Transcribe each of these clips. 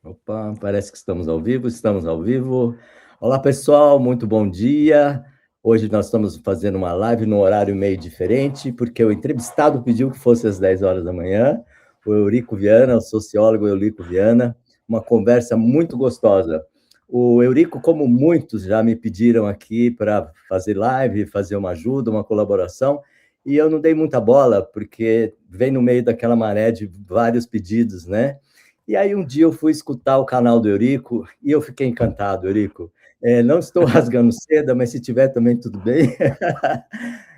Opa, parece que estamos ao vivo, estamos ao vivo. Olá, pessoal, muito bom dia. Hoje nós estamos fazendo uma live num horário meio diferente, porque o entrevistado pediu que fosse às 10 horas da manhã, o Eurico Viana, o sociólogo Eurico Viana, uma conversa muito gostosa. O Eurico, como muitos já me pediram aqui para fazer live, fazer uma ajuda, uma colaboração, e eu não dei muita bola, porque vem no meio daquela maré de vários pedidos, né? E aí um dia eu fui escutar o canal do Eurico e eu fiquei encantado, Eurico. Não estou rasgando seda, mas se tiver também tudo bem.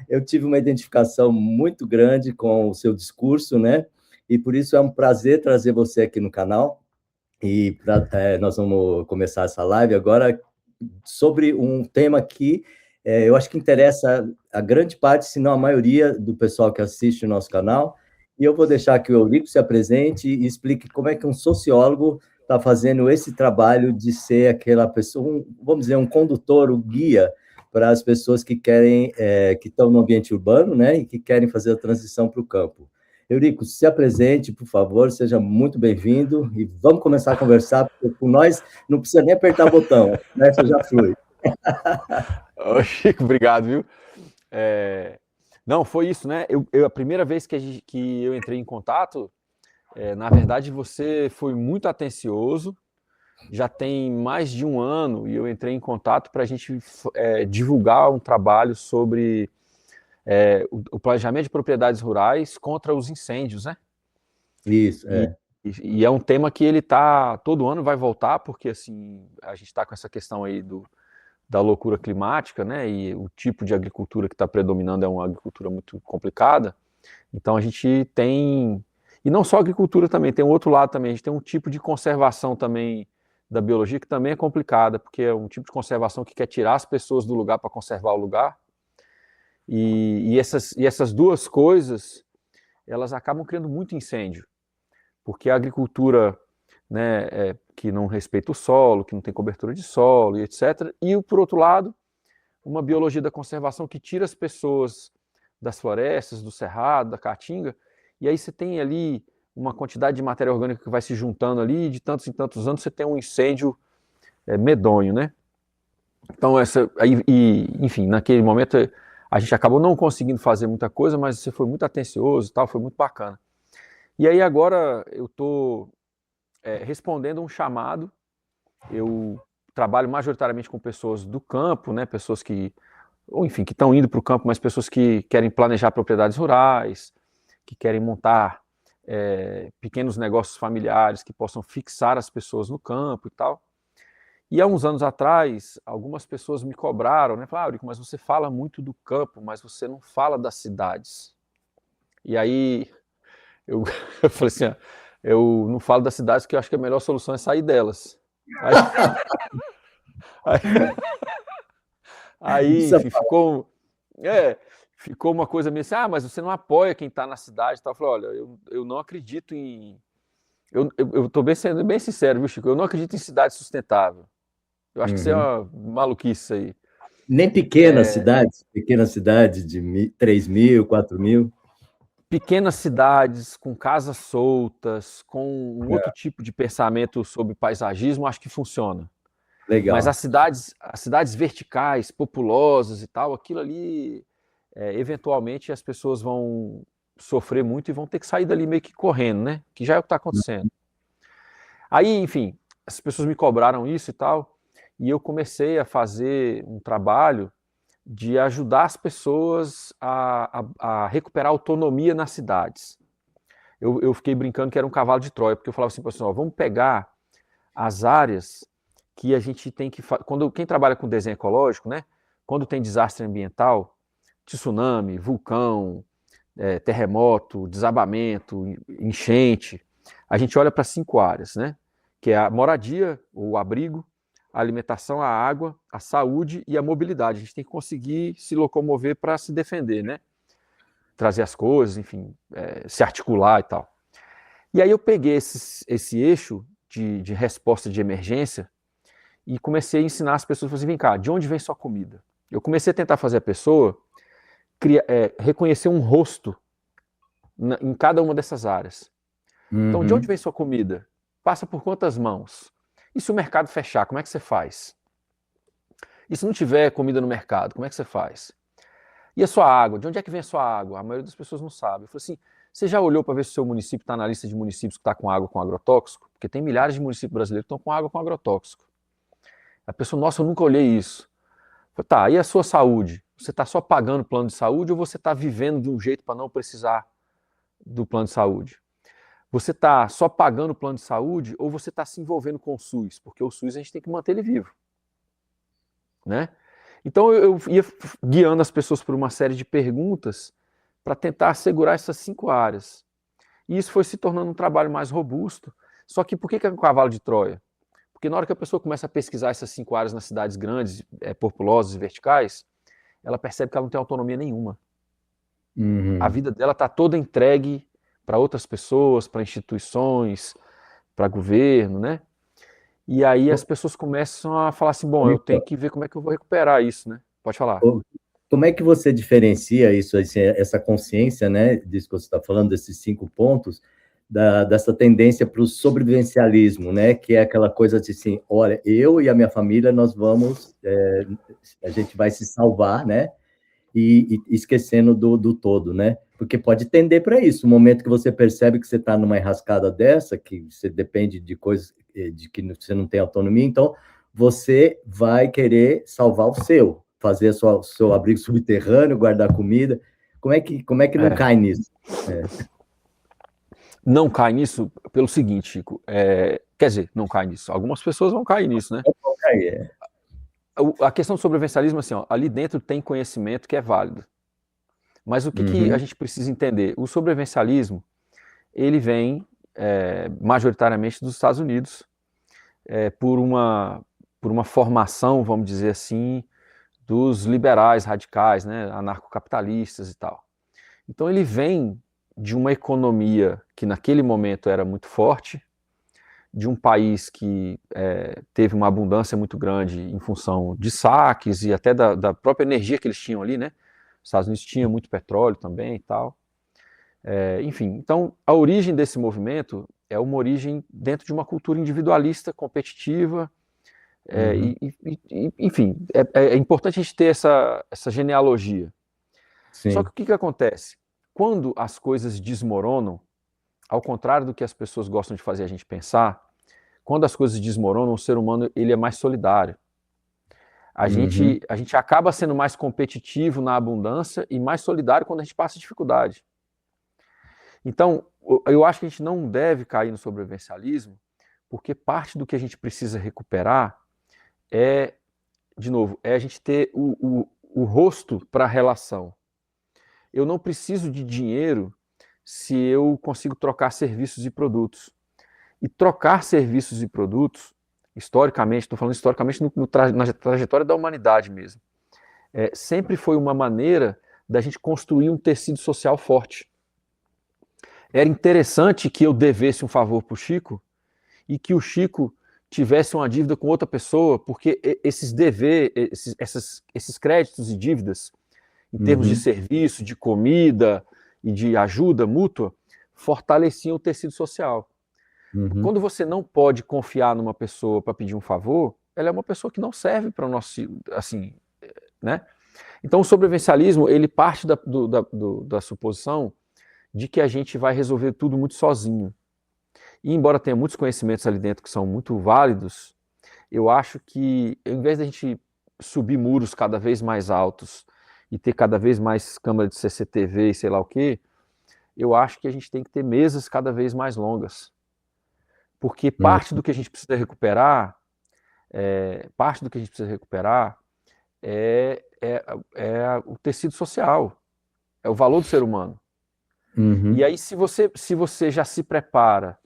Eu tive uma identificação muito grande com o seu discurso, né? E por isso é um prazer trazer você aqui no canal. E nós vamos começar essa live agora sobre um tema que eu acho que interessa a grande parte, se não a maioria, do pessoal que assiste o nosso canal. E eu vou deixar que o Eurico se apresente e explique como é que um sociólogo está fazendo esse trabalho de ser aquela pessoa, vamos dizer, um condutor, um guia para as pessoas que querem, que estão no ambiente urbano, né, e que querem fazer a transição para o campo. Eurico, se apresente, por favor, seja muito bem-vindo e vamos começar a conversar, porque com nós não precisa nem apertar o botão, a conversa já flui. Ô, Chico, obrigado, viu? Não, foi isso, né? A primeira vez que eu entrei em contato, na verdade, você foi muito atencioso. Já tem mais de um ano e eu entrei em contato para a gente divulgar um trabalho sobre o planejamento de propriedades rurais contra os incêndios, né? Isso, E é um tema que ele todo ano vai voltar, porque assim, a gente está com essa questão aí da loucura climática, né? E o tipo de agricultura que está predominando é uma agricultura muito complicada. Então a gente tem, e não só agricultura também, tem um outro lado também, a gente tem um tipo de conservação também da biologia que também é complicada, porque é um tipo de conservação que quer tirar as pessoas do lugar para conservar o lugar. E essas duas coisas, elas acabam criando muito incêndio, porque a agricultura, né, que não respeita o solo, que não tem cobertura de solo e etc. E, por outro lado, uma biologia da conservação que tira as pessoas das florestas, do cerrado, da caatinga, e aí você tem ali uma quantidade de matéria orgânica que vai se juntando ali, de tantos em tantos anos você tem um incêndio medonho, né? Então, enfim, naquele momento a gente acabou não conseguindo fazer muita coisa, mas você foi muito atencioso e tal, foi muito bacana. E aí agora eu estou respondendo um chamado. Eu trabalho majoritariamente com pessoas do campo, né, pessoas que, ou enfim, que estão indo para o campo, mas pessoas que querem planejar propriedades rurais, que querem montar pequenos negócios familiares que possam fixar as pessoas no campo e tal. E há uns anos atrás, algumas pessoas me cobraram, né, falaram, Eurico, mas você fala muito do campo, mas você não fala das cidades. E aí eu falei assim, eu não falo das cidades porque eu acho que a melhor solução é sair delas. Aí enfim, ficou uma coisa meio assim, mas você não apoia quem está na cidade e tal. Eu falei, olha, eu não acredito em... Eu estou sendo bem sincero, viu, Chico? Eu não acredito em cidade sustentável. Eu acho que isso é uma maluquice aí. Nem pequena cidade de 3 mil, 4 mil. Pequenas cidades com casas soltas, com um outro tipo de pensamento sobre paisagismo, acho que funciona. Mas Legal. as cidades verticais, populosas e tal, aquilo ali, eventualmente as pessoas vão sofrer muito e vão ter que sair dali meio que correndo, né? Que já é o que está acontecendo. Aí, enfim, as pessoas me cobraram isso e tal, e eu comecei a fazer um trabalho de ajudar as pessoas a recuperar autonomia nas cidades. Eu fiquei brincando que era um cavalo de Troia, porque eu falava assim, pessoal, vamos pegar as áreas que a gente tem que... Quem trabalha com desenho ecológico, né? Quando tem desastre ambiental, tsunami, vulcão, terremoto, desabamento, enchente, a gente olha para 5 áreas, né? Que é a moradia, o abrigo, a alimentação, a água, a saúde e a mobilidade. A gente tem que conseguir se locomover para se defender, né? Trazer as coisas, enfim, se articular e tal. E aí eu peguei esse eixo de resposta de emergência e comecei a ensinar as pessoas, assim, vem cá, de onde vem sua comida? Eu comecei a tentar fazer a pessoa reconhecer um rosto em cada uma dessas áreas. Então, de onde vem sua comida? passa por quantas mãos? E se o mercado fechar, como é que você faz? E se não tiver comida no mercado, como é que você faz? E a sua água? De onde é que vem a sua água? A maioria das pessoas não sabe. Eu falei assim, você já olhou para ver se o seu município está na lista de municípios que está com água com agrotóxico? Porque tem milhares de municípios brasileiros que estão com água com agrotóxico. A pessoa, nossa, eu nunca olhei isso. Eu falei, tá, e a sua saúde? Você está só pagando plano de saúde ou você está vivendo de um jeito para não precisar do plano de saúde? Você está só pagando o plano de saúde ou você está se envolvendo com o SUS? Porque o SUS a gente tem que manter ele vivo, né? Então eu ia guiando as pessoas por uma série de perguntas para tentar assegurar essas 5 áreas. E isso foi se tornando um trabalho mais robusto. Só que por que é um cavalo de Troia? Porque na hora que a pessoa começa a pesquisar essas 5 áreas nas cidades grandes, populosas e verticais, ela percebe que ela não tem autonomia nenhuma. A vida dela está toda entregue para outras pessoas, para instituições, para governo, né? E aí as pessoas começam a falar assim, bom, eu tenho que ver como é que eu vou recuperar isso, né? Pode falar. Como é que você diferencia isso, essa consciência, né, disso que você está falando, desses 5 pontos, dessa tendência para o sobrevivencialismo, né, que é aquela coisa de assim, olha, eu e a minha família, nós vamos, a gente vai se salvar, né, e esquecendo do todo, né, porque pode tender para isso, o momento que você percebe que você está numa enrascada dessa, que você depende de coisas, de que você não tem autonomia, então você vai querer salvar o seu, fazer seu abrigo subterrâneo, guardar comida. Como é que não cai nisso? Não cai nisso pelo seguinte, Chico. Quer dizer, não cai nisso. Algumas pessoas vão cair nisso, né? Não cai, A questão do sobrevivencialismo, assim, ó, ali dentro tem conhecimento que é válido. Mas o que a gente precisa entender? O sobrevivencialismo, ele vem majoritariamente dos Estados Unidos, por uma formação, vamos dizer assim, dos liberais radicais, né, anarcocapitalistas e tal. Então ele vem de uma economia que naquele momento era muito forte, de um país que teve uma abundância muito grande em função de saques e até da própria energia que eles tinham ali, né? Os Estados Unidos tinha muito petróleo também e tal. Enfim, então a origem desse movimento é uma origem dentro de uma cultura individualista, competitiva, enfim, é importante a gente ter essa genealogia. Sim. Só que o que acontece? Quando as coisas desmoronam, ao contrário do que as pessoas gostam de fazer a gente pensar, quando as coisas desmoronam, o ser humano ele é mais solidário. A gente acaba sendo mais competitivo na abundância e mais solidário quando a gente passa dificuldade. Então, eu acho que a gente não deve cair no sobrevivencialismo, porque parte do que a gente precisa recuperar de novo, a gente ter o rosto para a relação. Eu não preciso de dinheiro se eu consigo trocar serviços e produtos. E trocar serviços e produtos, historicamente, estou falando historicamente na trajetória da humanidade mesmo, sempre foi uma maneira da gente construir um tecido social forte. Era interessante que eu devesse um favor para o Chico e que o Chico tivesse uma dívida com outra pessoa, porque esses esses créditos e dívidas, em termos de serviço, de comida e de ajuda mútua, fortaleciam o tecido social. Quando você não pode confiar numa pessoa para pedir um favor, ela é uma pessoa que não serve para o nosso, assim, né? Então o sobrevivencialismo, ele parte da suposição de que a gente vai resolver tudo muito sozinho. E embora tenha muitos conhecimentos ali dentro que são muito válidos, eu acho que, ao invés de a gente subir muros cada vez mais altos e ter cada vez mais câmera de CCTV e sei lá o quê, eu acho que a gente tem que ter mesas cada vez mais longas. Porque parte do que a gente precisa recuperar, é o tecido social, é o valor do ser humano. E aí, se você já se prepara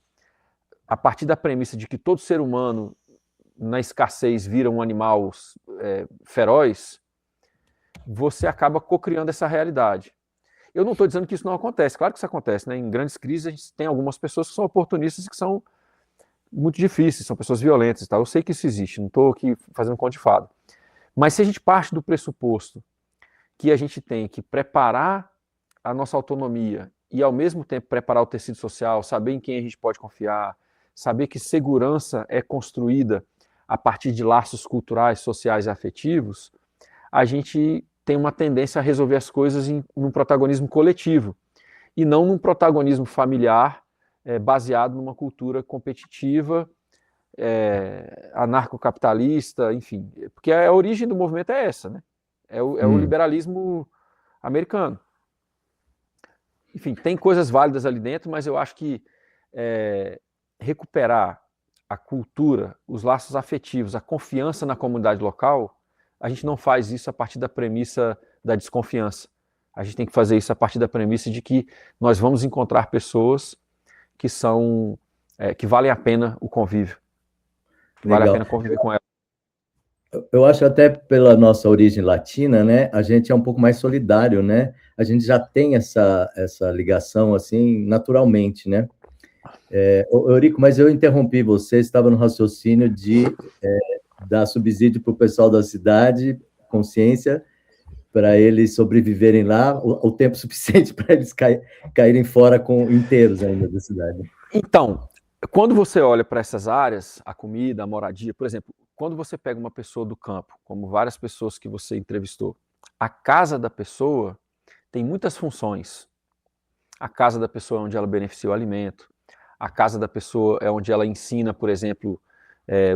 a partir da premissa de que todo ser humano, na escassez, vira um animal feroz, você acaba cocriando essa realidade. Eu não estou dizendo que isso não acontece, claro que isso acontece, né? Em grandes crises a gente tem algumas pessoas que são oportunistas e que são muito difíceis, são pessoas violentas e tal. Eu sei que isso existe, não estou aqui fazendo conto de fada. Mas se a gente parte do pressuposto que a gente tem que preparar a nossa autonomia e, ao mesmo tempo, preparar o tecido social, saber em quem a gente pode confiar, saber que segurança é construída a partir de laços culturais, sociais e afetivos, a gente tem uma tendência a resolver as coisas num protagonismo coletivo e não num protagonismo familiar baseado numa cultura competitiva, anarcocapitalista, enfim. Porque a origem do movimento é essa, né? É o liberalismo americano. Enfim, tem coisas válidas ali dentro, mas eu acho que recuperar a cultura, os laços afetivos, a confiança na comunidade local, a gente não faz isso a partir da premissa da desconfiança. A gente tem que fazer isso a partir da premissa de que nós vamos encontrar pessoas que são que valem a pena o convívio, que vale a pena conviver com elas. Eu acho até pela nossa origem latina, né, a gente é um pouco mais solidário, né? A gente já tem essa ligação assim naturalmente, né? Eurico, mas eu interrompi você, estava no raciocínio de dar subsídio para o pessoal da cidade, consciência, para eles sobreviverem lá o tempo suficiente para eles caírem fora inteiros ainda da cidade. Então, quando você olha para essas áreas, a comida, a moradia, por exemplo, quando você pega uma pessoa do campo, como várias pessoas que você entrevistou, a casa da pessoa tem muitas funções. A casa da pessoa é onde ela beneficia o alimento, a casa da pessoa é onde ela ensina, por exemplo,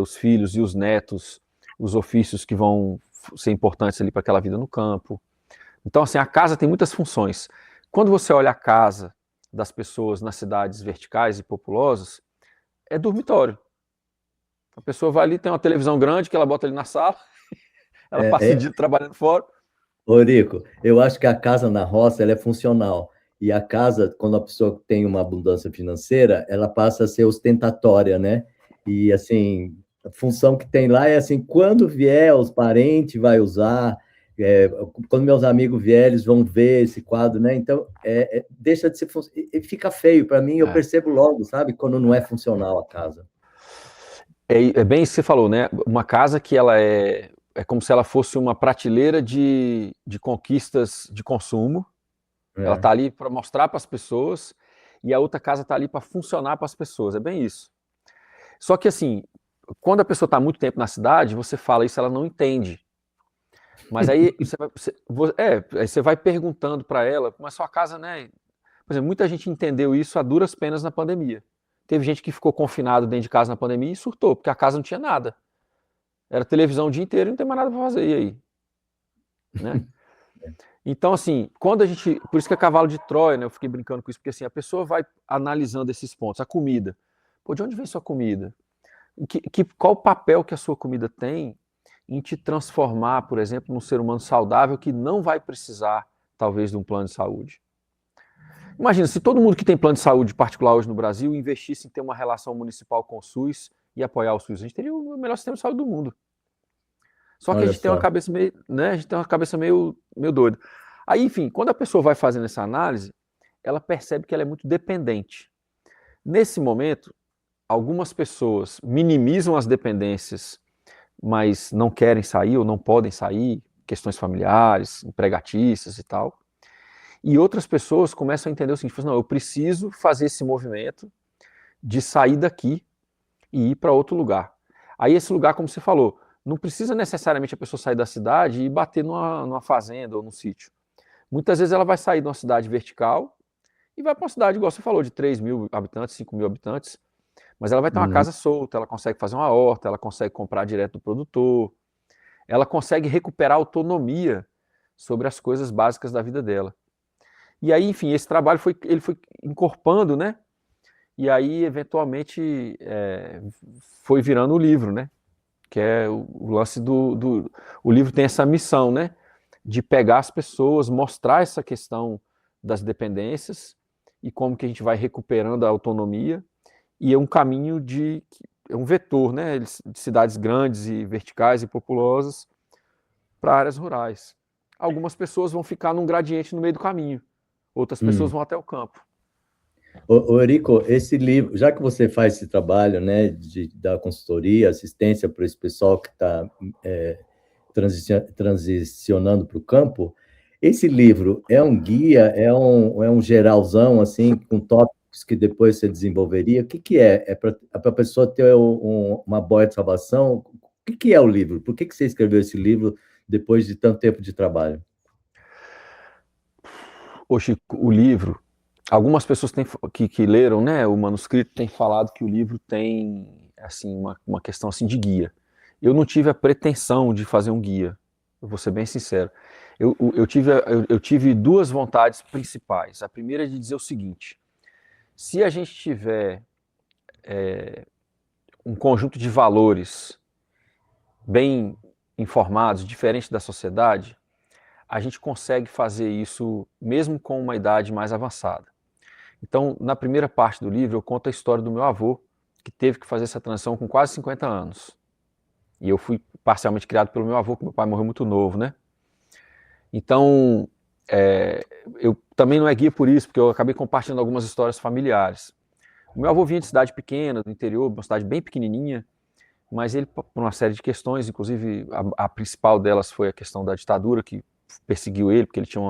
os filhos e os netos, os ofícios que vão ser importantes ali para aquela vida no campo. Então, assim, a casa tem muitas funções. Quando você olha a casa das pessoas nas cidades verticais e populosas, é dormitório. A pessoa vai ali, tem uma televisão grande que ela bota ali na sala, ela passa o dia trabalhando fora. Eurico, eu acho que a casa na roça ela é funcional. E a casa, quando a pessoa tem uma abundância financeira, ela passa a ser ostentatória, né? E, assim, a função que tem lá é assim, quando vier os parentes, vai usar, quando meus amigos vierem, eles vão ver esse quadro, né? Então, deixa de ser e fica feio. Para mim, eu percebo logo, sabe? Quando não é funcional a casa. É bem isso que você falou, né? Uma casa que ela é como se ela fosse uma prateleira de conquistas de consumo. Ela está ali para mostrar para as pessoas e a outra casa está ali para funcionar para as pessoas. É bem isso. Só que, assim, quando a pessoa está muito tempo na cidade, você fala isso, ela não entende. Mas aí você vai perguntando para ela, mas sua casa, né? Por exemplo, muita gente entendeu isso a duras penas na pandemia. Teve gente que ficou confinado dentro de casa na pandemia e surtou, porque a casa não tinha nada. Era televisão o dia inteiro e não tem mais nada para fazer. E aí? Né? Então, assim, quando a gente... Por isso que é cavalo de Troia, né? Eu fiquei brincando com isso, porque assim, a pessoa vai analisando esses pontos. A comida. Pô, de onde vem sua comida? Qual o papel que a sua comida tem em te transformar, por exemplo, num ser humano saudável que não vai precisar, talvez, de um plano de saúde? Imagina, se todo mundo que tem plano de saúde particular hoje no Brasil investisse em ter uma relação municipal com o SUS e apoiar o SUS, a gente teria o melhor sistema de saúde do mundo. Só que a gente tem uma cabeça meio, né? A gente tem uma cabeça meio doida. Aí, enfim, quando a pessoa vai fazendo essa análise, ela percebe que ela é muito dependente. Nesse momento, algumas pessoas minimizam as dependências, mas não querem sair ou não podem sair, questões familiares, empregatícias e tal. E outras pessoas começam a entender o seguinte, não, eu preciso fazer esse movimento de sair daqui e ir para outro lugar. Aí esse lugar, como você falou, não precisa necessariamente a pessoa sair da cidade e bater numa fazenda ou num sítio. Muitas vezes ela vai sair de uma cidade vertical e vai para uma cidade, igual você falou, de 3 mil habitantes, 5 mil habitantes, mas ela vai ter uma casa solta, ela consegue fazer uma horta, ela consegue comprar direto do produtor, ela consegue recuperar autonomia sobre as coisas básicas da vida dela. E aí, enfim, esse trabalho ele foi encorpando, né? E aí, eventualmente, foi virando o livro, né? Que é o lance o livro tem essa missão, né? De pegar as pessoas, mostrar essa questão das dependências e como que a gente vai recuperando a autonomia. E é um caminho é um vetor, né? De cidades grandes e verticais e populosas para áreas rurais. Algumas pessoas vão ficar num gradiente no meio do caminho. Outras pessoas vão até o campo. Eurico, esse livro, já que você faz esse trabalho, né, da consultoria, assistência para esse pessoal que está transicionando para o campo, esse livro é um guia, é um geralzão, assim, com tópicos que depois você desenvolveria. O que que é? É para a pessoa ter uma boia de salvação? O que é o livro? Por que você escreveu esse livro depois de tanto tempo de trabalho? Ô Chico, o livro, algumas pessoas que leram, né, o manuscrito têm falado que o livro tem assim uma questão assim de guia. Eu não tive a pretensão de fazer um guia, eu vou ser bem sincero. Eu tive duas vontades principais. A primeira é de dizer o seguinte: se a gente tiver um conjunto de valores bem informados, diferente da sociedade, a gente consegue fazer isso mesmo com uma idade mais avançada. Então, na primeira parte do livro, eu conto a história do meu avô, que teve que fazer essa transição com quase 50 anos. E eu fui parcialmente criado pelo meu avô, que meu pai morreu muito novo, né? Então, eu também não é guia por isso, porque eu acabei compartilhando algumas histórias familiares. O meu avô vinha de cidade pequena, do interior, uma cidade bem pequenininha, mas ele, por uma série de questões, inclusive a principal delas foi a questão da ditadura, que perseguiu ele, porque ele tinha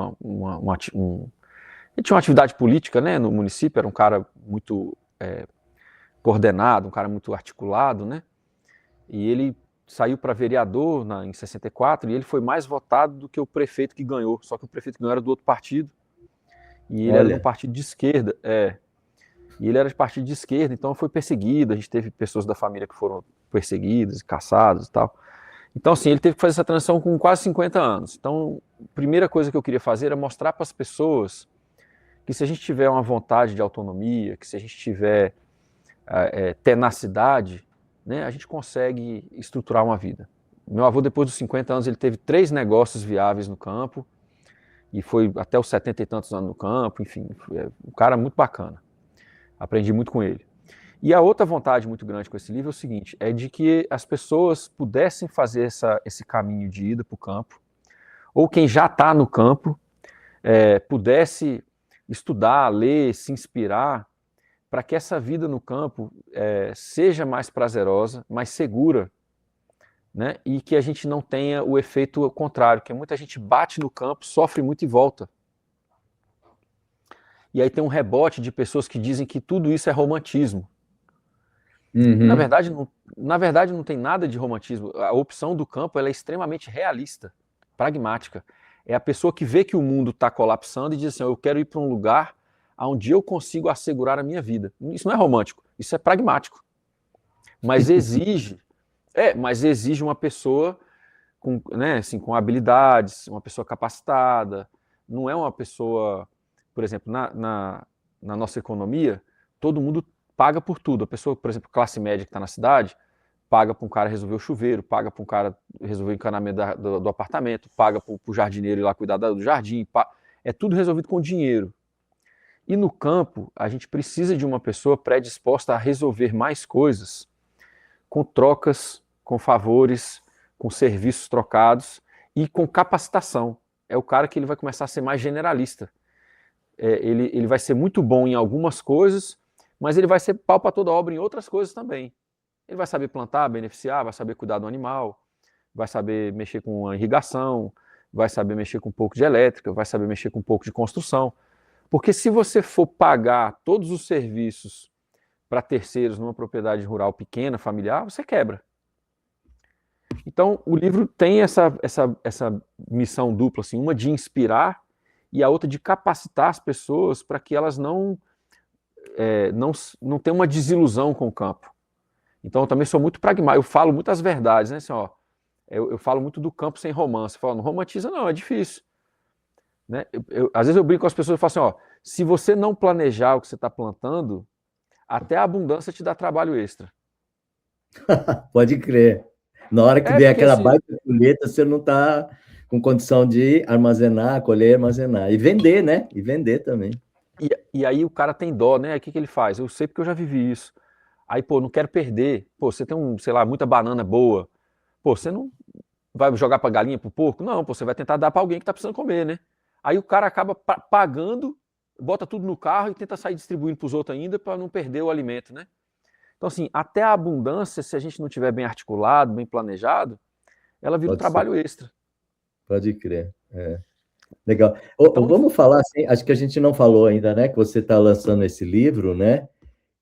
ele tinha uma atividade política, né, no município, era um cara muito coordenado, um cara muito articulado, né, e ele saiu para vereador em 64 e ele foi mais votado do que o prefeito que ganhou, só que o prefeito que ganhou era do outro partido, e ele era de um partido de esquerda, e ele era de partido de esquerda, então foi perseguido, a gente teve pessoas da família que foram perseguidas, caçadas e tal. Então, assim, ele teve que fazer essa transição com quase 50 anos. Então, a primeira coisa que eu queria fazer era mostrar para as pessoas que se a gente tiver uma vontade de autonomia, que se a gente tiver tenacidade, né, a gente consegue estruturar uma vida. Meu avô, depois dos 50 anos, ele teve 3 negócios viáveis no campo, e foi até os 70 e tantos anos no campo, enfim, um cara muito bacana. Aprendi muito com ele. E a outra vontade muito grande com esse livro é o seguinte, é de que as pessoas pudessem fazer esse caminho de ida para o campo, ou quem já está no campo, pudesse estudar, ler, se inspirar, para que essa vida no campo seja mais prazerosa, mais segura, né? E que a gente não tenha o efeito contrário, que muita gente bate no campo, sofre muito e volta. E aí tem um rebote de pessoas que dizem que tudo isso é romantismo. Uhum. Na verdade, não tem nada de romantismo. A opção do campo ela é extremamente realista, pragmática. É a pessoa que vê que o mundo está colapsando e diz assim, eu quero ir para um lugar onde eu consigo assegurar a minha vida. Isso não é romântico, isso é pragmático. Mas exige uma pessoa com, né, assim, com habilidades, uma pessoa capacitada. Não é uma pessoa, por exemplo, na nossa economia, todo mundo paga por tudo. A pessoa, por exemplo, classe média que está na cidade, paga para um cara resolver o chuveiro, paga para um cara resolver o encanamento do apartamento, paga para o jardineiro ir lá cuidar do jardim. É tudo resolvido com dinheiro. E no campo, a gente precisa de uma pessoa predisposta a resolver mais coisas com trocas, com favores, com serviços trocados e com capacitação. É o cara que ele vai começar a ser mais generalista. Ele vai ser muito bom em algumas coisas, mas ele vai ser pau para toda obra em outras coisas também. Ele vai saber plantar, beneficiar, vai saber cuidar do animal, vai saber mexer com a irrigação, vai saber mexer com um pouco de elétrica, vai saber mexer com um pouco de construção. Porque se você for pagar todos os serviços para terceiros numa propriedade rural pequena, familiar, você quebra. Então, o livro tem essa missão dupla, assim, uma de inspirar e a outra de capacitar as pessoas para que elas não tenham uma desilusão com o campo. Então, eu também sou muito pragmático, eu falo muitas verdades, né? Assim, ó, eu falo muito do campo sem romance. Eu falo, não romantiza não, é difícil. Né? Às vezes eu brinco com as pessoas e falo assim, ó, se você não planejar o que você está plantando, até a abundância te dá trabalho extra. Pode crer. Na hora que vem aquela assim, baita colheita, você não está com condição de armazenar, colher, armazenar. E vender, né? E vender também. E aí o cara tem dó, né? O que ele faz? Eu sei porque eu já vivi isso. Aí, pô, não quero perder. Pô, você tem sei lá, muita banana boa. Pô, você não vai jogar pra galinha, pro porco? Não, pô, você vai tentar dar pra alguém que tá precisando comer, né? Aí o cara acaba pagando, bota tudo no carro e tenta sair distribuindo pros outros ainda para não perder o alimento, né? Então, assim, até a abundância, se a gente não tiver bem articulado, bem planejado, ela vira um trabalho extra. Pode crer. É. Legal. Então, Vamos falar assim, acho que a gente não falou ainda, né? Que você está lançando esse livro, né?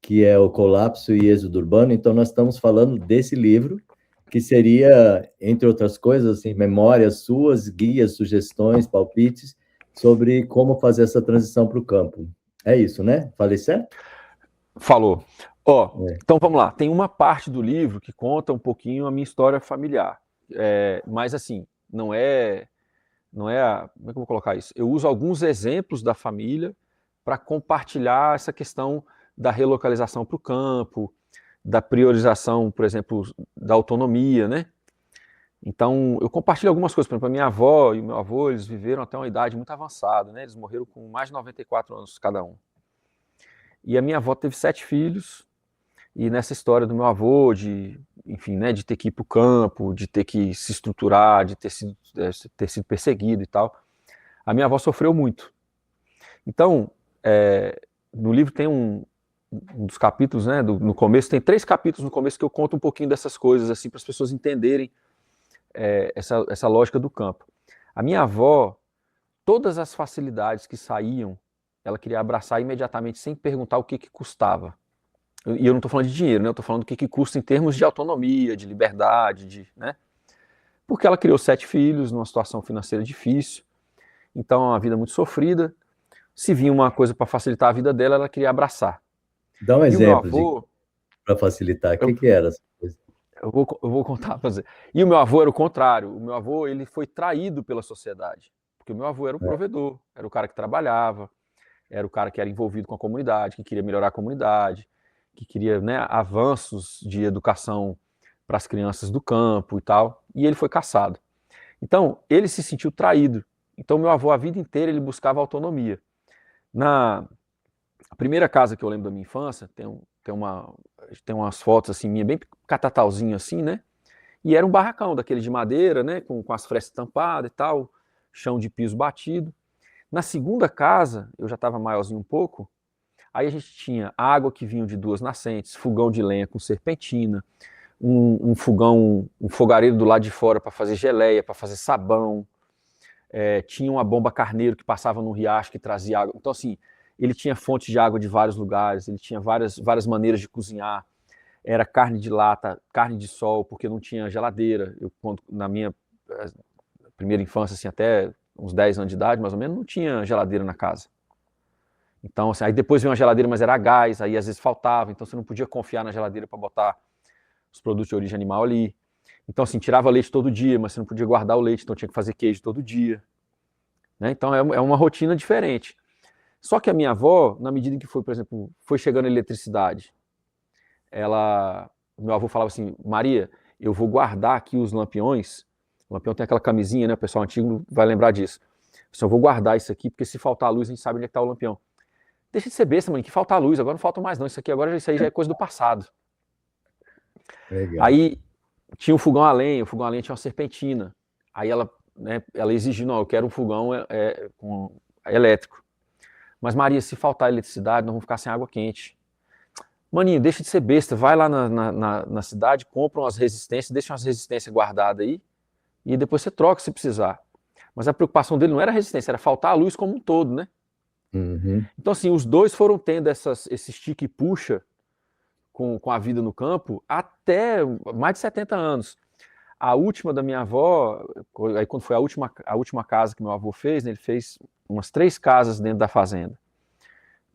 Que é o Colapso e Êxodo Urbano. Então, nós estamos falando desse livro, que seria, entre outras coisas, assim, memórias suas, guias, sugestões, palpites sobre como fazer essa transição para o campo. É isso, né? Falei certo? falou. Ó, É. então vamos lá. Tem uma parte do livro que conta um pouquinho a minha história familiar. Mas assim, como é que eu vou colocar isso? Eu uso alguns exemplos da família para compartilhar essa questão da relocalização para o campo, da priorização, por exemplo, da autonomia, né? Então, eu compartilho algumas coisas. Por exemplo, a minha avó e o meu avô, eles viveram até uma idade muito avançada, né? Eles morreram com mais de 94 anos cada um. E a minha avó teve 7 filhos, e nessa história do meu avô, enfim, né, de ter que ir para o campo, de ter que se estruturar, de ter sido perseguido e tal, a minha avó sofreu muito. Então, no livro tem um dos capítulos, né, no começo, tem 3 capítulos no começo que eu conto um pouquinho dessas coisas, assim, para as pessoas entenderem essa lógica do campo. A minha avó, todas as facilidades que saíam, ela queria abraçar imediatamente, sem perguntar o que custava. E eu não estou falando de dinheiro, né? Eu estou falando do que custa em termos de autonomia, de liberdade, né? Porque ela criou 7 filhos numa situação financeira difícil, então é uma vida muito sofrida. Se vinha uma coisa para facilitar a vida dela, ela queria abraçar. Dá um E o meu exemplo avô, para facilitar. O eu, que era essa coisa? eu vou contar para você. E o meu avô era o contrário. O meu avô, ele foi traído pela sociedade, porque o meu avô era um provedor, era o cara que trabalhava, era o cara que era envolvido com a comunidade, que queria melhorar a comunidade, que queria, né, avanços de educação para as crianças do campo e tal, e ele foi caçado. Então, ele se sentiu traído. Então, meu avô, a vida inteira, ele buscava autonomia. Na primeira casa que eu lembro da minha infância, tem umas fotos assim, minha, bem catatauzinho assim, né? E era um barracão daquele de madeira, né, com as frestas tampadas e tal, chão de piso batido. Na segunda casa, eu já estava maiorzinho um pouco, aí a gente tinha água que vinha de 2 nascentes, fogão de lenha com serpentina, um fogão, um fogareiro do lado de fora para fazer geleia, para fazer sabão, tinha uma bomba carneiro que passava no riacho que trazia água. Então, assim, ele tinha fontes de água de vários lugares, ele tinha várias maneiras de cozinhar. Era carne de lata, carne de sol, porque não tinha geladeira. Na minha primeira infância, assim, até uns 10 anos de idade, mais ou menos, não tinha geladeira na casa. Então, assim, aí depois veio uma geladeira, mas era a gás, aí às vezes faltava, então você não podia confiar na geladeira para botar os produtos de origem animal ali. Então, assim, tirava leite todo dia, mas você não podia guardar o leite, então tinha que fazer queijo todo dia. Né? Então, é uma rotina diferente. Só que a minha avó, na medida em que foi, por exemplo, foi chegando a eletricidade, meu avô falava assim, Maria, eu vou guardar aqui os lampiões. O lampião tem aquela camisinha, né? O pessoal antigo vai lembrar disso. Eu vou guardar isso aqui, porque se faltar luz, a gente sabe onde é que está o lampião. Deixa de ser besta, mãe, que falta luz, agora não falta mais não. Isso aí já é coisa do passado. Legal. Aí tinha o fogão a lenha tinha uma serpentina. Aí ela exigiu, não, eu quero um fogão elétrico. Mas Maria, se faltar eletricidade, nós vamos ficar sem água quente. Maninho, deixa de ser besta, vai lá na cidade, compra umas resistências, deixa umas resistências guardadas aí, e depois você troca se precisar. Mas a preocupação dele não era a resistência, era faltar a luz como um todo, né? Uhum. Então, assim, os dois foram tendo esse estica e puxa com a vida no campo até mais de 70 anos. A última da minha avó, aí quando foi a última casa que meu avô fez, né, ele fez umas 3 casas dentro da fazenda.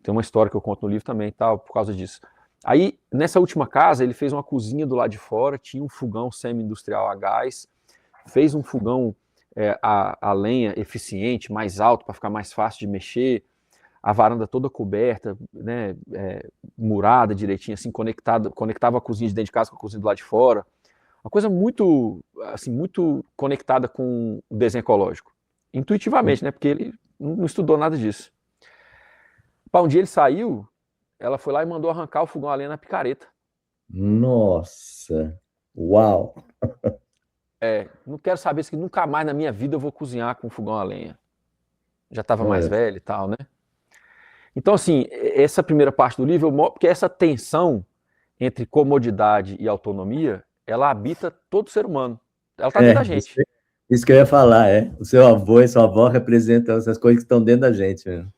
Tem uma história que eu conto no livro também e tal, por causa disso. Aí, nessa última casa, ele fez uma cozinha do lado de fora, tinha um fogão semi-industrial a gás, fez um fogão a lenha eficiente, mais alto, para ficar mais fácil de mexer, a varanda toda coberta, né, murada direitinho, assim, conectava a cozinha de dentro de casa com a cozinha do lado de fora. Uma coisa muito, assim, muito conectada com o desenho ecológico. Intuitivamente, né, porque ele não estudou nada disso. Para um dia ele saiu, ela foi lá e mandou arrancar o fogão a lenha na picareta. Nossa! Uau! Não quero saber se nunca mais na minha vida eu vou cozinhar com fogão a lenha. Já estava mais Olha, velho e tal, né? Então, assim, essa primeira parte do livro, porque essa tensão entre comodidade e autonomia, ela habita todo ser humano. Ela está dentro da gente. Isso que eu ia falar, é. O seu avô e sua avó representam essas coisas que estão dentro da gente mesmo.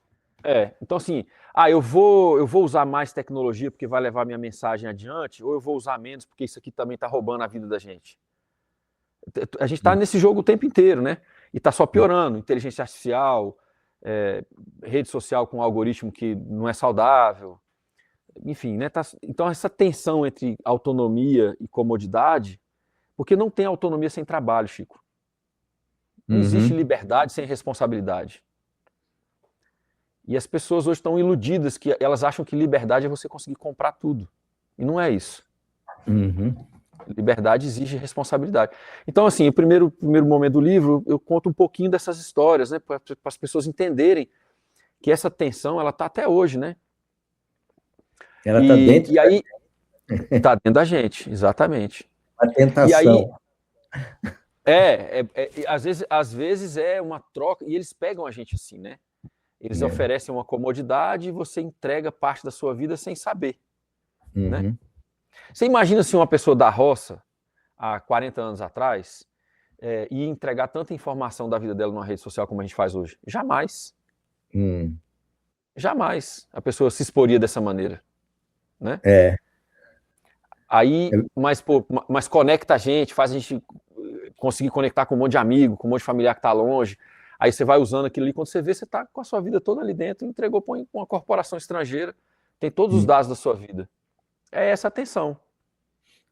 Então assim, eu vou usar mais tecnologia porque vai levar minha mensagem adiante, ou eu vou usar menos porque isso aqui também está roubando a vida da gente. A gente está nesse jogo o tempo inteiro, né? E está só piorando. Inteligência artificial, rede social com algoritmo que não é saudável, enfim, né? Então essa tensão entre autonomia e comodidade, porque não tem autonomia sem trabalho, Chico. Não existe liberdade sem responsabilidade. E as pessoas hoje estão iludidas, que elas acham que liberdade é você conseguir comprar tudo. E não é isso. Liberdade exige responsabilidade. Então, assim, o primeiro momento do livro, eu conto um pouquinho dessas histórias, né, para as pessoas entenderem que essa tensão, ela está até hoje, né? Ela está dentro e aí está dentro da gente, exatamente. A tentação. E aí, às vezes é uma troca, e eles pegam a gente assim, né? Eles oferecem uma comodidade e você entrega parte da sua vida sem saber, né? Você imagina se uma pessoa da roça, há 40 anos atrás, ia entregar tanta informação da vida dela numa rede social como a gente faz hoje? Jamais. Jamais a pessoa se exporia dessa maneira, né? Aí, mas conecta a gente, faz a gente conseguir conectar com um monte de amigo, com um monte de familiar que está longe. Aí você vai usando aquilo ali, quando você vê, você está com a sua vida toda ali dentro, entregou para uma corporação estrangeira, tem todos os dados da sua vida. É essa a tensão.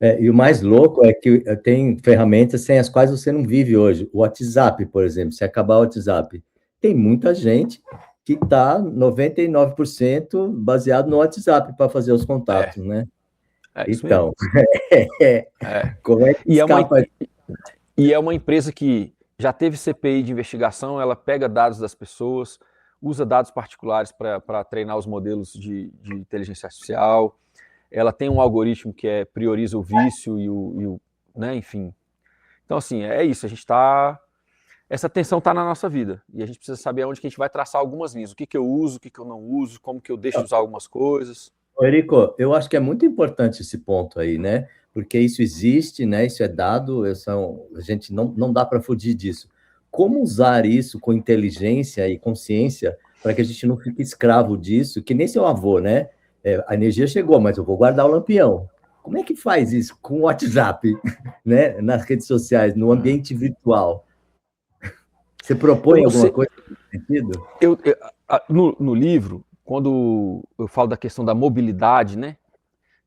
E o mais louco é que tem ferramentas sem as quais você não vive hoje. O WhatsApp, por exemplo, se acabar o WhatsApp, tem muita gente que está 99% baseado no WhatsApp para fazer os contatos, né? Então, como é que escapa? E é uma empresa que já teve CPI de investigação, ela pega dados das pessoas, usa dados particulares para treinar os modelos de inteligência artificial, ela tem um algoritmo que prioriza o vício e o né, enfim. Então, assim, é isso, essa tensão está na nossa vida, e a gente precisa saber onde que a gente vai traçar algumas linhas, o que eu uso, o que eu não uso, como que eu deixo de usar algumas coisas. Eurico, eu acho que é muito importante esse ponto aí, né? Porque isso existe, né? Isso é dado, a gente não dá para fugir disso. Como usar isso com inteligência e consciência para que a gente não fique escravo disso, que nem seu avô, né? A energia chegou, mas eu vou guardar o lampião. Como é que faz isso com o WhatsApp, né? Nas redes sociais, no ambiente virtual? Você propõe alguma coisa nesse sentido? No livro, quando eu falo da questão da mobilidade, né?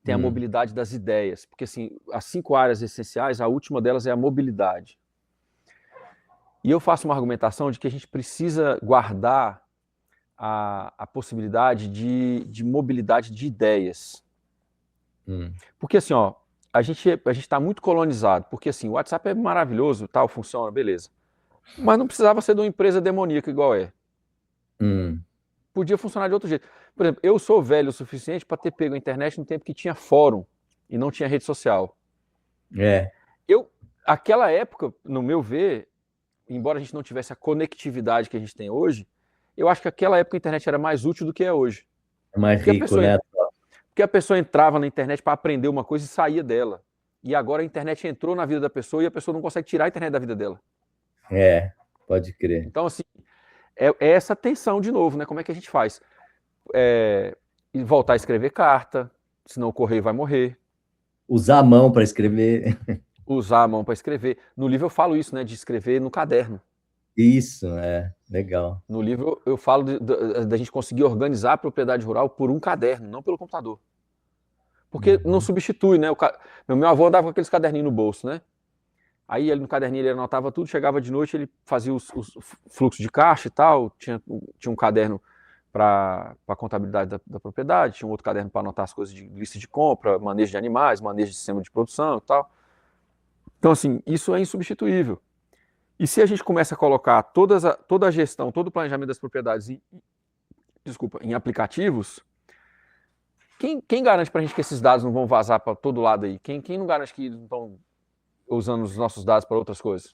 Tem a mobilidade das ideias, porque assim, as 5 áreas essenciais, a última delas é a mobilidade. E eu faço uma argumentação de que a gente precisa guardar a possibilidade de mobilidade de ideias. Porque assim, ó, a gente está muito colonizado, porque assim, o WhatsApp é maravilhoso, tal, funciona, beleza. Mas não precisava ser de uma empresa demoníaca igual é. Podia funcionar de outro jeito. Por exemplo, eu sou velho o suficiente para ter pego a internet no tempo que tinha fórum e não tinha rede social. Aquela época, no meu ver, embora a gente não tivesse a conectividade que a gente tem hoje, eu acho que aquela época a internet era mais útil do que é hoje. É mais rico, né? Porque a pessoa entrava na internet para aprender uma coisa e saía dela. E agora a internet entrou na vida da pessoa e a pessoa não consegue tirar a internet da vida dela. Pode crer. Então, assim, é essa tensão de novo, né? Como é que a gente faz? Voltar a escrever carta, senão o correio vai morrer. Usar a mão para escrever. Usar a mão para escrever. No livro eu falo isso, né? De escrever no caderno. Isso, legal. No livro eu falo da gente conseguir organizar a propriedade rural por um caderno, não pelo computador. Porque não substitui, né? Meu avô andava com aqueles caderninhos no bolso, né? Aí no caderninho ele anotava tudo, chegava de noite, ele fazia os fluxos de caixa e tal, tinha um caderno para a contabilidade da propriedade, tinha um outro caderno para anotar as coisas de lista de compra, manejo de animais, manejo de sistema de produção e tal. Então, assim, isso é insubstituível. E se a gente começa a colocar toda a gestão, todo o planejamento das propriedades em aplicativos, quem garante para a gente que esses dados não vão vazar para todo lado aí? Quem não garante que não estão usando os nossos dados para outras coisas?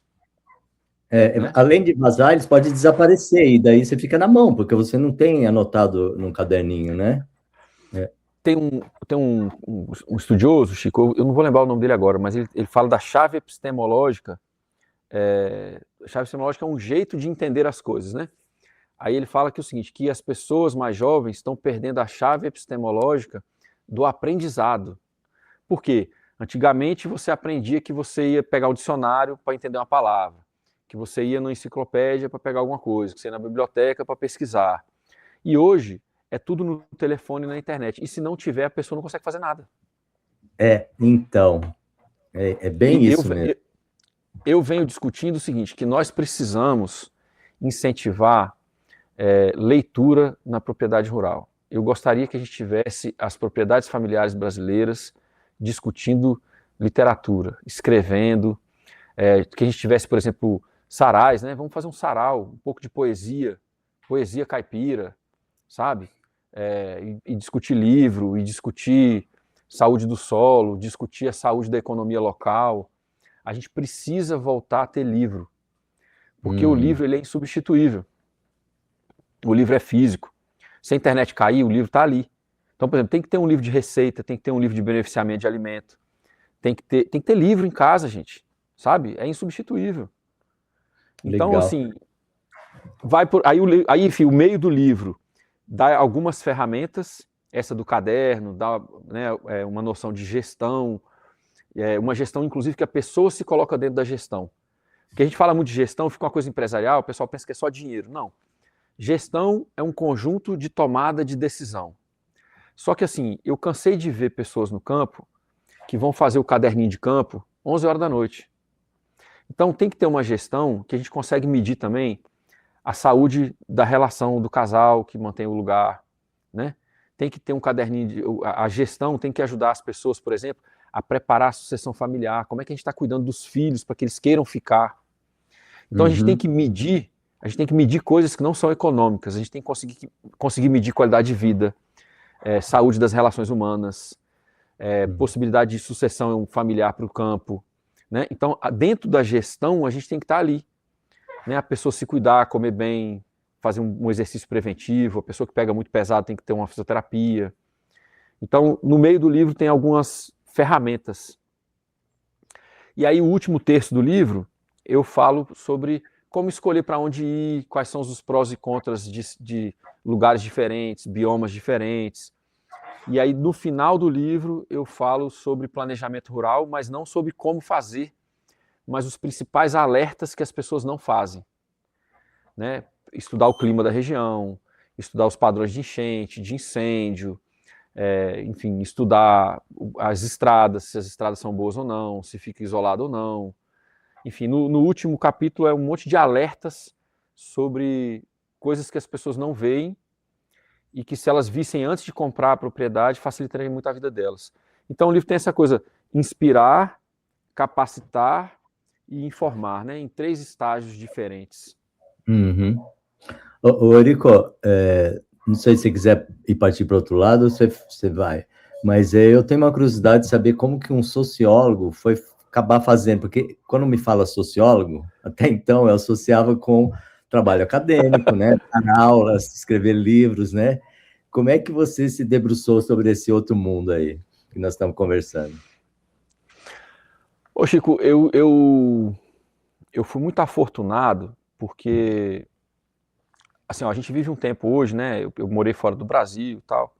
Né? Além de vazar, eles podem desaparecer, e daí você fica na mão, porque você não tem anotado num caderninho, né? Tem um estudioso, Chico, eu não vou lembrar o nome dele agora, mas ele fala da chave epistemológica chave epistemológica é um jeito de entender as coisas, né? Aí ele fala que é o seguinte, que as pessoas mais jovens estão perdendo a chave epistemológica do aprendizado. Por quê? Antigamente você aprendia que você ia pegar o dicionário para entender uma palavra, que você ia na enciclopédia para pegar alguma coisa, que você ia na biblioteca para pesquisar. E hoje é tudo no telefone e na internet. E se não tiver, a pessoa não consegue fazer nada. Então, é bem E isso mesmo. eu venho discutindo o seguinte, que nós precisamos incentivar leitura na propriedade rural. Eu gostaria que a gente tivesse as propriedades familiares brasileiras discutindo literatura, escrevendo, que a gente tivesse, por exemplo, sarais, né? Vamos fazer um sarau, um pouco de poesia caipira, sabe? E discutir livro, e discutir saúde do solo, discutir a saúde da economia local. A gente precisa voltar a ter livro, porque o livro ele é insubstituível. O livro é físico. Se a internet cair, o livro está ali. Então, por exemplo, tem que ter um livro de receita, tem que ter um livro de beneficiamento de alimento, tem que ter livro em casa, gente, sabe? É insubstituível. Então, Legal. assim, enfim, o meio do livro dá algumas ferramentas, essa do caderno, dá, né, uma noção de gestão, uma gestão, inclusive, que a pessoa se coloca dentro da gestão. Porque a gente fala muito de gestão, fica uma coisa empresarial, o pessoal pensa que é só dinheiro. Não. Gestão é um conjunto de tomada de decisão. Só que assim, eu cansei de ver pessoas no campo que vão fazer o caderninho de campo 11 horas da noite. Então tem que ter uma gestão que a gente consegue medir também a saúde da relação do casal que mantém o lugar, né? Tem que ter um caderninho, a gestão tem que ajudar as pessoas, por exemplo, a preparar a sucessão familiar, como é que a gente está cuidando dos filhos para que eles queiram ficar. Então a gente tem que medir coisas que não são econômicas, a gente tem que conseguir medir qualidade de vida, saúde das relações humanas, possibilidade de sucessão familiar para o campo, né? Então, dentro da gestão, a gente tem que estar ali, né? A pessoa se cuidar, comer bem, fazer um exercício preventivo, a pessoa que pega muito pesado tem que ter uma fisioterapia. Então, no meio do livro tem algumas ferramentas. E aí, o último terço do livro, eu falo sobre como escolher para onde ir, quais são os prós e contras de lugares diferentes, biomas diferentes. E aí, no final do livro, eu falo sobre planejamento rural, mas não sobre como fazer, mas os principais alertas que as pessoas não fazem. Né? Estudar o clima da região, estudar os padrões de enchente, de incêndio, enfim, estudar as estradas, se as estradas são boas ou não, se fica isolado ou não. Enfim, no último capítulo é um monte de alertas sobre coisas que as pessoas não veem e que se elas vissem antes de comprar a propriedade, facilitaria muito a vida delas. Então o livro tem essa coisa, inspirar, capacitar e informar, né, em 3 estágios diferentes. Ô, Eurico, não sei se você quiser ir partir para outro lado, você vai. Mas eu tenho uma curiosidade de saber como que um sociólogo foi acabar fazendo, porque quando me fala sociólogo, até então eu associava com trabalho acadêmico, né? Dar aulas, escrever livros, né? Como é que você se debruçou sobre esse outro mundo aí que nós estamos conversando? Ô, Chico, eu fui muito afortunado porque, assim, ó, a gente vive um tempo hoje, né? Eu morei fora do Brasil e tal,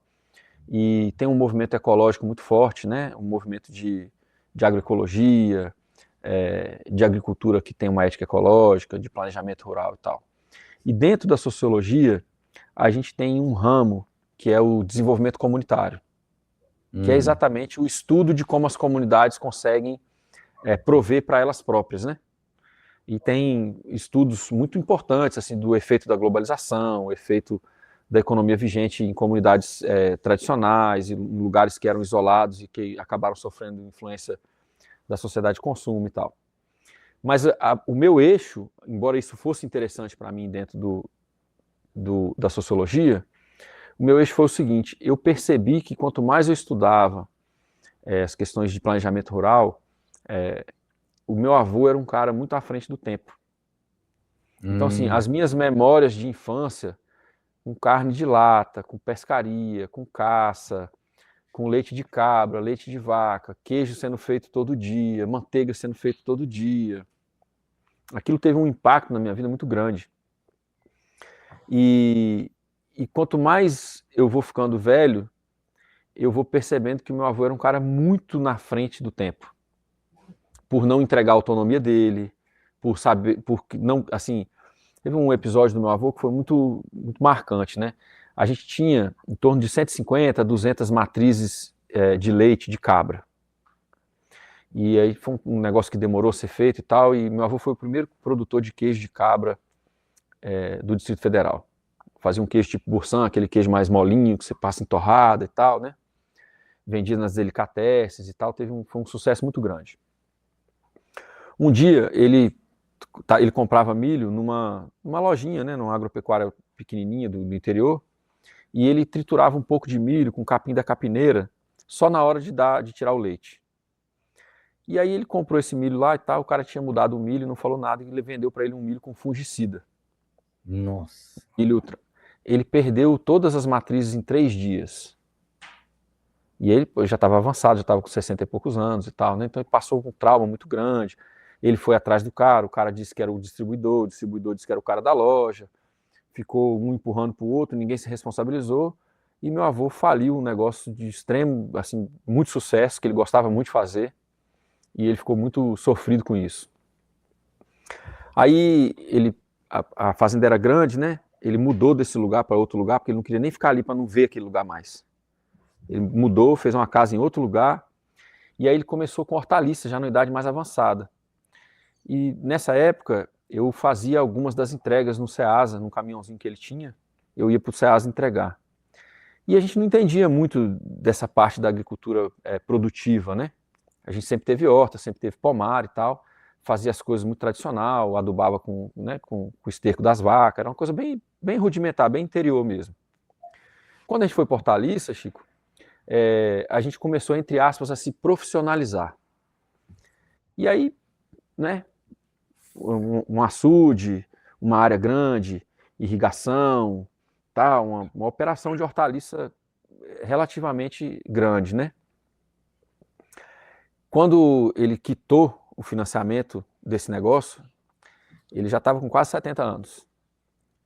e tem um movimento ecológico muito forte, né? Um movimento de agroecologia, de agricultura que tem uma ética ecológica, de planejamento rural e tal. E dentro da sociologia, a gente tem um ramo que é o desenvolvimento comunitário, que é exatamente o estudo de como as comunidades conseguem prover para elas próprias, né? E tem estudos muito importantes assim do efeito da globalização, o efeito da economia vigente em comunidades tradicionais, em lugares que eram isolados e que acabaram sofrendo influência da sociedade de consumo e tal. Mas o meu eixo, embora isso fosse interessante para mim dentro da sociologia, o meu eixo foi o seguinte, eu percebi que quanto mais eu estudava as questões de planejamento rural, o meu avô era um cara muito à frente do tempo. Então, assim, as minhas memórias de infância, com carne de lata, com pescaria, com caça, com leite de cabra, leite de vaca, queijo sendo feito todo dia, manteiga sendo feito todo dia, aquilo teve um impacto na minha vida muito grande. E quanto mais eu vou ficando velho, eu vou percebendo que o meu avô era um cara muito na frente do tempo. Por não entregar a autonomia dele, por saber, por não, assim, teve um episódio do meu avô que foi muito, muito marcante, né? A gente tinha em torno de 150, 200 matrizes de leite de cabra. E aí foi um negócio que demorou a ser feito e tal, e meu avô foi o primeiro produtor de queijo de cabra do Distrito Federal. Fazia um queijo tipo Boursin, aquele queijo mais molinho, que você passa em torrada e tal, né? Vendia nas delicatessen e tal, foi um sucesso muito grande. Um dia ele comprava milho numa lojinha, né, numa agropecuária pequenininha do interior, e ele triturava um pouco de milho com capim da capineira, só na hora de tirar o leite. E aí ele comprou esse milho lá e tal, o cara tinha mudado o milho, não falou nada, e ele vendeu para ele um milho com fungicida. Nossa. Ele perdeu todas as matrizes em 3 dias. E ele já estava avançado, já estava com 60 e poucos anos e tal, né? Então ele passou com um trauma muito grande. Ele foi atrás do cara, o cara disse que era o distribuidor disse que era o cara da loja, ficou um empurrando para o outro, ninguém se responsabilizou, e meu avô faliu um negócio de extremo, assim, muito sucesso, que ele gostava muito de fazer, e ele ficou muito sofrido com isso. Aí a fazenda era grande, né? Ele mudou desse lugar para outro lugar, porque ele não queria nem ficar ali para não ver aquele lugar mais. Ele mudou, fez uma casa em outro lugar, e aí ele começou com hortaliças, já na idade mais avançada. E nessa época, eu fazia algumas das entregas no Ceasa, num caminhãozinho que ele tinha, eu ia para o Ceasa entregar. E a gente não entendia muito dessa parte da agricultura produtiva, né? A gente sempre teve horta, sempre teve pomar e tal, fazia as coisas muito tradicional, adubava com o esterco das vacas, era uma coisa bem, bem rudimentar, bem interior mesmo. Quando a gente foi para hortaliça, Chico, a gente começou, entre aspas, a se profissionalizar. E aí, né, um açude, uma área grande, irrigação, tá, uma operação de hortaliça relativamente grande, né? Quando ele quitou o financiamento desse negócio, ele já estava com quase 70 anos.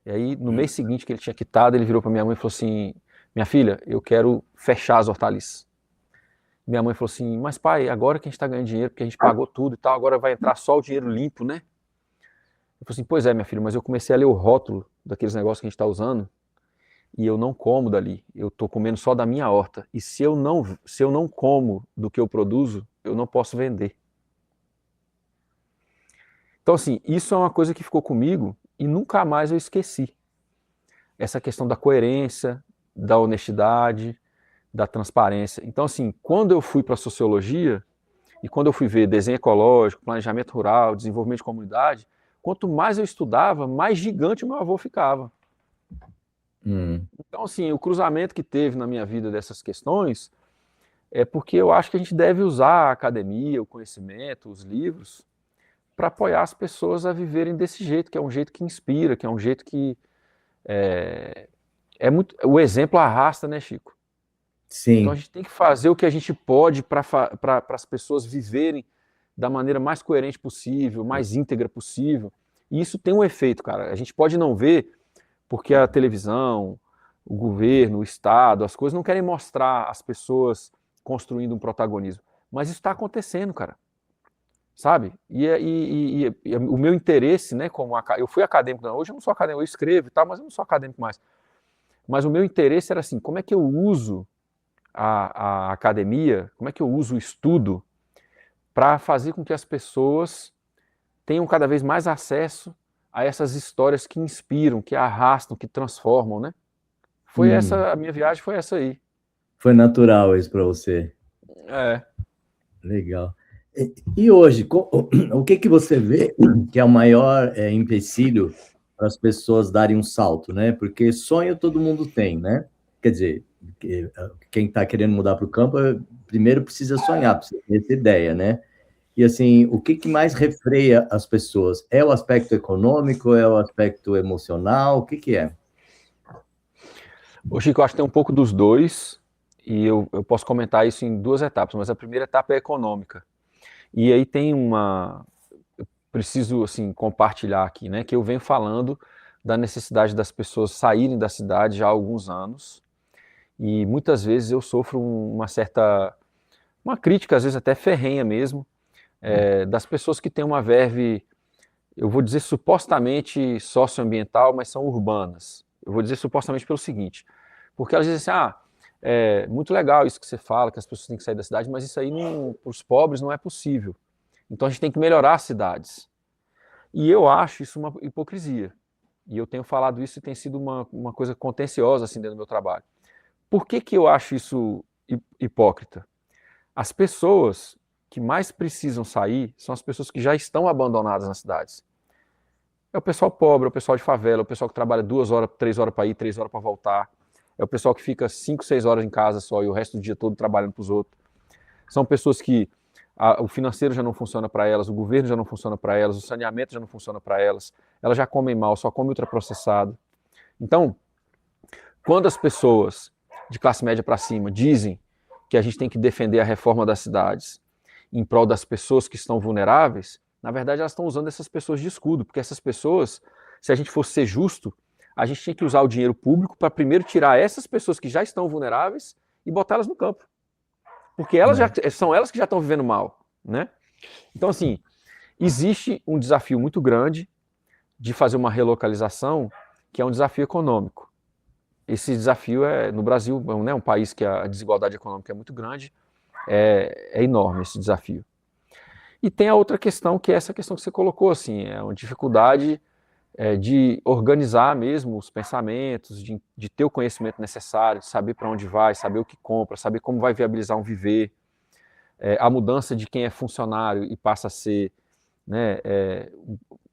E aí, no mês seguinte que ele tinha quitado, ele virou para minha mãe e falou assim: minha filha, eu quero fechar as hortaliças. Minha mãe falou assim: mas pai, agora que a gente está ganhando dinheiro, porque a gente pagou tudo e tal, agora vai entrar só o dinheiro limpo, né? Eu falei assim: pois é, minha filha, mas eu comecei a ler o rótulo daqueles negócios que a gente está usando e eu não como dali, eu estou comendo só da minha horta. E se eu não como do que eu produzo, eu não posso vender. Então, assim, isso é uma coisa que ficou comigo e nunca mais eu esqueci. Essa questão da coerência, da honestidade, da transparência. Então, assim, quando eu fui para a sociologia e quando eu fui ver desenho ecológico, planejamento rural, desenvolvimento de comunidade, quanto mais eu estudava, mais gigante o meu avô ficava. Então, assim, o cruzamento que teve na minha vida dessas questões é porque eu acho que a gente deve usar a academia, o conhecimento, os livros, para apoiar as pessoas a viverem desse jeito, que é um jeito que inspira, que é um jeito que muito. O exemplo arrasta, né, Chico? Sim. Então a gente tem que fazer o que a gente pode para as pessoas viverem da maneira mais coerente possível, mais íntegra possível. E isso tem um efeito, cara. A gente pode não ver, porque a televisão, o governo, o Estado, as coisas não querem mostrar as pessoas construindo um protagonismo. Mas isso está acontecendo, cara. Sabe? E o meu interesse, né, eu fui acadêmico, hoje eu não sou acadêmico, eu escrevo e tal, mas eu não sou acadêmico mais. Mas o meu interesse era assim, como é que eu uso a academia, como é que eu uso o estudo para fazer com que as pessoas tenham cada vez mais acesso a essas histórias que inspiram, que arrastam, que transformam, né? A minha viagem foi essa aí. Foi natural isso para você. Legal. E hoje, o que você vê que é o maior empecilho para as pessoas darem um salto, né? Porque sonho todo mundo tem, né? Quer dizer, quem está querendo mudar para o campo, primeiro precisa sonhar, precisa ter essa ideia, né? E assim, o que mais refreia as pessoas? É o aspecto econômico? É o aspecto emocional? O que é? Ô, Chico, eu acho que tem um pouco dos dois, e eu posso comentar isso em 2 etapas, mas a primeira etapa é econômica. E aí tem preciso assim, compartilhar aqui, né? Que eu venho falando da necessidade das pessoas saírem da cidade já há alguns anos, e muitas vezes eu sofro uma crítica, às vezes até ferrenha mesmo, das pessoas que têm uma verve, eu vou dizer supostamente socioambiental, mas são urbanas. Eu vou dizer supostamente pelo seguinte, porque elas dizem assim, é muito legal isso que você fala, que as pessoas têm que sair da cidade, mas isso aí para os pobres não é possível. Então a gente tem que melhorar as cidades. E eu acho isso uma hipocrisia. E eu tenho falado isso e tem sido uma coisa contenciosa assim dentro do meu trabalho. Por que eu acho isso hipócrita? As pessoas que mais precisam sair são as pessoas que já estão abandonadas nas cidades. É o pessoal pobre, é o pessoal de favela, é o pessoal que trabalha 2 horas, 3 horas para ir, 3 horas para voltar. É o pessoal que fica 5, 6 horas em casa só e o resto do dia todo trabalhando para os outros. São pessoas que o financeiro já não funciona para elas, o governo já não funciona para elas, o saneamento já não funciona para elas, elas já comem mal, só comem ultraprocessado. Então, quando as pessoas de classe média para cima dizem que a gente tem que defender a reforma das cidades em prol das pessoas que estão vulneráveis, na verdade elas estão usando essas pessoas de escudo, porque essas pessoas, se a gente fosse ser justo, a gente tinha que usar o dinheiro público para primeiro tirar essas pessoas que já estão vulneráveis e botá-las no campo. Porque são elas que já estão vivendo mal, né? Então, assim, existe um desafio muito grande de fazer uma relocalização, que é um desafio econômico. Esse desafio no Brasil, né, um país que a desigualdade econômica é muito grande, é enorme esse desafio. E tem a outra questão, que é essa questão que você colocou, assim, é uma dificuldade de organizar mesmo os pensamentos, de ter o conhecimento necessário, de saber para onde vai, saber o que compra, saber como vai viabilizar um viver, a mudança de quem é funcionário e passa a ser, né,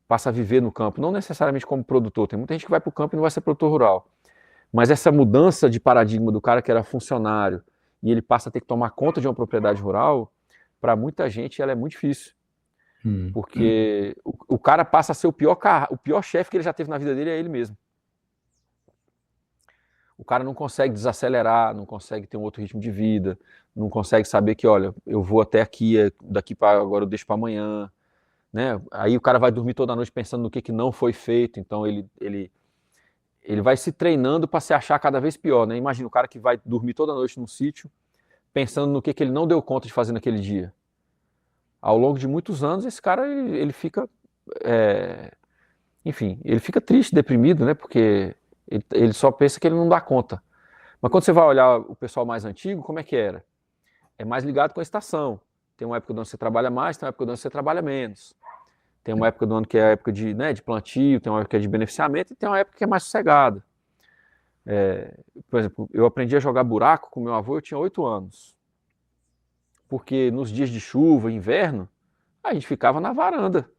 passa a viver no campo, não necessariamente como produtor, tem muita gente que vai para o campo e não vai ser produtor rural, mas essa mudança de paradigma do cara que era funcionário e ele passa a ter que tomar conta de uma propriedade rural, para muita gente ela é muito difícil. Porque o cara passa a ser o pior chefe que ele já teve na vida dele é ele mesmo. O cara não consegue desacelerar, não consegue ter um outro ritmo de vida, não consegue saber que, olha, eu vou até aqui, daqui para agora eu deixo para amanhã, né? Aí o cara vai dormir toda noite pensando no que não foi feito, então ele vai se treinando para se achar cada vez pior, né? Imagina o cara que vai dormir toda noite num sítio pensando no que ele não deu conta de fazer naquele dia. Ao longo de muitos anos, esse cara, ele fica, enfim, ele fica triste, deprimido, né, porque ele só pensa que ele não dá conta. Mas quando você vai olhar o pessoal mais antigo, como é que era? É mais ligado com a estação. Tem uma época do ano que você trabalha mais, tem uma época do ano que você trabalha menos. Tem uma época do ano que é a época de plantio, tem uma época que é de beneficiamento e tem uma época que é mais sossegada. Por exemplo, eu aprendi a jogar buraco com meu avô, eu tinha 8 anos. Porque nos dias de chuva, inverno, a gente ficava na varanda,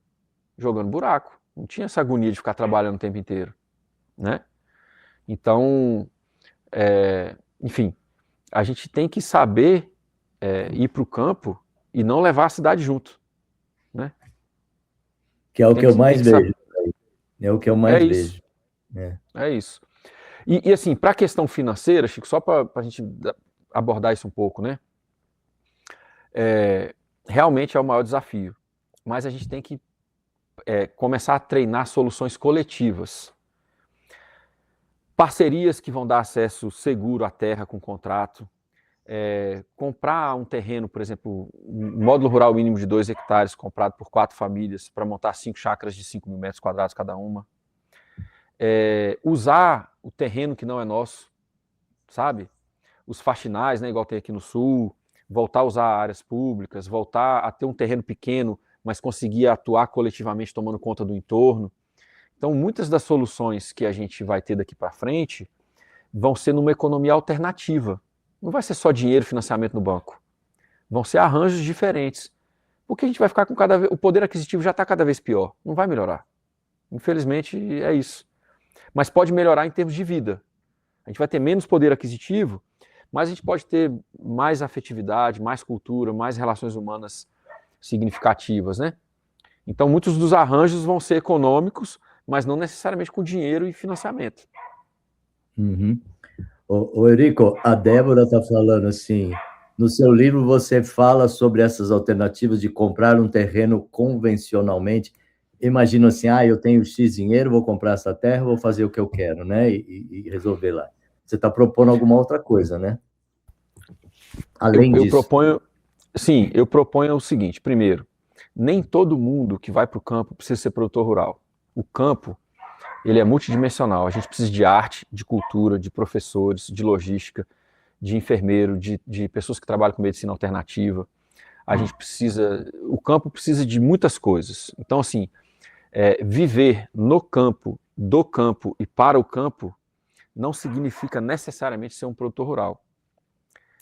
jogando buraco. Não tinha essa agonia de ficar trabalhando o tempo inteiro, né? Então, enfim, a gente tem que saber ir para o campo e não levar a cidade junto, né? Que é o que eu mais vejo. É o que eu mais vejo. É isso. E assim, para a questão financeira, Chico, só para a gente abordar isso um pouco, né? Realmente é o maior desafio, mas a gente tem que começar a treinar soluções coletivas. Parcerias que vão dar acesso seguro à terra com contrato, comprar um terreno, por exemplo, um módulo rural mínimo de 2 hectares comprado por 4 famílias para montar 5 chácaras de 5 mil metros quadrados cada uma. Usar o terreno que não é nosso, sabe? Os faxinais, né, igual tem aqui no sul, voltar a usar áreas públicas, voltar a ter um terreno pequeno, mas conseguir atuar coletivamente tomando conta do entorno. Então, muitas das soluções que a gente vai ter daqui para frente vão ser numa economia alternativa. Não vai ser só dinheiro e financiamento no banco. Vão ser arranjos diferentes. Porque a gente vai ficar com cada vez... O poder aquisitivo já está cada vez pior. Não vai melhorar. Infelizmente, é isso. Mas pode melhorar em termos de vida. A gente vai ter menos poder aquisitivo, mas a gente pode ter mais afetividade, mais cultura, mais relações humanas significativas, né? Então, muitos dos arranjos vão ser econômicos, mas não necessariamente com dinheiro e financiamento. Ô Eurico, a Débora está falando assim, no seu livro você fala sobre essas alternativas de comprar um terreno convencionalmente imagino assim, eu tenho X dinheiro, vou comprar essa terra, vou fazer o que eu quero, né? E resolver lá. Você está propondo alguma outra coisa, né? Além Eu disso. proponho, sim, eu proponho o seguinte: primeiro, nem todo mundo que vai para o campo precisa ser produtor rural. O campo, ele é multidimensional. A gente precisa de arte, de cultura, de professores, de logística, de enfermeiro, de pessoas que trabalham com medicina alternativa. A gente precisa, o campo precisa de muitas coisas. Então, assim, viver no campo, do campo e para o campo não significa necessariamente ser um produtor rural.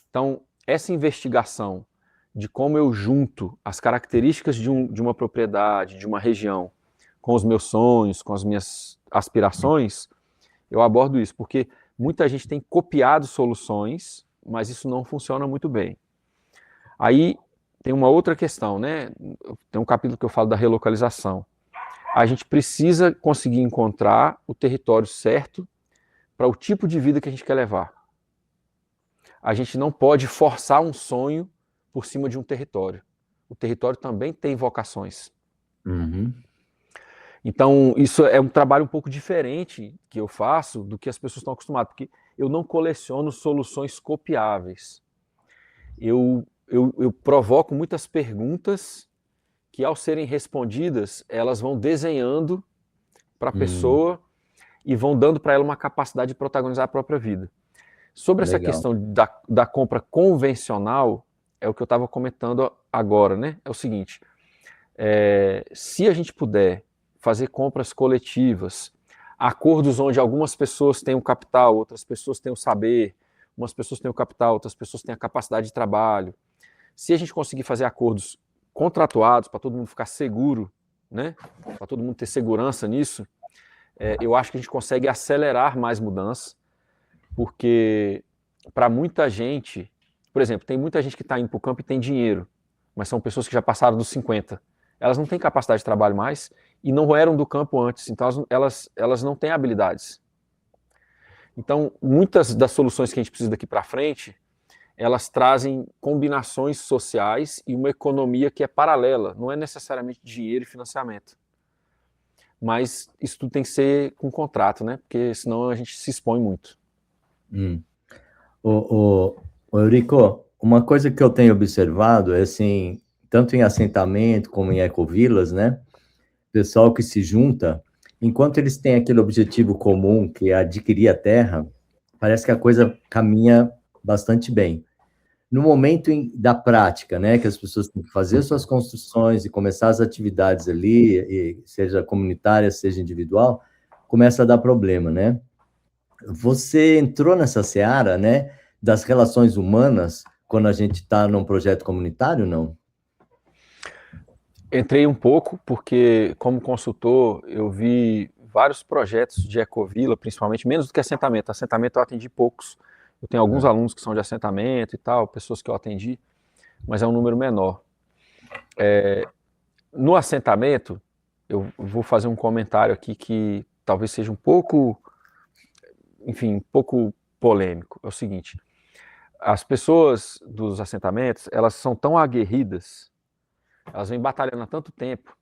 Então, essa investigação de como eu junto as características de uma propriedade, de uma região, com os meus sonhos, com as minhas aspirações, eu abordo isso, porque muita gente tem copiado soluções, mas isso não funciona muito bem. Aí tem uma outra questão, né? Tem um capítulo que eu falo da relocalização. A gente precisa conseguir encontrar o território certo para o tipo de vida que a gente quer levar. A gente não pode forçar um sonho por cima de um território. O território também tem vocações. Uhum. Então, isso é um trabalho um pouco diferente que eu faço do que as pessoas estão acostumadas, porque eu não coleciono soluções copiáveis. Eu provoco muitas perguntas que, ao serem respondidas, elas vão desenhando para a pessoa e vão dando para ela uma capacidade de protagonizar a própria vida. Sobre essa Legal. questão da compra convencional, é o que eu estava comentando agora, né? É o seguinte, se a gente puder fazer compras coletivas, acordos onde algumas pessoas têm o capital, outras pessoas têm o saber, umas pessoas têm o capital, outras pessoas têm a capacidade de trabalho. Se a gente conseguir fazer acordos contratuados para todo mundo ficar seguro, né? Para todo mundo ter segurança nisso, eu acho que a gente consegue acelerar mais mudanças, porque para muita gente, por exemplo, tem muita gente que está indo para o campo e tem dinheiro, mas são pessoas que já passaram dos 50. Elas não têm capacidade de trabalho mais e não eram do campo antes, então elas não têm habilidades. Então, muitas das soluções que a gente precisa daqui para frente, elas trazem combinações sociais e uma economia que é paralela, não é necessariamente dinheiro e financiamento. Mas isso tudo tem que ser com contrato, né? Porque senão a gente se expõe muito. O Eurico, uma coisa que eu tenho observado é assim, tanto em assentamento como em ecovilas, né? Pessoal que se junta, enquanto eles têm aquele objetivo comum, que é adquirir a terra, parece que a coisa caminha bastante bem. No momento da prática, né, que as pessoas têm que fazer suas construções e começar as atividades ali, e seja comunitária, seja individual, começa a dar problema, né? Você entrou nessa seara, né, das relações humanas, quando a gente está num projeto comunitário, não? Entrei um pouco, porque como consultor eu vi vários projetos de ecovila, principalmente, menos do que assentamento. Assentamento eu atendi poucos. Eu tenho alguns alunos que são de assentamento e tal, pessoas que eu atendi, mas é um número menor. No assentamento, eu vou fazer um comentário aqui que talvez seja um pouco, enfim, um pouco polêmico. É o seguinte, as pessoas dos assentamentos, elas são tão aguerridas, elas vêm batalhando há tanto tempo,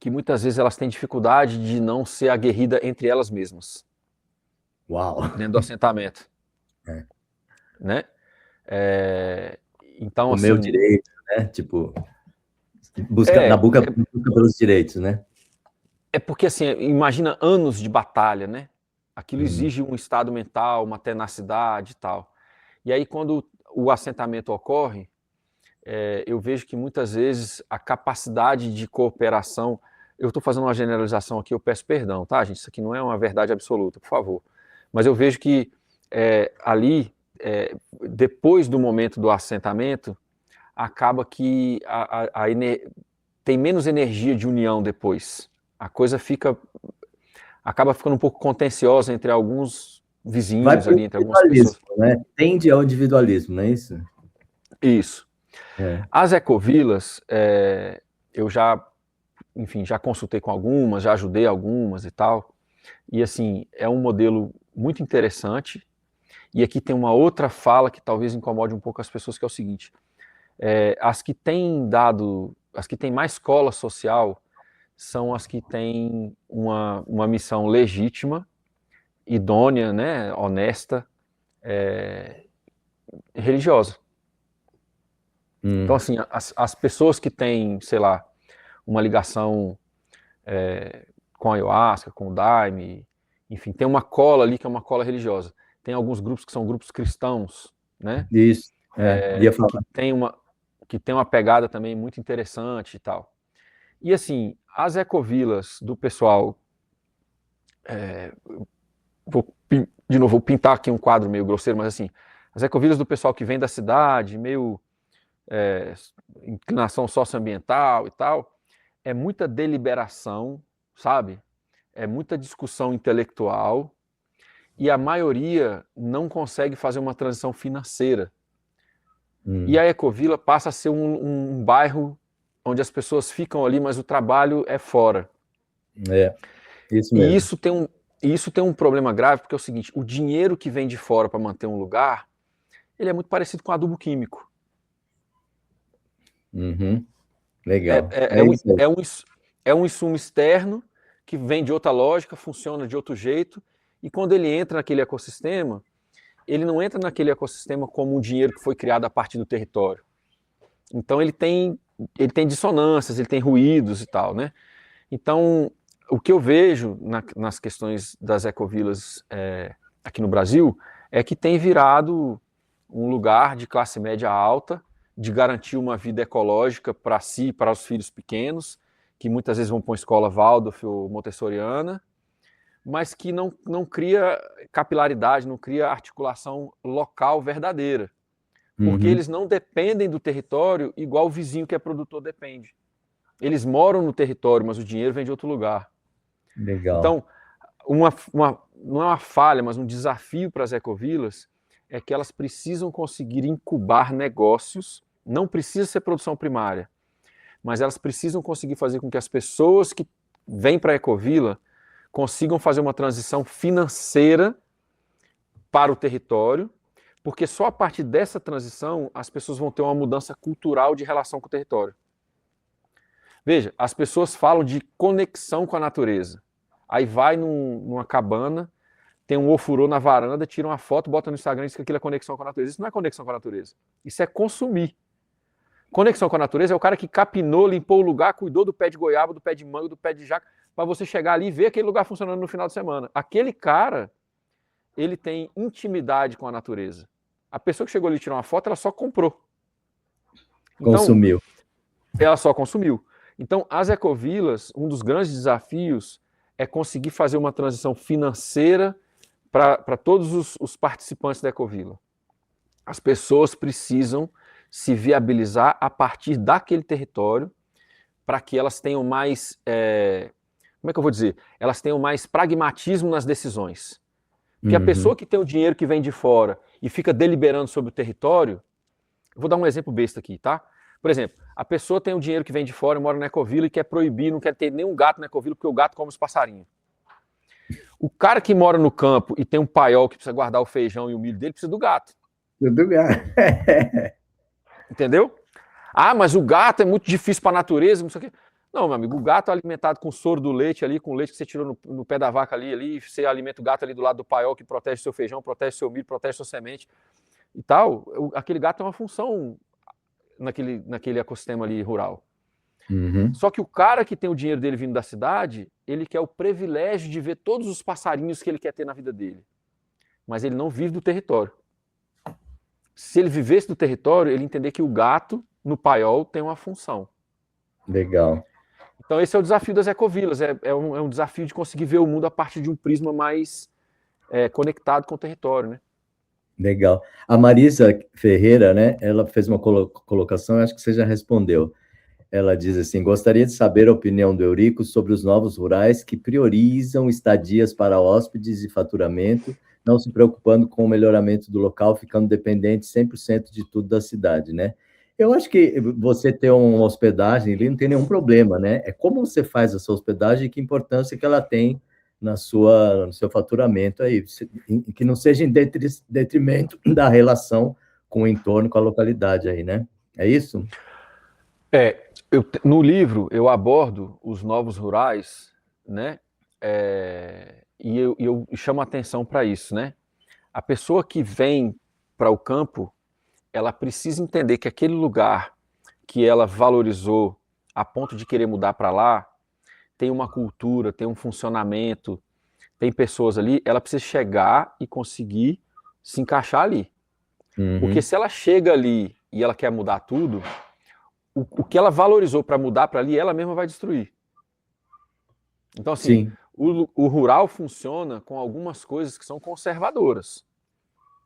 que muitas vezes elas têm dificuldade de não ser aguerrida entre elas mesmas. Uau! Dentro do assentamento. Né? Então, O assim... meu direito, né? Tipo, na busca pelos direitos, né? É porque, assim, imagina anos de batalha, né? Aquilo exige um estado mental, uma tenacidade e tal. E aí, quando o assentamento ocorre, eu vejo que muitas vezes a capacidade de cooperação... Eu estou fazendo uma generalização aqui, eu peço perdão, tá, gente? Isso aqui não é uma verdade absoluta, por favor. Mas eu vejo que ali, depois do momento do assentamento, acaba que tem menos energia de união depois. A coisa acaba ficando um pouco contenciosa entre alguns Vai vizinhos para o ali, entre algumas pessoas. individualismo, né? Tende ao individualismo, não é isso? Isso. É. As ecovilas, eu já, enfim, já consultei com algumas, já ajudei algumas e tal. E assim, é um modelo muito interessante. E aqui tem uma outra fala que talvez incomode um pouco as pessoas, que é o seguinte: as que têm mais cola social, são as que têm uma missão legítima, idônea, né, honesta, religiosa. Então, assim, as pessoas que têm, sei lá, uma ligação com a ayahuasca, com o daime, enfim, tem uma cola ali que é uma cola religiosa. Tem alguns grupos que são grupos cristãos, né? Isso, ia falar. Que tem uma pegada também muito interessante e tal. E assim, as ecovilas do pessoal, de novo, vou pintar aqui um quadro meio grosseiro, mas assim, as ecovilas do pessoal que vem da cidade, meio inclinação socioambiental e tal, é muita deliberação, sabe? É muita discussão intelectual, e a maioria não consegue fazer uma transição financeira. E a Ecovila passa a ser um bairro onde as pessoas ficam ali, mas o trabalho é fora. Isso mesmo. E isso tem um problema grave, porque é o seguinte, o dinheiro que vem de fora para manter um lugar, ele é muito parecido com adubo químico. Legal. É um insumo externo que vem de outra lógica, funciona de outro jeito, e quando ele entra naquele ecossistema, ele não entra naquele ecossistema como um dinheiro que foi criado a partir do território. Então ele tem dissonâncias, ele tem ruídos e tal, né? Então, o que eu vejo nas questões das ecovilas aqui no Brasil é que tem virado um lugar de classe média alta, de garantir uma vida ecológica para si e para os filhos pequenos, que muitas vezes vão para uma escola Waldorf ou montessoriana, mas que não cria capilaridade, não cria articulação local verdadeira. Porque eles não dependem do território igual o vizinho que é produtor depende. Eles moram no território, mas o dinheiro vem de outro lugar. Legal. Então, não é uma falha, mas um desafio para as ecovilas é que elas precisam conseguir incubar negócios, não precisa ser produção primária, mas elas precisam conseguir fazer com que as pessoas que vêm para a ecovila consigam fazer uma transição financeira para o território, porque só a partir dessa transição as pessoas vão ter uma mudança cultural de relação com o território. Veja, as pessoas falam de conexão com a natureza. Aí vai numa cabana, tem um ofurô na varanda, tira uma foto, bota no Instagram e diz que aquilo é conexão com a natureza. Isso não é conexão com a natureza. Isso é consumir. Conexão com a natureza é o cara que capinou, limpou o lugar, cuidou do pé de goiaba, do pé de manga, do pé de jaca, para você chegar ali e ver aquele lugar funcionando no final de semana. Aquele cara, ele tem intimidade com a natureza. A pessoa que chegou ali e tirou uma foto, ela só comprou. Então, consumiu. Ela só consumiu. Então, as ecovilas, um dos grandes desafios é conseguir fazer uma transição financeira para todos os participantes da ecovila. As pessoas precisam se viabilizar a partir daquele território para que elas tenham mais, como é que eu vou dizer? Elas tenham mais pragmatismo nas decisões. Porque a pessoa que tem o dinheiro que vem de fora e fica deliberando sobre o território, eu vou dar um exemplo besta aqui, tá? Por exemplo, a pessoa tem o dinheiro que vem de fora, mora na ecovila e quer proibir, não quer ter nenhum gato na ecovila porque o gato come os passarinhos. O cara que mora no campo e tem um paiol que precisa guardar o feijão e o milho dele, precisa do gato. Do gato. Entendeu? Ah, mas o gato é muito difícil para a natureza, não sei o quê. Não, meu amigo, o gato é alimentado com soro do leite ali, com leite que você tirou no pé da vaca ali, você alimenta o gato ali do lado do paiol que protege seu feijão, protege seu milho, protege sua semente e tal. Aquele gato tem uma função naquele ecossistema ali rural. Só que o cara que tem o dinheiro dele vindo da cidade, ele quer o privilégio de ver todos os passarinhos que ele quer ter na vida dele. Mas ele não vive do território. Se ele vivesse do território, ele entender que o gato no paiol tem uma função. Legal. Então esse é o desafio das ecovilas, é um desafio de conseguir ver o mundo a partir de um prisma mais conectado com o território, né? Legal. A Marisa Ferreira, né, ela fez uma colocação, acho que você já respondeu. Ela diz assim, gostaria de saber a opinião do Eurico sobre os novos rurais que priorizam estadias para hóspedes e faturamento, não se preocupando com o melhoramento do local, ficando dependente 100% de tudo da cidade, né? Eu acho que você ter uma hospedagem ali não tem nenhum problema, né? É como você faz essa hospedagem e que importância que ela tem no seu faturamento aí, que não seja em detrimento da relação com o entorno, com a localidade aí, né? É isso? No livro eu abordo os novos rurais, né? E eu chamo a atenção para isso, né? A pessoa que vem para o campo, ela precisa entender que aquele lugar que ela valorizou a ponto de querer mudar para lá, tem uma cultura, tem um funcionamento, tem pessoas ali, ela precisa chegar e conseguir se encaixar ali. Porque Uhum. se ela chega ali e ela quer mudar tudo, o que ela valorizou para mudar para ali, ela mesma vai destruir. Então, assim, Sim, o rural funciona com algumas coisas que são conservadoras.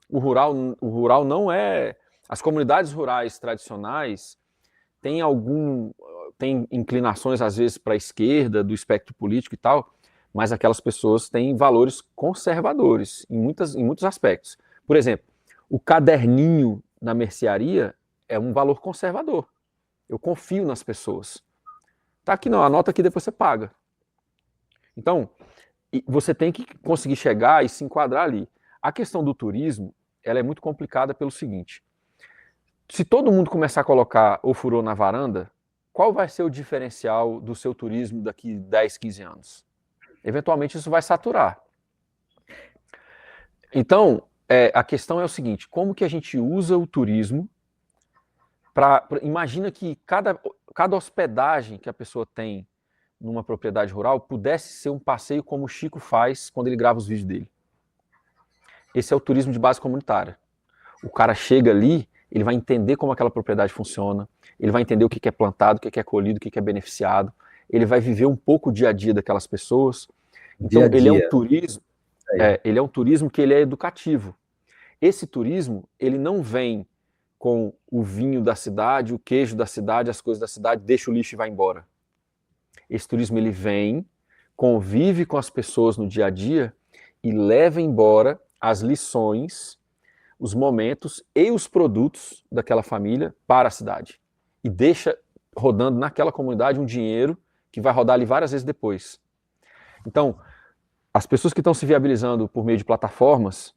O rural não é. As comunidades rurais tradicionais têm tem inclinações às vezes para a esquerda do espectro político e tal, mas aquelas pessoas têm valores conservadores em muitos aspectos. Por exemplo, o caderninho na mercearia é um valor conservador. Eu confio nas pessoas. Tá aqui não, anota aqui, depois você paga. Então, você tem que conseguir chegar e se enquadrar ali. A questão do turismo, ela é muito complicada pelo seguinte: se todo mundo começar a colocar ofurô na varanda, qual vai ser o diferencial do seu turismo daqui 10, 15 anos? Eventualmente isso vai saturar. Então, a questão é o seguinte: como que a gente usa o turismo imagina que cada hospedagem que a pessoa tem numa propriedade rural pudesse ser um passeio como o Chico faz quando ele grava os vídeos dele. Esse é o turismo de base comunitária. O cara chega ali, ele vai entender como aquela propriedade funciona, ele vai entender o que é plantado, o que é colhido, o que é beneficiado, ele vai viver um pouco o dia a dia daquelas pessoas. dia Então, a ele é um dia. turismo, Aí. ele é um turismo que ele é educativo. Esse turismo, ele não vem com o vinho da cidade, o queijo da cidade, as coisas da cidade, deixa o lixo e vai embora. Esse turismo, ele vem, convive com as pessoas no dia a dia e leva embora as lições, os momentos e os produtos daquela família para a cidade. E deixa rodando naquela comunidade um dinheiro que vai rodar ali várias vezes depois. Então, as pessoas que estão se viabilizando por meio de plataformas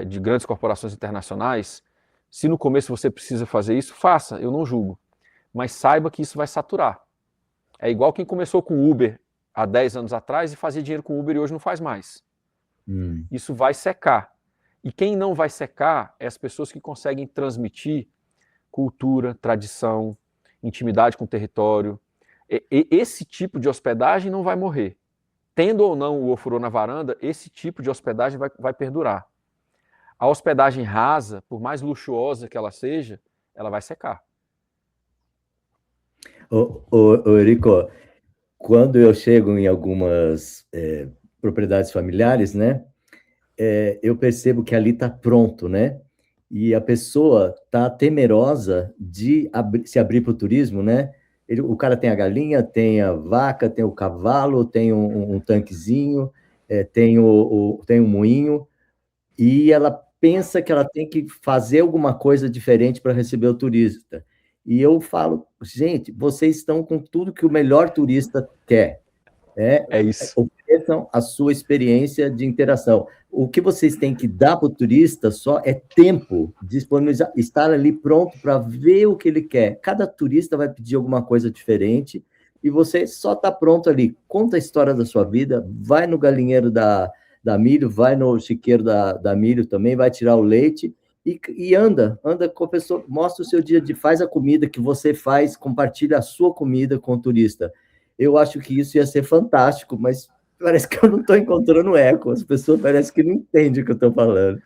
de grandes corporações internacionais, se no começo você precisa fazer isso, faça, eu não julgo. Mas saiba que isso vai saturar. É igual quem começou com Uber há 10 anos atrás e fazia dinheiro com Uber e hoje não faz mais. Isso vai secar. E quem não vai secar é as pessoas que conseguem transmitir cultura, tradição, intimidade com o território. Esse tipo de hospedagem não vai morrer. Tendo ou não o ofurô na varanda, esse tipo de hospedagem vai perdurar. A hospedagem rasa, por mais luxuosa que ela seja, ela vai secar. Eurico, quando eu chego em algumas propriedades familiares, né, eu percebo que ali está pronto, né? E a pessoa está temerosa de se abrir para o turismo, né? O cara tem a galinha, tem a vaca, tem o cavalo, tem um tanquezinho, tem um moinho, e ela pensa que ela tem que fazer alguma coisa diferente para receber o turista. E eu falo, gente, vocês estão com tudo que o melhor turista quer. É isso. Ofereçam a sua experiência de interação. O que vocês têm que dar para o turista só é tempo, disponibilizar, estar ali pronto para ver o que ele quer. Cada turista vai pedir alguma coisa diferente e você só está pronto ali. Conta a história da sua vida, vai no galinheiro da milho, vai no chiqueiro da milho também, vai tirar o leite e anda com a pessoa, mostra o seu dia de faz a comida que você faz, compartilha a sua comida com o turista. Eu acho que isso ia ser fantástico, mas parece que eu não estou encontrando eco. As pessoas parecem que não entendem o que eu estou falando.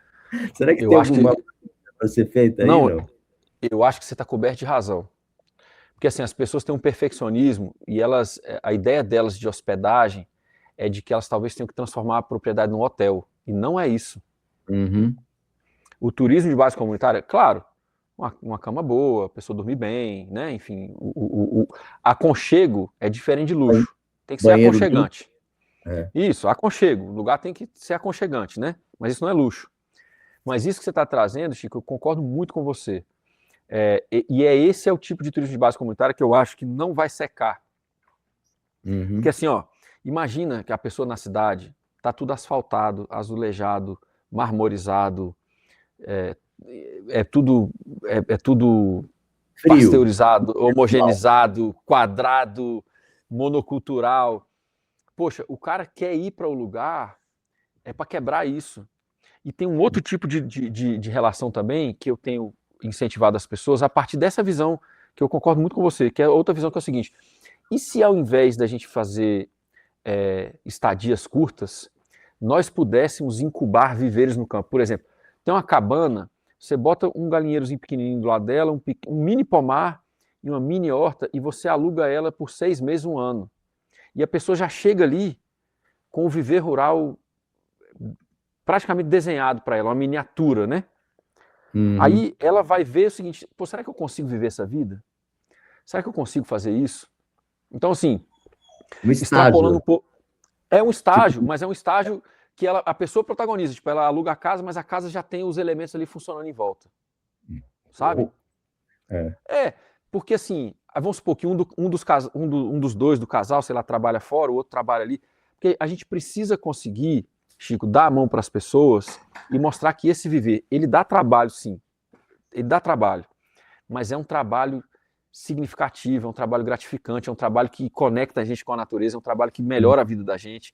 Será que Eu tem acho alguma que. coisa para ser feita aí, Não, não? eu acho que você está coberto de razão. Porque assim, as pessoas têm um perfeccionismo e a ideia delas de hospedagem é de que elas talvez tenham que transformar a propriedade num hotel. E não é isso. Uhum. O turismo de base comunitária, claro, uma cama boa, a pessoa dormir bem, né? Enfim, o aconchego é diferente de luxo. Tem que ser Banheiro limpo. aconchegante. Isso, aconchego. O lugar tem que ser aconchegante, né? Mas isso não é luxo. Mas isso que você está trazendo, Chico, eu concordo muito com você. Esse é o tipo de turismo de base comunitária que eu acho que não vai secar. Porque Uhum. assim, ó, imagina que a pessoa na cidade tá tudo asfaltado, azulejado, marmorizado, é, é tudo Frio. pasteurizado, homogeneizado, quadrado, monocultural. Poxa, o cara quer ir para o lugar para quebrar isso. E tem um outro tipo de relação também que eu tenho incentivado as pessoas a partir dessa visão, que eu concordo muito com você, que é outra visão que é o seguinte: e se ao invés da gente fazer estadias curtas, nós pudéssemos incubar viveiros no campo? Por exemplo, tem uma cabana, você bota um galinheirozinho pequenininho do lado dela, um mini pomar e uma mini horta, e você aluga ela por 6 meses, 1 ano. E a pessoa já chega ali com o viver rural praticamente desenhado para ela, uma miniatura, né? Uhum. Aí ela vai ver o seguinte: pô, será que eu consigo viver essa vida? Será que eu consigo fazer isso? Então, assim, Um extrapolando um estágio. pouco. É um estágio, Tipo, mas é um estágio que a pessoa protagoniza. Tipo, ela aluga a casa, mas a casa já tem os elementos ali funcionando em volta. Sabe? Porque assim, vamos supor que um dos dois do casal, sei lá, trabalha fora, o outro trabalha ali. Porque a gente precisa conseguir, Chico, dar a mão para as pessoas e mostrar que esse viver, ele dá trabalho, sim. Ele dá trabalho. Mas é um trabalho significativo, é um trabalho gratificante, é um trabalho que conecta a gente com a natureza, é um trabalho que melhora a vida da gente.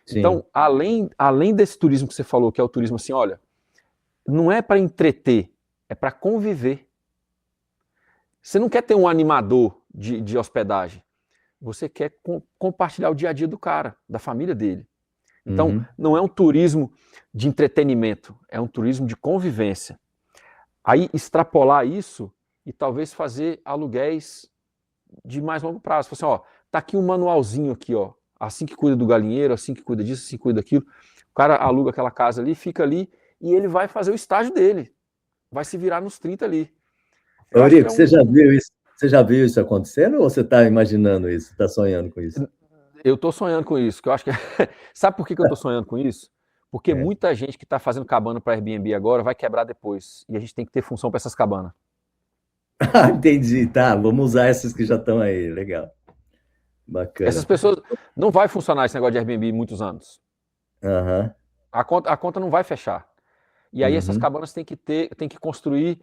sim. Então, além desse turismo que você falou, que é o turismo assim, olha, não é para entreter, é para conviver. Você não quer ter um animador de hospedagem, você quer compartilhar o dia a dia do cara, da família dele. Então, Uhum. não é um turismo de entretenimento, é um turismo de convivência. Aí, extrapolar isso e talvez fazer aluguéis de mais longo prazo. Assim, ó, tá aqui um manualzinho aqui, ó, assim que cuida do galinheiro, assim que cuida disso, assim que cuida daquilo. O cara aluga aquela casa ali, fica ali e ele vai fazer o estágio dele. Vai se virar nos 30 ali. Eu acho que Eurico, é você já viu isso? Você já viu isso acontecendo ou você está imaginando isso? Está sonhando com isso? Eu tô sonhando com isso, que eu acho que sabe por que eu tô sonhando com isso? Porque É. muita gente que está fazendo cabana para Airbnb agora vai quebrar depois. E a gente tem que ter função para essas cabanas. Ah, entendi, tá. Vamos usar essas que já estão aí. Legal. Essas Bacana. pessoas não vai funcionar esse negócio de Airbnb muitos anos. Aham. A conta não vai fechar. E aí essas Uhum. cabanas tem que construir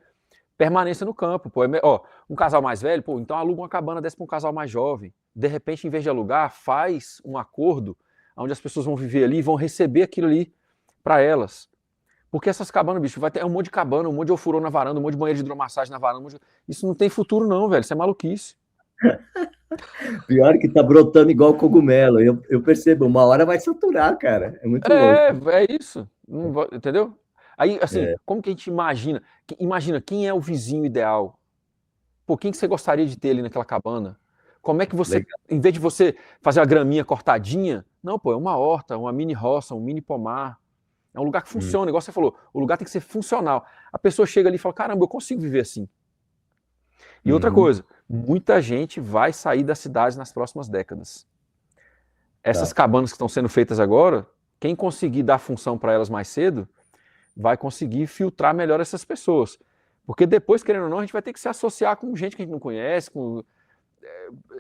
permanência no campo. Pô. Ó, um casal mais velho, pô, então aluga uma cabana dessa para um casal mais jovem. De repente, em vez de alugar, faz um acordo onde as pessoas vão viver ali e vão receber aquilo ali para elas. Porque essas cabanas, bicho, vai ter um monte de cabana, um monte de ofurô na varanda, um monte de banheiro de hidromassagem na varanda. Isso não tem futuro, não, velho. Isso é maluquice. Pior que tá brotando igual cogumelo. Eu percebo, uma hora vai saturar, cara. É muito louco. É isso. Entendeu? Aí, assim, É, como que a gente imagina? Imagina quem é o vizinho ideal. Pô, quem que você gostaria de ter ali naquela cabana? Como é que você, legal. em vez de você fazer a graminha cortadinha, não, pô, é uma horta, uma mini roça, um mini pomar. É um lugar que Hum. funciona, igual você falou. O lugar tem que ser funcional. A pessoa chega ali e fala: caramba, eu consigo viver assim. E outra Uhum. coisa, muita gente vai sair das cidades nas próximas décadas. Essas Tá. cabanas que estão sendo feitas agora, quem conseguir dar função para elas mais cedo, vai conseguir filtrar melhor essas pessoas. Porque depois, querendo ou não, a gente vai ter que se associar com gente que a gente não conhece.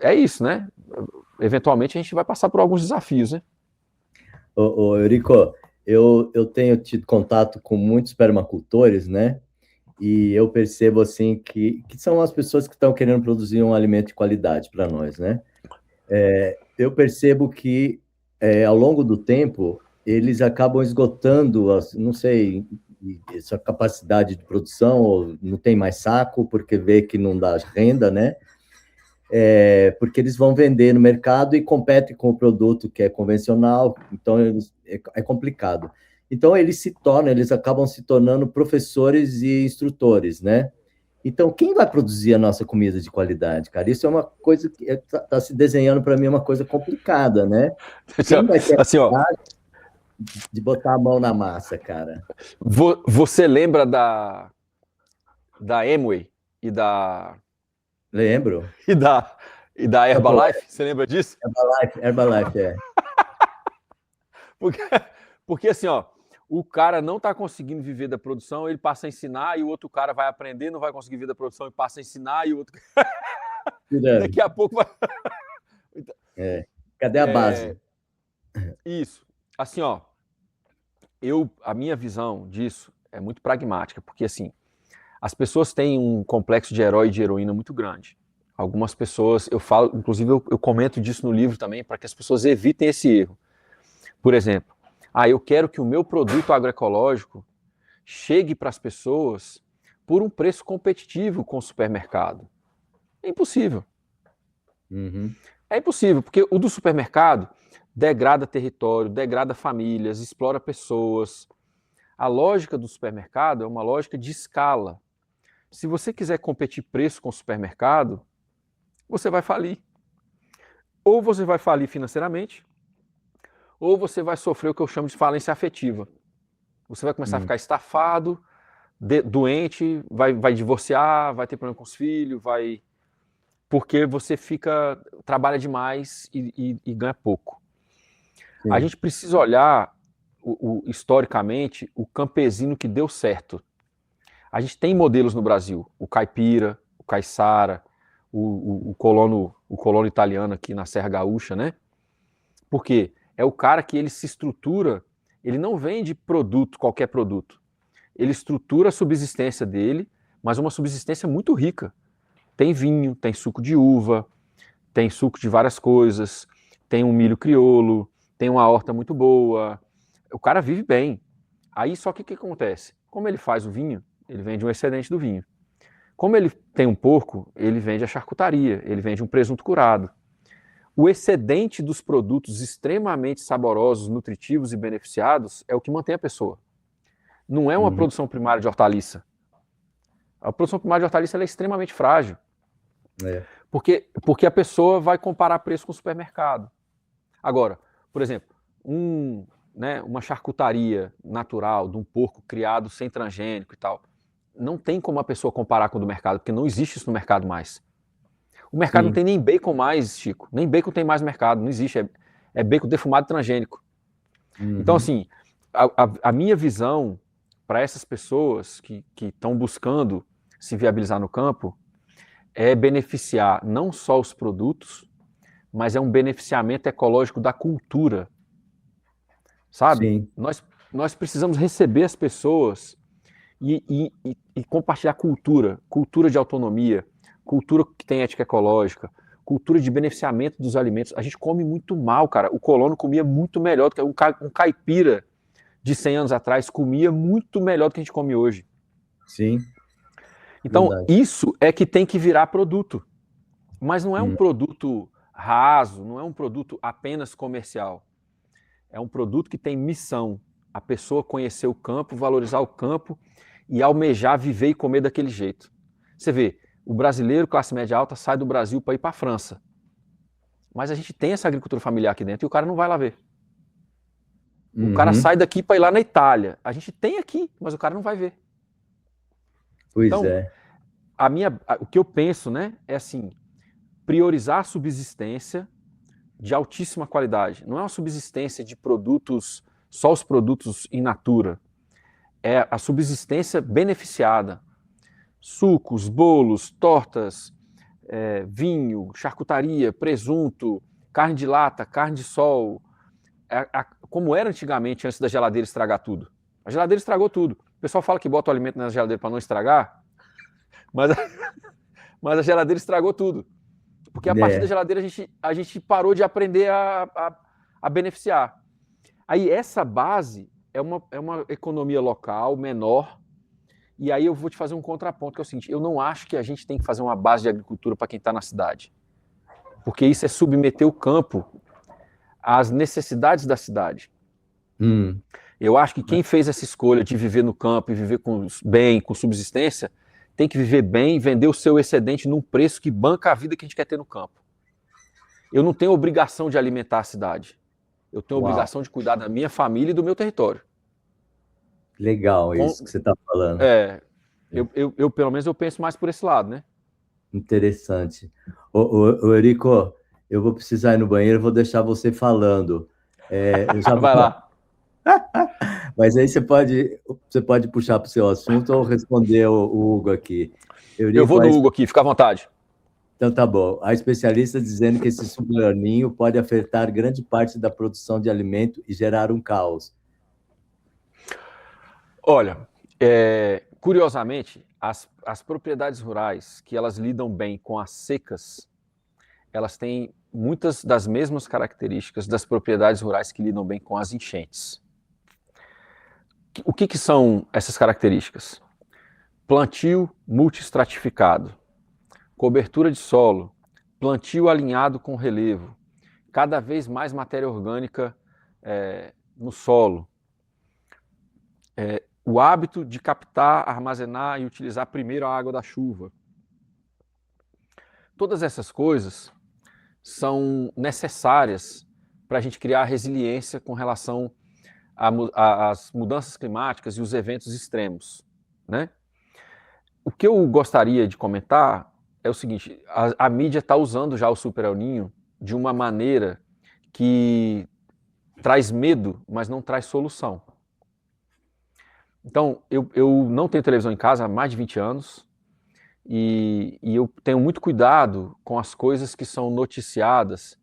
É isso, né? Eventualmente a gente vai passar por alguns desafios, né? Ô, Eurico, eu tenho tido contato com muitos permacultores, né? E eu percebo assim que são as pessoas que estão querendo produzir um alimento de qualidade para nós, né? Eu percebo que ao longo do tempo eles acabam esgotando, não sei, essa capacidade de produção, ou não tem mais saco porque vê que não dá renda, né? Porque eles vão vender no mercado e competem com o produto que é convencional, então é complicado. Então eles acabam se tornando professores e instrutores, né? Então, quem vai produzir a nossa comida de qualidade, cara? Isso é uma coisa que está se desenhando para mim, uma coisa complicada, né? Quem vai ter a Assim, ó, coragem de botar a mão na massa, cara? você lembra da Amway e da Lembro. e da e da Herbalife, Herbalife? Você lembra disso? Herbalife, é. Porque, porque assim, ó, o cara não está conseguindo viver da produção, ele passa a ensinar e o outro cara vai aprender, não vai conseguir viver da produção e passa a ensinar e o outro Tirando. daqui a pouco vai. É. Cadê a base? É, isso. Assim, ó, a minha visão disso é muito pragmática, porque assim, As pessoas têm um complexo de herói e de heroína muito grande. Algumas pessoas, eu falo, inclusive eu comento disso no livro também, para que as pessoas evitem esse erro. Por exemplo, eu quero que o meu produto agroecológico chegue para as pessoas por um preço competitivo com o supermercado. É impossível. Uhum. É impossível, porque o do supermercado degrada território, degrada famílias, explora pessoas. A lógica do supermercado é uma lógica de escala. Se você quiser competir preço com o supermercado, você vai falir. Ou você vai falir financeiramente, ou você vai sofrer o que eu chamo de falência afetiva. Você vai começar a ficar estafado, doente, vai divorciar, vai ter problema com os filhos, porque você trabalha demais e ganha pouco. Sim. A gente precisa olhar, historicamente, o campesino que deu certo. A gente tem modelos no Brasil, o caipira, o caiçara, o colono italiano aqui na Serra Gaúcha, né? Por quê? É o cara que ele se estrutura, ele não vende produto, qualquer produto. Ele estrutura a subsistência dele, mas uma subsistência muito rica. Tem vinho, tem suco de uva, tem suco de várias coisas, tem um milho crioulo, tem uma horta muito boa. O cara vive bem. Aí só que o que acontece? Como ele faz o vinho, ele vende um excedente do vinho. Como ele tem um porco, ele vende a charcutaria, ele vende um presunto curado. O excedente dos produtos extremamente saborosos, nutritivos e beneficiados é o que mantém a pessoa. Não é uma produção primária de hortaliça. A produção primária de hortaliça é extremamente frágil. Porque a pessoa vai comparar preço com o supermercado. Agora, por exemplo, uma charcutaria natural de um porco criado sem transgênico e tal, não tem como a pessoa comparar com o do mercado, porque não existe isso no mercado mais. O mercado não tem nem bacon mais, Chico. Nem bacon tem mais no mercado, não existe. É bacon defumado transgênico. Então, assim, a minha visão para essas pessoas que estão buscando se viabilizar no campo é beneficiar não só os produtos, mas é um beneficiamento ecológico da cultura. Sabe? Sim. Nós precisamos receber as pessoas e compartilhar cultura de autonomia, cultura que tem ética ecológica, cultura de beneficiamento dos alimentos. A gente come muito mal, cara. O colono comia muito melhor do que um caipira de 100 anos atrás comia muito melhor do que a gente come hoje. Sim. Então, Verdade. isso é que tem que virar produto. Mas não é um produto raso, não é um produto apenas comercial. É um produto que tem missão. A pessoa conhecer o campo, valorizar o campo e almejar viver e comer daquele jeito. Você vê, o brasileiro, classe média alta, sai do Brasil para ir para a França. Mas a gente tem essa agricultura familiar aqui dentro e o cara não vai lá ver. O cara sai daqui para ir lá na Itália. A gente tem aqui, mas o cara não vai ver. Pois então, é. O que eu penso, né, é assim, priorizar a subsistência de altíssima qualidade. Não é uma subsistência de produtos, só os produtos in natura. É a subsistência beneficiada. Sucos, bolos, tortas, vinho, charcutaria, presunto, carne de lata, carne de sol. Como era antigamente, antes da geladeira estragar tudo. A geladeira estragou tudo. O pessoal fala que bota o alimento na geladeira para não estragar, mas a geladeira estragou tudo. Porque a partir da geladeira a gente parou de aprender a beneficiar. Aí essa base é uma economia local menor. E aí eu vou te fazer um contraponto, que é o seguinte: eu não acho que a gente tem que fazer uma base de agricultura para quem está na cidade. Porque isso é submeter o campo às necessidades da cidade. Eu acho que quem fez essa escolha de viver no campo e viver bem, com subsistência, tem que viver bem e vender o seu excedente num preço que banca a vida que a gente quer ter no campo. Eu não tenho obrigação de alimentar a cidade. Eu tenho obrigação de cuidar da minha família e do meu território. Legal isso que você está falando. Eu, pelo menos, eu penso mais por esse lado, né? Interessante. Ô, Eurico, eu vou precisar ir no banheiro, vou deixar você falando. Vai lá. Mas aí você pode puxar para o seu assunto ou responder o Hugo aqui. Eurico, eu vou no Hugo aqui, fica à vontade. Então tá bom. Há especialistas dizendo que esse sublaninho pode afetar grande parte da produção de alimento e gerar um caos. Olha, curiosamente, as propriedades rurais que elas lidam bem com as secas, elas têm muitas das mesmas características das propriedades rurais que lidam bem com as enchentes. O que são essas características? Plantio multistratificado, cobertura de solo, plantio alinhado com relevo, cada vez mais matéria orgânica no solo, o hábito de captar, armazenar e utilizar primeiro a água da chuva. Todas essas coisas são necessárias para a gente criar resiliência com relação às mudanças climáticas e os eventos extremos, né? O que eu gostaria de comentar é o seguinte: a mídia está usando já o Super El Niño de uma maneira que traz medo, mas não traz solução. Então, eu não tenho televisão em casa há mais de 20 anos e eu tenho muito cuidado com as coisas que são noticiadas,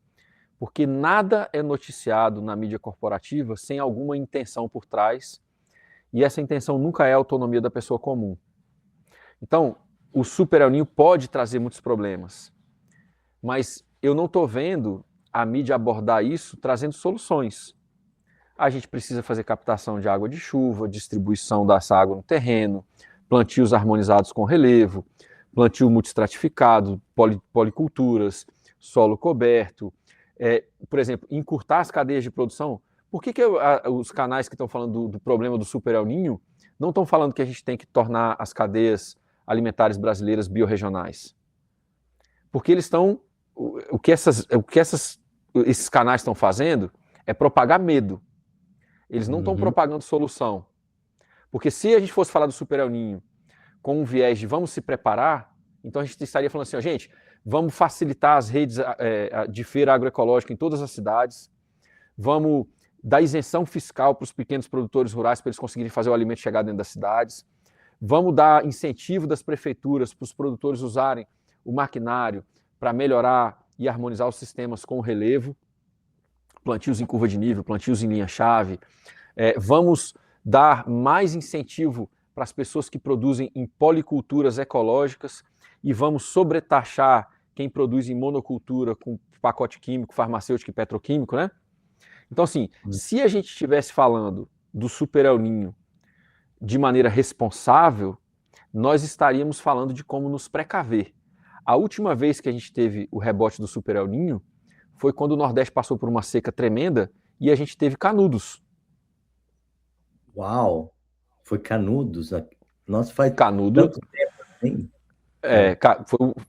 porque nada é noticiado na mídia corporativa sem alguma intenção por trás, e essa intenção nunca é a autonomia da pessoa comum. Então, o Super El Niño pode trazer muitos problemas, mas eu não estou vendo a mídia abordar isso trazendo soluções. A gente precisa fazer captação de água de chuva, distribuição dessa água no terreno, plantios harmonizados com relevo, plantio multistratificado, policulturas, solo coberto, por exemplo, encurtar as cadeias de produção. Por que os canais que estão falando do problema do Super El Niño não estão falando que a gente tem que tornar as cadeias alimentares brasileiras biorregionais? Porque eles estão... O que esses canais estão fazendo é propagar medo. Eles não estão propagando solução. Porque se a gente fosse falar do Super El Niño com um viés de vamos se preparar, então a gente estaria falando assim, gente, vamos facilitar as redes de feira agroecológica em todas as cidades, vamos dar isenção fiscal para os pequenos produtores rurais para eles conseguirem fazer o alimento chegar dentro das cidades, vamos dar incentivo das prefeituras para os produtores usarem o maquinário para melhorar e harmonizar os sistemas com o relevo, plantios em curva de nível, plantios em linha-chave, vamos dar mais incentivo para as pessoas que produzem em policulturas ecológicas e vamos sobretaxar quem produz em monocultura com pacote químico, farmacêutico e petroquímico, né? Então, assim, se a gente estivesse falando do Super El Niño de maneira responsável, nós estaríamos falando de como nos precaver. A última vez que a gente teve o rebote do Super El Niño foi quando o Nordeste passou por uma seca tremenda e a gente teve Canudos. Uau! Foi Canudos? Nossa, faz Canudos. tanto tempo assim.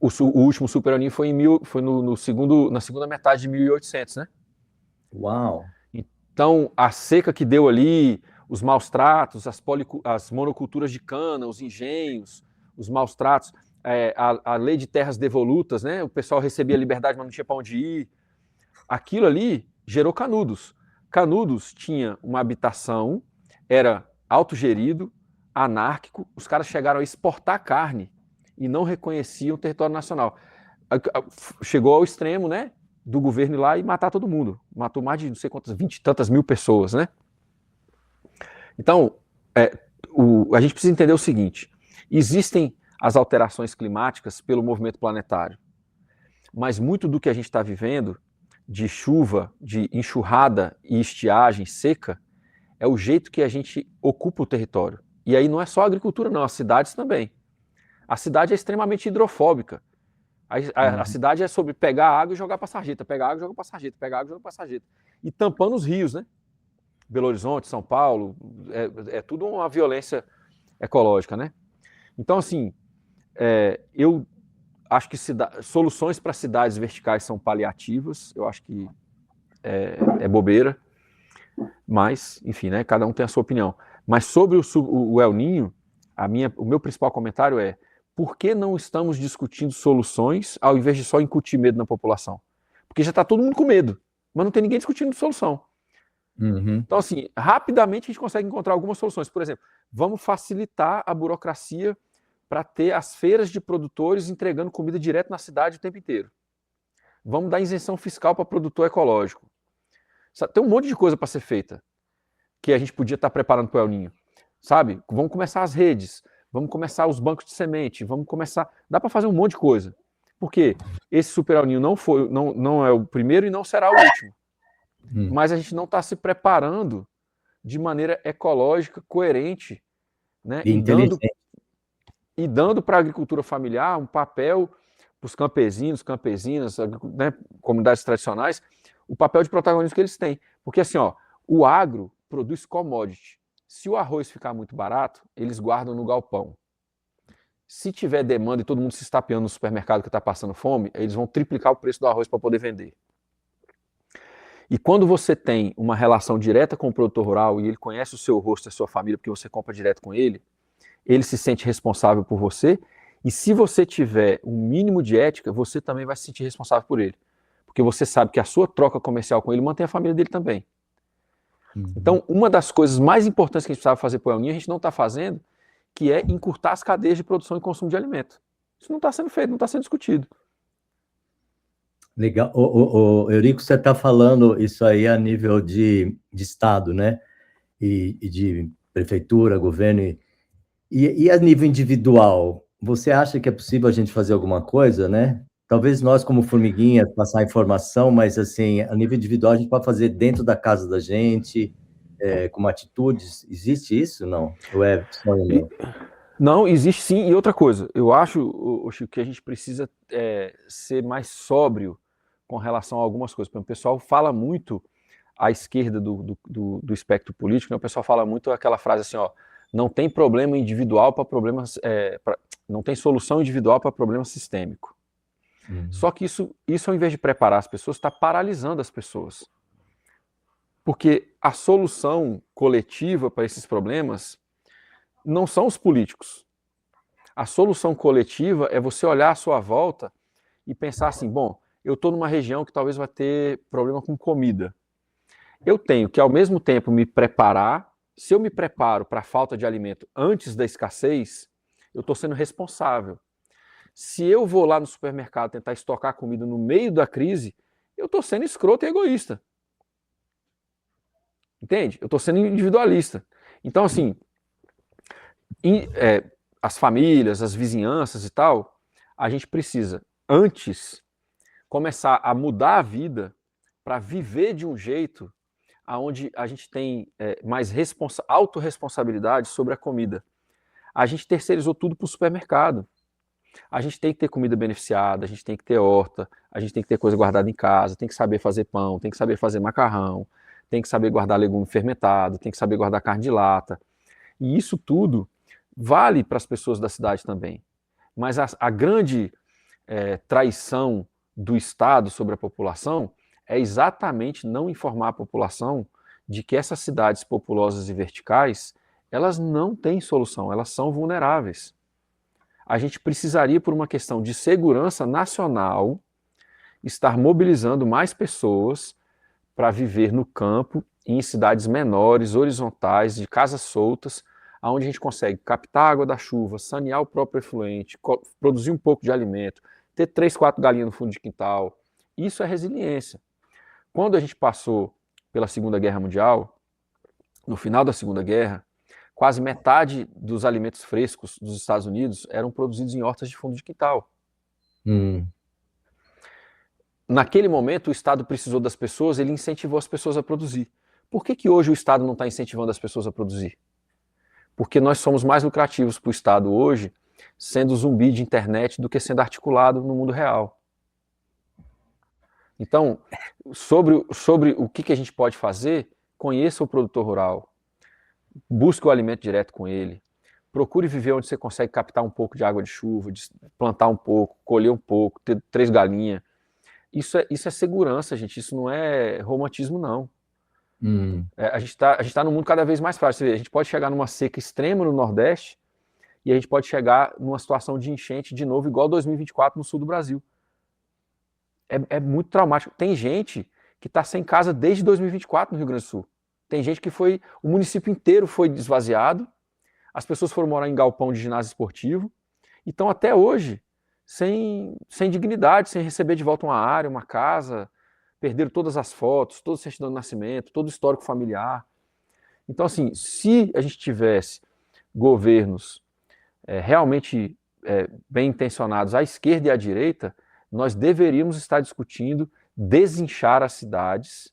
Foi o último Super El Niño foi na segunda metade de 1800, né? Uau! Então, a seca que deu ali, os maus tratos, as monoculturas de cana, os engenhos, os maus tratos, a lei de terras devolutas, né? O pessoal recebia liberdade, mas não tinha para onde ir. Aquilo ali gerou Canudos. Canudos tinha uma habitação, era autogerido, anárquico, os caras chegaram a exportar carne e não reconheciam o território nacional. Chegou ao extremo, né, do governo ir lá e matar todo mundo. Matou mais de não sei quantas, 20 e tantas mil pessoas, né? Então, a gente precisa entender o seguinte: existem as alterações climáticas pelo movimento planetário, mas muito do que a gente está vivendo de chuva, de enxurrada e estiagem seca, é o jeito que a gente ocupa o território. E aí não é só a agricultura, não, as cidades também. A cidade é extremamente hidrofóbica. A cidade é sobre pegar água e jogar para a sarjeta, pegar água e jogar para a sarjeta, pegar água e jogar para a sarjeta. E tampando os rios, né? Belo Horizonte, São Paulo, é tudo uma violência ecológica, né? Então, assim, eu acho que soluções para cidades verticais são paliativas, eu acho que é bobeira, mas, enfim, né, cada um tem a sua opinião. Mas sobre o El Niño, o meu principal comentário é: por que não estamos discutindo soluções ao invés de só incutir medo na população? Porque já está todo mundo com medo, mas não tem ninguém discutindo solução. Então, assim, rapidamente a gente consegue encontrar algumas soluções. Por exemplo, vamos facilitar a burocracia para ter as feiras de produtores entregando comida direto na cidade o tempo inteiro. Vamos dar isenção fiscal para produtor ecológico. Tem um monte de coisa para ser feita que a gente podia estar preparando para o El Niño. Sabe? Vamos começar as redes, vamos começar os bancos de semente, vamos começar... Dá para fazer um monte de coisa. Por quê? Esse Super El Niño não é o primeiro e não será o último. Mas a gente não está se preparando de maneira ecológica, coerente, né? E dando para a agricultura familiar um papel para os campesinos, campesinas, né, comunidades tradicionais, o papel de protagonismo que eles têm. Porque assim, ó, o agro produz commodity. Se o arroz ficar muito barato, eles guardam no galpão. Se tiver demanda e todo mundo se estapeando no supermercado que está passando fome, eles vão triplicar o preço do arroz para poder vender. E quando você tem uma relação direta com o produtor rural e ele conhece o seu rosto e a sua família, porque você compra direto com ele se sente responsável por você, e se você tiver um mínimo de ética, você também vai se sentir responsável por ele. Porque você sabe que a sua troca comercial com ele mantém a família dele também. Então, uma das coisas mais importantes que a gente precisava fazer para o El Niño, a gente não está fazendo, que é encurtar as cadeias de produção e consumo de alimento. Isso não está sendo feito, não está sendo discutido. Legal. Eurico, você está falando isso aí a nível de Estado, né? E de prefeitura, governo. E a nível individual, você acha que é possível a gente fazer alguma coisa, né? Talvez nós, como formiguinha, passar informação, mas, assim, a nível individual, a gente pode fazer dentro da casa da gente, como atitudes. Existe isso, não? Ou é sonho meu? Não, existe sim. E outra coisa, eu acho, Chico, que a gente precisa ser mais sóbrio com relação a algumas coisas. O pessoal fala muito, à esquerda do espectro político, né? O pessoal fala muito aquela frase assim, ó, não tem problema individual para problemas, não tem solução individual para problema sistêmico. Só que isso, ao invés de preparar as pessoas, está paralisando as pessoas. Porque a solução coletiva para esses problemas não são os políticos. A solução coletiva é você olhar à sua volta e pensar assim, bom, eu estou numa região que talvez vai ter problema com comida. Eu tenho que, ao mesmo tempo, me preparar. Se eu me preparo para a falta de alimento antes da escassez, eu estou sendo responsável. Se eu vou lá no supermercado tentar estocar comida no meio da crise, eu estou sendo escroto e egoísta. Entende? Eu estou sendo individualista. Então, assim, as famílias, as vizinhanças e tal, a gente precisa, antes, começar a mudar a vida para viver de um jeito onde a gente tem mais autorresponsabilidade sobre a comida. A gente terceirizou tudo para o supermercado. A gente tem que ter comida beneficiada, a gente tem que ter horta, a gente tem que ter coisa guardada em casa, tem que saber fazer pão, tem que saber fazer macarrão, tem que saber guardar legume fermentado, tem que saber guardar carne de lata. E isso tudo vale para as pessoas da cidade também. Mas a grande traição do Estado sobre a população é exatamente não informar a população de que essas cidades populosas e verticais, elas não têm solução, elas são vulneráveis. A gente precisaria, por uma questão de segurança nacional, estar mobilizando mais pessoas para viver no campo, em cidades menores, horizontais, de casas soltas, onde a gente consegue captar a água da chuva, sanear o próprio efluente, produzir um pouco de alimento, ter 3, 4 galinhas no fundo de quintal. Isso é resiliência. Quando a gente passou pela Segunda Guerra Mundial, no final da Segunda Guerra, quase metade dos alimentos frescos dos Estados Unidos eram produzidos em hortas de fundo de quintal. Naquele momento, o Estado precisou das pessoas, ele incentivou as pessoas a produzir. Por que hoje o Estado não está incentivando as pessoas a produzir? Porque nós somos mais lucrativos para o Estado hoje, sendo zumbi de internet, do que sendo articulado no mundo real. Então, sobre o que a gente pode fazer, conheça o produtor rural, busque o alimento direto com ele, procure viver onde você consegue captar um pouco de água de chuva, de plantar um pouco, colher um pouco, ter 3 galinhas. Isso é segurança, gente, isso não é romantismo, não. A gente tá num mundo cada vez mais frágil. A gente pode chegar numa seca extrema no Nordeste e a gente pode chegar numa situação de enchente de novo, igual 2024 no sul do Brasil. É muito traumático. Tem gente que está sem casa desde 2024 no Rio Grande do Sul. Tem gente que o município inteiro foi esvaziado, as pessoas foram morar em galpão de ginásio esportivo e estão até hoje sem dignidade, sem receber de volta uma área, uma casa, perderam todas as fotos, todo o certidão de nascimento, todo o histórico familiar. Então, assim, se a gente tivesse governos realmente bem intencionados à esquerda e à direita, nós deveríamos estar discutindo desinchar as cidades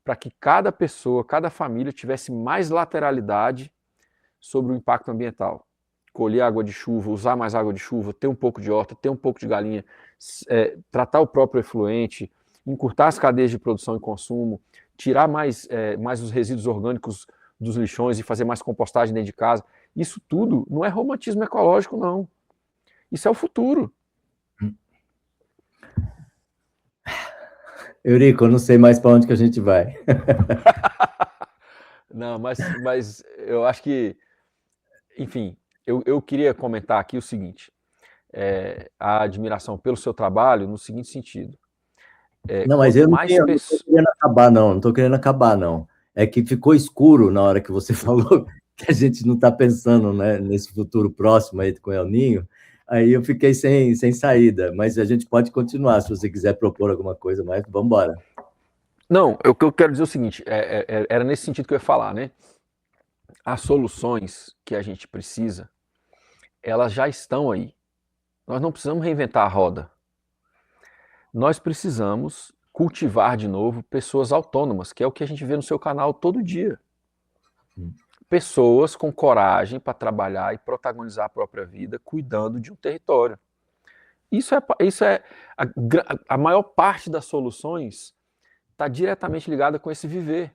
para que cada pessoa, cada família tivesse mais lateralidade sobre o impacto ambiental. Colher água de chuva, usar mais água de chuva, ter um pouco de horta, ter um pouco de galinha, tratar o próprio efluente, encurtar as cadeias de produção e consumo, tirar mais os resíduos orgânicos dos lixões e fazer mais compostagem dentro de casa. Isso tudo não é romantismo ecológico, não. Isso é o futuro. Eurico, eu não sei mais para onde que a gente vai. Não, mas eu acho que, enfim, eu queria comentar aqui o seguinte, a admiração pelo seu trabalho no seguinte sentido. Não, mas eu não estou querendo acabar, não. Não estou querendo acabar, não. É que ficou escuro na hora que você falou que a gente não está pensando, né, nesse futuro próximo aí com o El Ninho. Aí eu fiquei sem saída, mas a gente pode continuar se você quiser propor alguma coisa, mas vamos embora. Não, o que eu quero dizer é o seguinte, era nesse sentido que eu ia falar, né? As soluções que a gente precisa, elas já estão aí. Nós não precisamos reinventar a roda. Nós precisamos cultivar de novo pessoas autônomas, que é o que a gente vê no seu canal todo dia. Pessoas com coragem para trabalhar e protagonizar a própria vida, cuidando de um território. Isso é a maior parte das soluções está diretamente ligada com esse viver.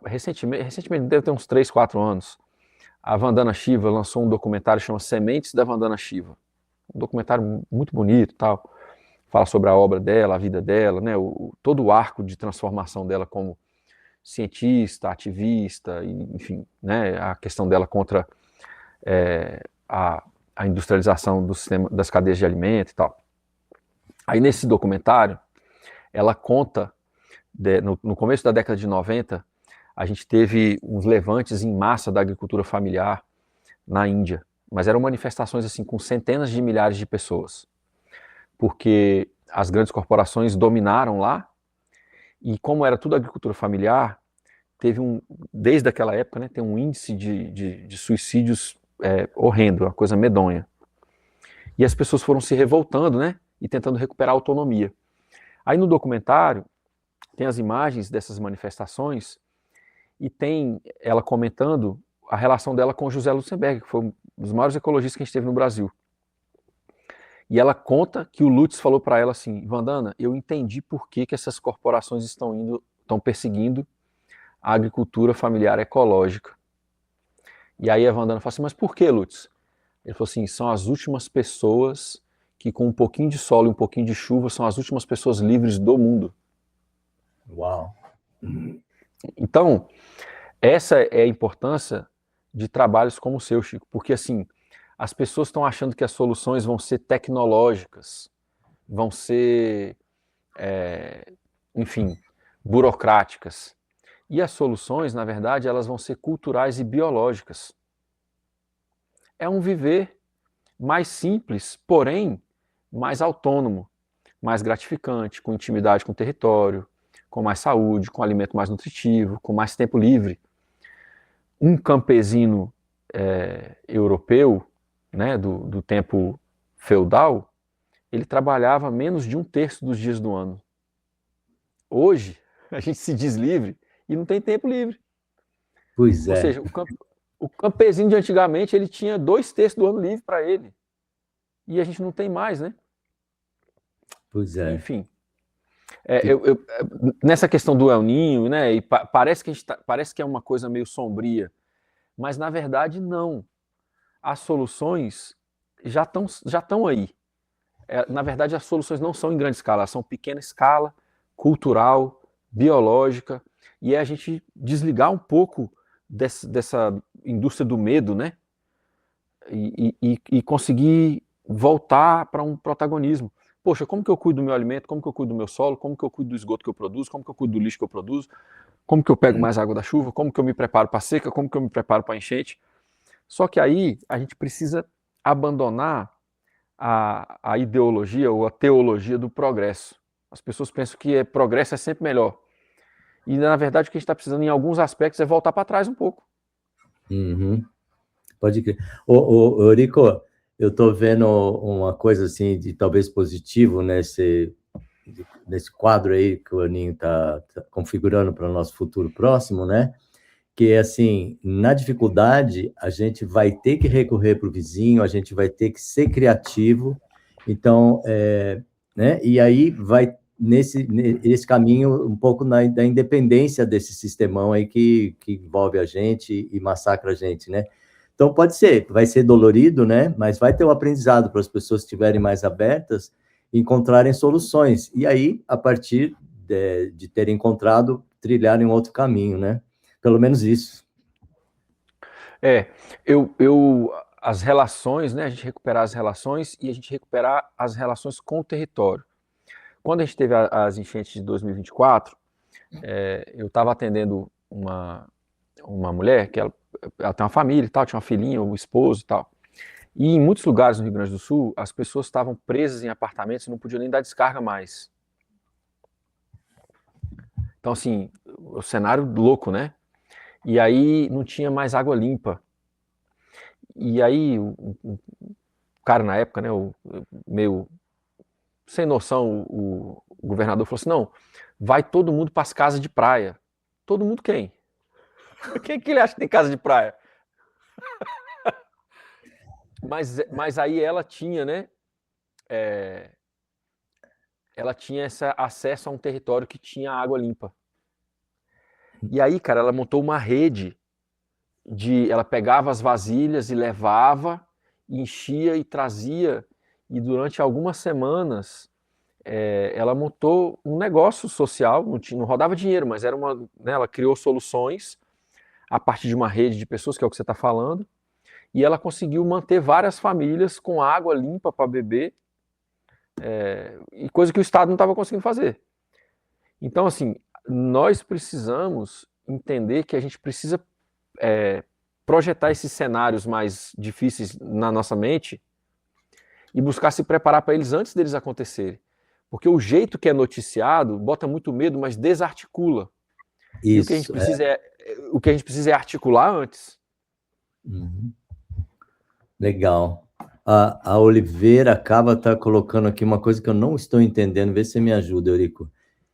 Recentemente, deve ter uns 3, 4 anos, a Vandana Shiva lançou um documentário que chama Sementes da Vandana Shiva. Um documentário muito bonito, tal. Fala sobre a obra dela, a vida dela, né, todo o arco de transformação dela como cientista, ativista, enfim, né, a questão dela contra a industrialização do sistema, das cadeias de alimento e tal. Aí nesse documentário, ela conta, no começo da década de 90, a gente teve uns levantes em massa da agricultura familiar na Índia, mas eram manifestações assim com centenas de milhares de pessoas, porque as grandes corporações dominaram lá, e como era tudo agricultura familiar, desde aquela época, né, tem um índice de suicídios horrendo, uma coisa medonha. E as pessoas foram se revoltando, né, e tentando recuperar a autonomia. Aí no documentário, tem as imagens dessas manifestações, e tem ela comentando a relação dela com José Lutzenberg, que foi um dos maiores ecologistas que a gente teve no Brasil. E ela conta que o Lutz falou para ela assim: Vandana, eu entendi por que essas corporações estão perseguindo a agricultura familiar ecológica. E aí a Vandana fala assim: mas por que, Lutz? Ele falou assim: são as últimas pessoas que com um pouquinho de sol e um pouquinho de chuva são as últimas pessoas livres do mundo. Uau! Então, essa é a importância de trabalhos como o seu, Chico, porque assim, as pessoas estão achando que as soluções vão ser tecnológicas, vão ser, enfim, burocráticas. E as soluções, na verdade, elas vão ser culturais e biológicas. É um viver mais simples, porém mais autônomo, mais gratificante, com intimidade com o território, com mais saúde, com alimento mais nutritivo, com mais tempo livre. Um campesino europeu, né, do tempo feudal, ele trabalhava menos de 1/3 dos dias do ano. Hoje, a gente se diz livre e não tem tempo livre. Pois é. Ou seja, o campesino de antigamente, ele tinha 2/3 do ano livre para ele. E a gente não tem mais, né? Pois é. Enfim. Nessa questão do El Ninho, né, e parece que é uma coisa meio sombria, mas na verdade não. As soluções já estão aí. Na verdade, as soluções não são em grande escala, são pequena escala, cultural, biológica, e é a gente desligar um pouco dessa indústria do medo, né, e conseguir voltar para um protagonismo. Poxa, como que eu cuido do meu alimento, como que eu cuido do meu solo, como que eu cuido do esgoto que eu produzo, como que eu cuido do lixo que eu produzo, como que eu pego mais água da chuva, como que eu me preparo para a seca, como que eu me preparo para a enchente. Só que aí a gente precisa abandonar a ideologia ou a teologia do progresso. As pessoas pensam que progresso é sempre melhor. E, na verdade, o que a gente está precisando, em alguns aspectos, é voltar para trás um pouco. Uhum. Pode crer. Eurico, eu estou vendo uma coisa assim de talvez positivo nesse quadro aí que o Aninho está configurando para o nosso futuro próximo, né? Que é assim, na dificuldade, a gente vai ter que recorrer para o vizinho, a gente vai ter que ser criativo, então, né? E aí vai nesse caminho um pouco da independência desse sistemão aí que envolve a gente e massacra a gente, né? Então pode ser, vai ser dolorido, né? Mas vai ter um aprendizado para as pessoas que estiverem mais abertas encontrarem soluções. E aí, a partir de terem encontrado, trilharem um outro caminho, né? Pelo menos isso. As relações, né? A gente recuperar as relações e a gente recuperar as relações com o território. Quando a gente teve as enchentes de 2024, eu estava atendendo uma mulher que ela tem uma família e tal, tinha uma filhinha, um esposo e tal. E em muitos lugares no Rio Grande do Sul, as pessoas estavam presas em apartamentos e não podiam nem dar descarga mais. Então, assim, o cenário louco, né? E aí não tinha mais água limpa. E aí o cara na época, né, meio sem noção, o governador falou assim, não, vai todo mundo para as casas de praia. Todo mundo quem? Quem que ele acha que tem casa de praia? Mas aí ela tinha, né? Ela tinha esse acesso a um território que tinha água limpa. E aí, cara, ela montou uma rede ela pegava as vasilhas e levava, enchia e trazia. E durante algumas semanas, ela montou um negócio social, não rodava dinheiro, mas era né, ela criou soluções a partir de uma rede de pessoas, que é o que você está falando, e ela conseguiu manter várias famílias com água limpa para beber, e coisa que o Estado não estava conseguindo fazer. Então, assim, nós precisamos entender que a gente precisa projetar esses cenários mais difíceis na nossa mente e buscar se preparar para eles antes deles acontecerem. Porque o jeito que é noticiado bota muito medo, mas desarticula. Isso, e o que a gente precisa é articular antes. Uhum. Legal. A Oliveira acaba colocando aqui uma coisa que eu não estou entendendo, vê se você me ajuda, Eurico.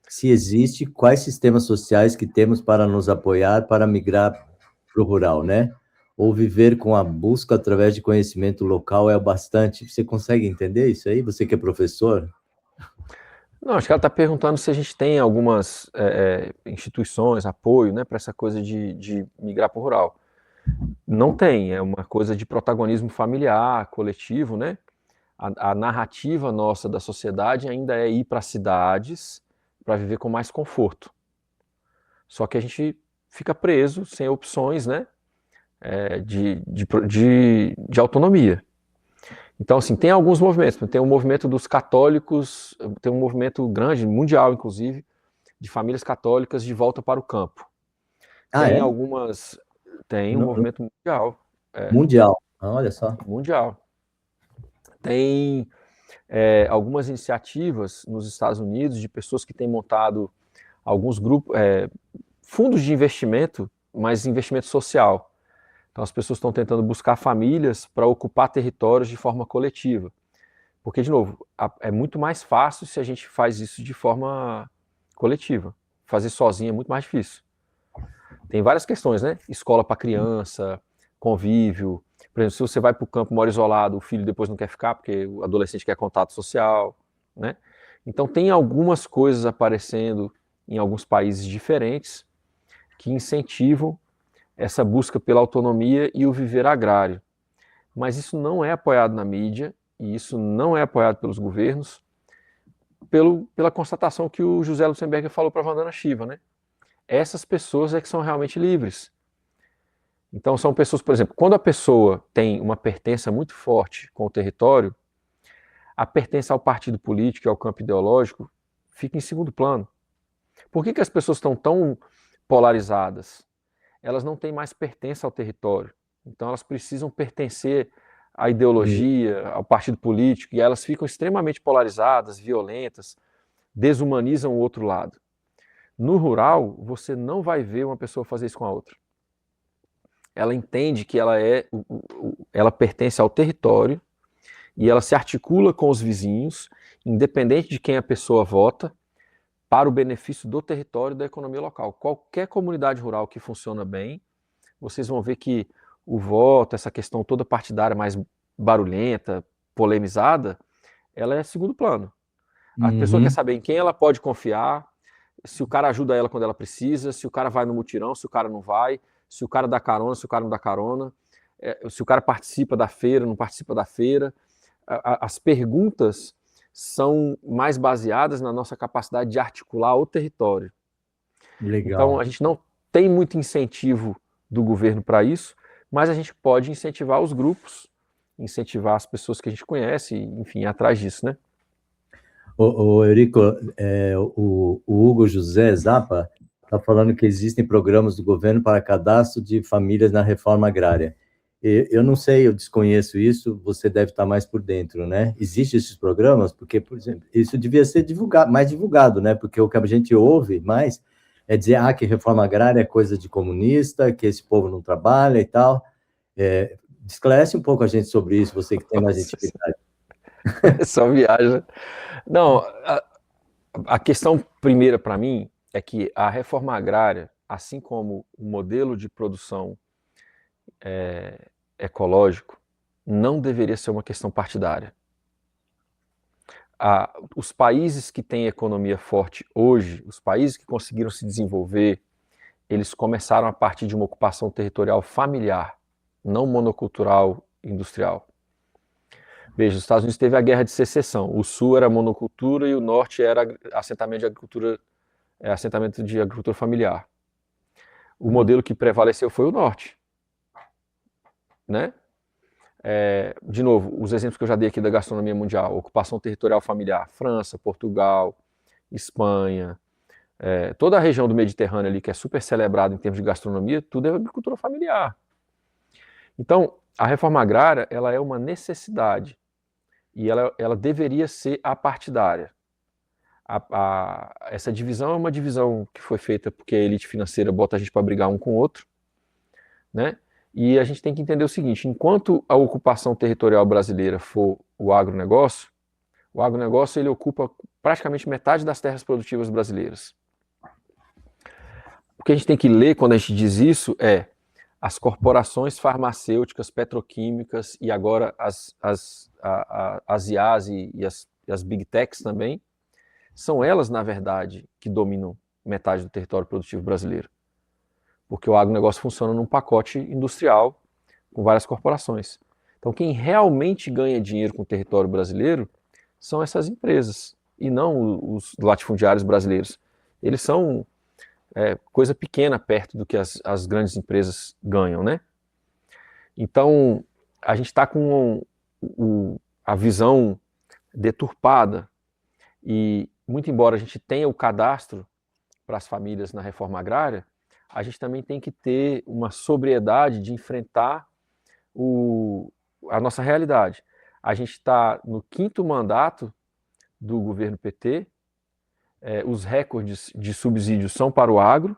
Se existe, quais sistemas sociais que temos para nos apoiar para migrar para o rural, né? Ou viver com a busca através de conhecimento local é o bastante. Você consegue entender isso aí? Você que é professor? Não, acho que ela está perguntando se a gente tem algumas instituições, apoio, né, para essa coisa de migrar para o rural. Não tem, é uma coisa de protagonismo familiar, coletivo, né? A narrativa nossa da sociedade ainda é ir para cidades para viver com mais conforto. Só que a gente fica preso, sem opções, né? De autonomia. Então, assim, tem alguns movimentos. Tem o movimento dos católicos, tem um movimento grande, mundial, inclusive, de famílias católicas de volta para o campo. Ah, Tem é? algumas. Tem um movimento mundial. Mundial. Ah, olha só. Mundial. Tem algumas iniciativas nos Estados Unidos de pessoas que têm montado alguns grupos, fundos de investimento, mas investimento social. Então as pessoas estão tentando buscar famílias para ocupar territórios de forma coletiva. Porque, de novo, é muito mais fácil se a gente faz isso de forma coletiva. Fazer sozinho é muito mais difícil. Tem várias questões, né? Escola para criança, convívio. Por exemplo, se você vai para o campo, mora isolado, o filho depois não quer ficar porque o adolescente quer contato social, né? Então tem algumas coisas aparecendo em alguns países diferentes que incentivam essa busca pela autonomia e o viver agrário. Mas isso não é apoiado na mídia e isso não é apoiado pelos governos, pela constatação que o José Lutzenberger falou para a Vandana Shiva, né? Essas pessoas é que são realmente livres. Então são pessoas, por exemplo, quando a pessoa tem uma pertença muito forte com o território, a pertença ao partido político e ao campo ideológico fica em segundo plano. Por que as pessoas estão tão polarizadas? Elas não têm mais pertença ao território. Então elas precisam pertencer à ideologia, ao partido político, e elas ficam extremamente polarizadas, violentas, desumanizam o outro lado. No rural, você não vai ver uma pessoa fazer isso com a outra. Ela entende que ela pertence ao território e ela se articula com os vizinhos, independente de quem a pessoa vota, para o benefício do território e da economia local. Qualquer comunidade rural que funciona bem, vocês vão ver que o voto, essa questão toda partidária mais barulhenta, polemizada, ela é segundo plano. A pessoa quer saber em quem ela pode confiar, se o cara ajuda ela quando ela precisa, se o cara vai no mutirão, se o cara não vai, se o cara dá carona, se o cara não dá carona, se o cara participa da feira, não participa da feira. As perguntas são mais baseadas na nossa capacidade de articular o território. Legal. Então, a gente não tem muito incentivo do governo para isso, mas a gente pode incentivar os grupos, incentivar as pessoas que a gente conhece, enfim, ir atrás disso, né? Eurico, o Hugo José Zappa está falando que existem programas do governo para cadastro de famílias na reforma agrária. Eu não sei, eu desconheço isso, você deve estar mais por dentro, né? Existem esses programas? Porque, por exemplo, isso devia ser mais divulgado, né? Porque o que a gente ouve mais é dizer que reforma agrária é coisa de comunista, que esse povo não trabalha e tal. Esclarece um pouco a gente sobre isso, você que tem mais intimidade. Só viagem. Não, a questão primeira para mim é que a reforma agrária, assim como o modelo de produção ecológico, não deveria ser uma questão partidária. Os países que têm economia forte hoje, os países que conseguiram se desenvolver, eles começaram a partir de uma ocupação territorial familiar, não monocultural industrial. Veja, os Estados Unidos teve a Guerra de Secessão. O sul era monocultura e o norte era assentamento de agricultura familiar. O modelo que prevaleceu foi o norte, né? De novo, os exemplos que eu já dei aqui da gastronomia mundial: ocupação territorial familiar, França, Portugal, Espanha, toda a região do Mediterrâneo ali que é super celebrada em termos de gastronomia, tudo é agricultura familiar. Então, a reforma agrária, ela é uma necessidade. E ela deveria ser apartidária. Essa divisão é uma divisão que foi feita porque a elite financeira bota a gente para brigar um com o outro, né? E a gente tem que entender o seguinte: enquanto a ocupação territorial brasileira for o agronegócio ele ocupa praticamente metade das terras produtivas brasileiras. O que a gente tem que ler quando a gente diz isso é: as corporações farmacêuticas, petroquímicas e agora as IAs e as Big Techs também, são elas, na verdade, que dominam metade do território produtivo brasileiro. Porque o agronegócio funciona num pacote industrial com várias corporações. Então, quem realmente ganha dinheiro com o território brasileiro são essas empresas, e não os latifundiários brasileiros. Eles são coisa pequena perto do que as grandes empresas ganham, né? Então, a gente está com a visão deturpada e, muito embora a gente tenha o cadastro para as famílias na reforma agrária, a gente também tem que ter uma sobriedade de enfrentar a nossa realidade. A gente está no 5º mandato do governo PT, os recordes de subsídios são para o agro,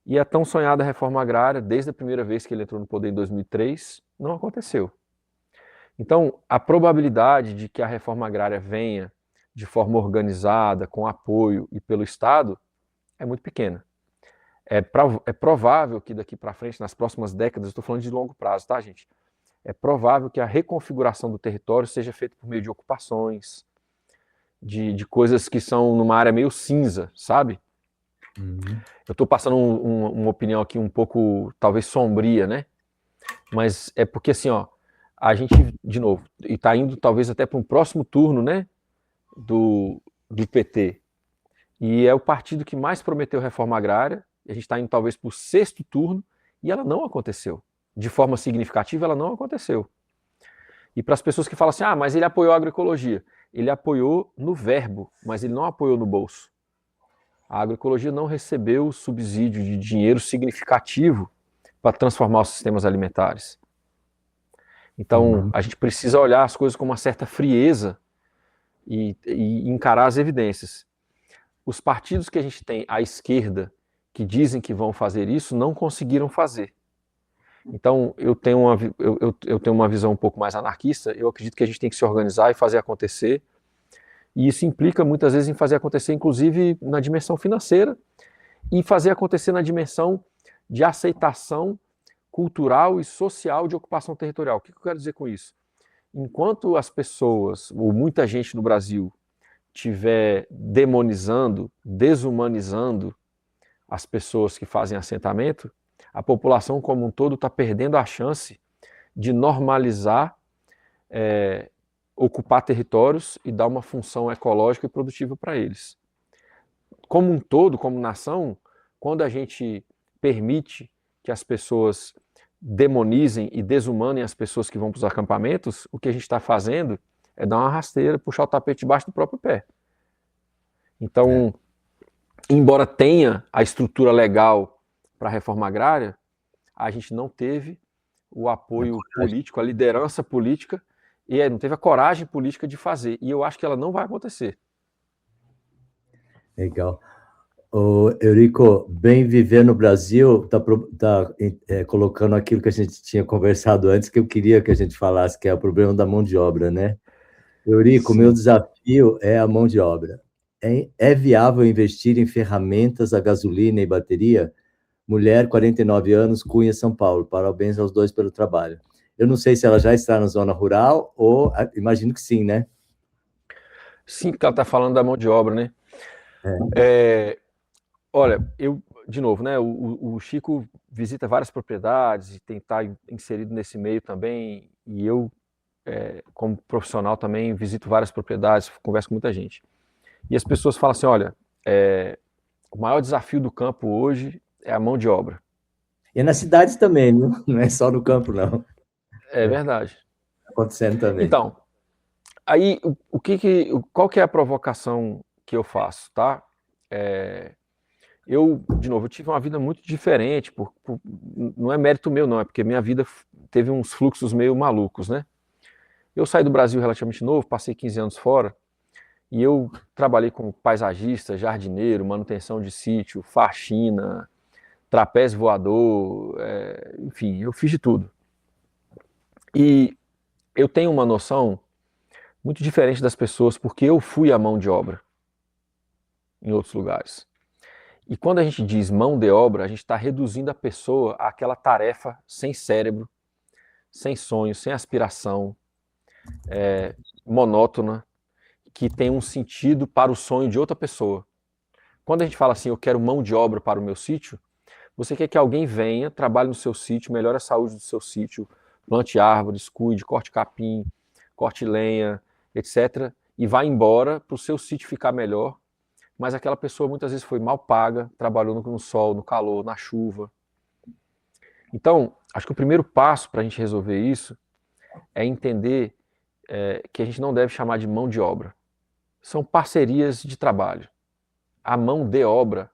e a tão sonhada reforma agrária, desde a primeira vez que ele entrou no poder em 2003, não aconteceu. Então, a probabilidade de que a reforma agrária venha de forma organizada, com apoio e pelo Estado, é muito pequena. É provável que daqui para frente, nas próximas décadas, estou falando de longo prazo, tá, gente? É provável que a reconfiguração do território seja feita por meio de ocupações, de coisas que são numa área meio cinza, sabe? Eu estou passando uma opinião aqui um pouco, talvez, sombria, né? Mas é porque, assim, a gente, de novo, e está indo talvez até para um próximo turno, né, do PT. E é o partido que mais prometeu reforma agrária, e a gente está indo talvez para o 6º turno, e ela não aconteceu. De forma significativa, ela não aconteceu. E para as pessoas que falam assim, mas ele apoiou a agroecologia. Ele apoiou no verbo, mas ele não apoiou no bolso. A agroecologia não recebeu subsídio de dinheiro significativo para transformar os sistemas alimentares. Então, a gente precisa olhar as coisas com uma certa frieza e encarar as evidências. os partidos que a gente tem à esquerda, que dizem que vão fazer isso, não conseguiram fazer. Então, eu tenho uma visão um pouco mais anarquista. Eu acredito que a gente tem que se organizar e fazer acontecer. E isso implica, muitas vezes, em fazer acontecer, inclusive, na dimensão financeira e fazer acontecer na dimensão de aceitação cultural e social de ocupação territorial. O que eu quero dizer com isso? Enquanto as pessoas, ou muita gente no Brasil, estiver demonizando, desumanizando as pessoas que fazem assentamento, a população como um todo está perdendo a chance de normalizar, ocupar territórios e dar uma função ecológica e produtiva para eles. Como um todo, como nação, quando a gente permite que as pessoas demonizem e desumanem as pessoas que vão para os acampamentos, o que a gente está fazendo é dar uma rasteira, puxar o tapete debaixo do próprio pé. Então, embora tenha a estrutura legal para a reforma agrária, a gente não teve o apoio político, a liderança política, e não teve a coragem política de fazer. E eu acho que ela não vai acontecer. Legal. O Eurico, Bem Viver no Brasil está colocando aquilo que a gente tinha conversado antes, que eu queria que a gente falasse, que é o problema da mão de obra, né? Eurico, meu desafio é a mão de obra. É viável investir em ferramentas a gasolina e bateria? Mulher, 49 anos, Cunha, São Paulo. Parabéns aos dois pelo trabalho. Eu não sei se ela já está na zona rural ou... Imagino que sim, né? Sim, porque ela está falando da mão de obra, né? Olha, de novo, né? O Chico visita várias propriedades e tem que estar inserido nesse meio também. E eu, como profissional, também visito várias propriedades, converso com muita gente. E as pessoas falam assim: olha, o maior desafio do campo hoje é a mão de obra. E nas cidades também, não é só no campo, não. É verdade. Acontecendo também. Então, aí, qual que é a provocação que eu faço, tá? Eu, de novo, eu tive uma vida muito diferente, não é mérito meu, não, é porque minha vida teve uns fluxos meio malucos, né? Eu saí do Brasil relativamente novo, passei 15 anos fora, e eu trabalhei como paisagista, jardineiro, manutenção de sítio, faxina, trapézio voador, enfim, eu fiz de tudo. E eu tenho uma noção muito diferente das pessoas, porque eu fui a mão de obra em outros lugares. E quando a gente diz mão de obra, a gente está reduzindo a pessoa àquela tarefa sem cérebro, sem sonho, sem aspiração, monótona, que tem um sentido para o sonho de outra pessoa. Quando a gente fala assim, eu quero mão de obra para o meu sítio, você quer que alguém venha, trabalhe no seu sítio, melhore a saúde do seu sítio, plante árvores, cuide, corte capim, corte lenha, etc. E vá embora para o seu sítio ficar melhor, mas aquela pessoa muitas vezes foi mal paga, trabalhou no sol, no calor, na chuva. Então, acho que o primeiro passo para a gente resolver isso é entender que a gente não deve chamar de mão de obra. São parcerias de trabalho. A mão de obra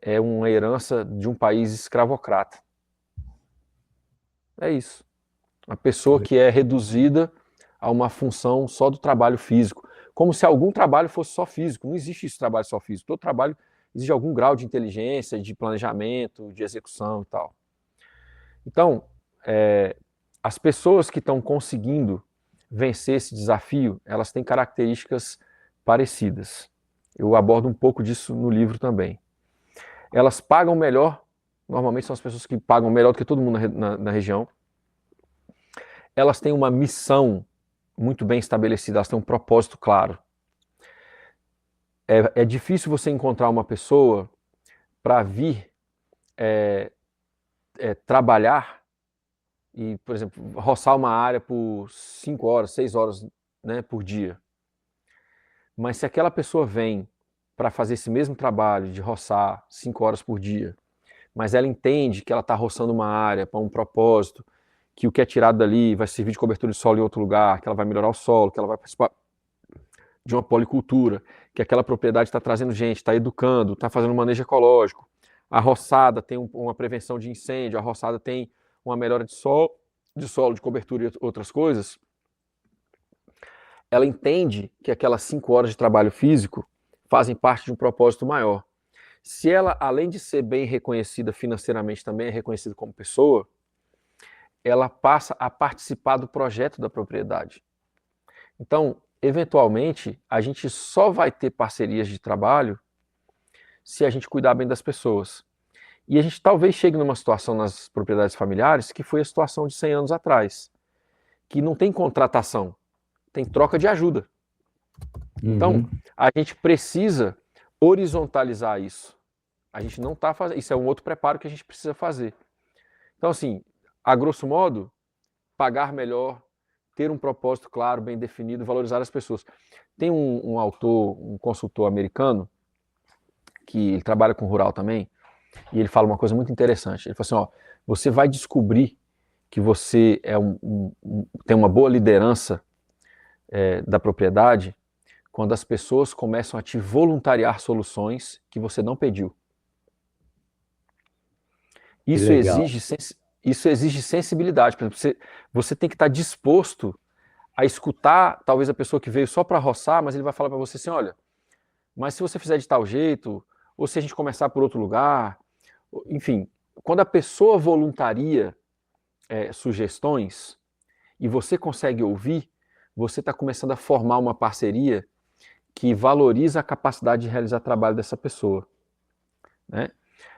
é uma herança de um país escravocrata. É isso. A pessoa que é reduzida a uma função só do trabalho físico. Como se algum trabalho fosse só físico. Não existe esse trabalho só físico. Todo trabalho exige algum grau de inteligência, de planejamento, de execução e tal. Então, as pessoas que estão conseguindo vencer esse desafio, elas têm características parecidas. Eu abordo um pouco disso no livro também. Elas pagam melhor, normalmente são as pessoas que pagam melhor do que todo mundo na região. Elas têm uma missão muito bem estabelecida, elas têm um propósito claro. É difícil você encontrar uma pessoa para vir trabalhar e, por exemplo, roçar uma área por 5 horas, 6 horas, né, por dia. Mas se aquela pessoa vem para fazer esse mesmo trabalho de roçar 5 horas por dia, mas ela entende que ela está roçando uma área para um propósito, que o que é tirado dali vai servir de cobertura de solo em outro lugar, que ela vai melhorar o solo, que ela vai participar de uma policultura, que aquela propriedade está trazendo gente, está educando, está fazendo um manejo ecológico. A roçada tem uma prevenção de incêndio, a roçada tem uma melhora de solo, de cobertura e outras coisas. Ela entende que aquelas 5 horas de trabalho físico fazem parte de um propósito maior. Se ela, além de ser bem reconhecida financeiramente, também é reconhecida como pessoa, ela passa a participar do projeto da propriedade. Então, eventualmente, a gente só vai ter parcerias de trabalho se a gente cuidar bem das pessoas. E a gente talvez chegue numa situação nas propriedades familiares que foi a situação de 100 anos atrás, que não tem contratação, tem troca de ajuda. Então, a gente precisa horizontalizar isso. A gente não está fazendo. Isso é um outro preparo que a gente precisa fazer. Então, assim, a grosso modo, pagar melhor, ter um propósito claro, bem definido, valorizar as pessoas. Tem um autor, um consultor americano, que ele trabalha com rural também, e ele fala uma coisa muito interessante. Ele fala assim, ó, você vai descobrir que você tem uma boa liderança da propriedade quando as pessoas começam a te voluntariar soluções que você não pediu. Isso exige sensibilidade. Por exemplo, você tem que estar disposto a escutar, talvez, a pessoa que veio só para roçar, mas ele vai falar para você assim, olha, mas se você fizer de tal jeito, ou se a gente começar por outro lugar, enfim, quando a pessoa voluntaria sugestões e você consegue ouvir, você está começando a formar uma parceria que valoriza a capacidade de realizar trabalho dessa pessoa, né?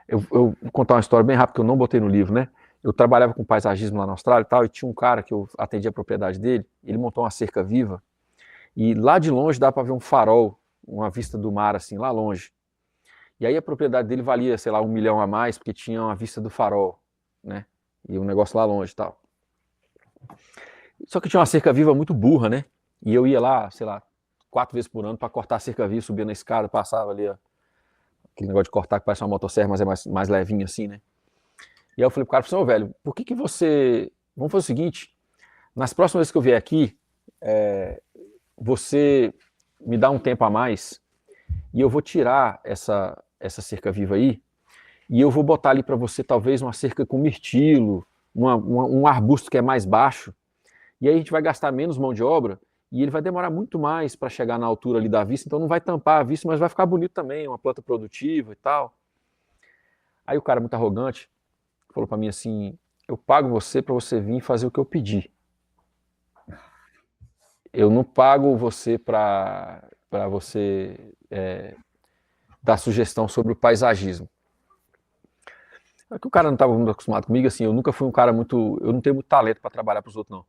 Eu vou contar uma história bem rápida que eu não botei no livro, né? Eu trabalhava com paisagismo lá na Austrália e tal, e tinha um cara que eu atendia a propriedade dele, ele montou uma cerca viva, e lá de longe dá para ver um farol, uma vista do mar assim, lá longe. E aí a propriedade dele valia, sei lá, 1 milhão a mais, porque tinha uma vista do farol, né? E um negócio lá longe e tal. Só que tinha uma cerca viva muito burra, né? E eu ia lá, sei lá, 4 vezes por ano para cortar a cerca viva, subia na escada, passava ali, ó, aquele negócio de cortar que parece uma motosserra, mas é mais levinho assim, né? E aí eu falei pro cara, assim, ô velho, por que você... Vamos fazer o seguinte, nas próximas vezes que eu vier aqui, você me dá um tempo a mais e eu vou tirar essa cerca viva aí e eu vou botar ali para você talvez uma cerca com mirtilo, um arbusto que é mais baixo, e aí a gente vai gastar menos mão de obra e ele vai demorar muito mais para chegar na altura ali da vista, então não vai tampar a vista, mas vai ficar bonito também, uma planta produtiva e tal. Aí o cara muito arrogante falou para mim assim, eu pago você para você vir fazer o que eu pedi. Eu não pago você para você dar sugestão sobre o paisagismo. É que o cara não estava muito acostumado comigo, assim, eu nunca fui um cara muito... Eu não tenho muito talento para trabalhar para os outros, não.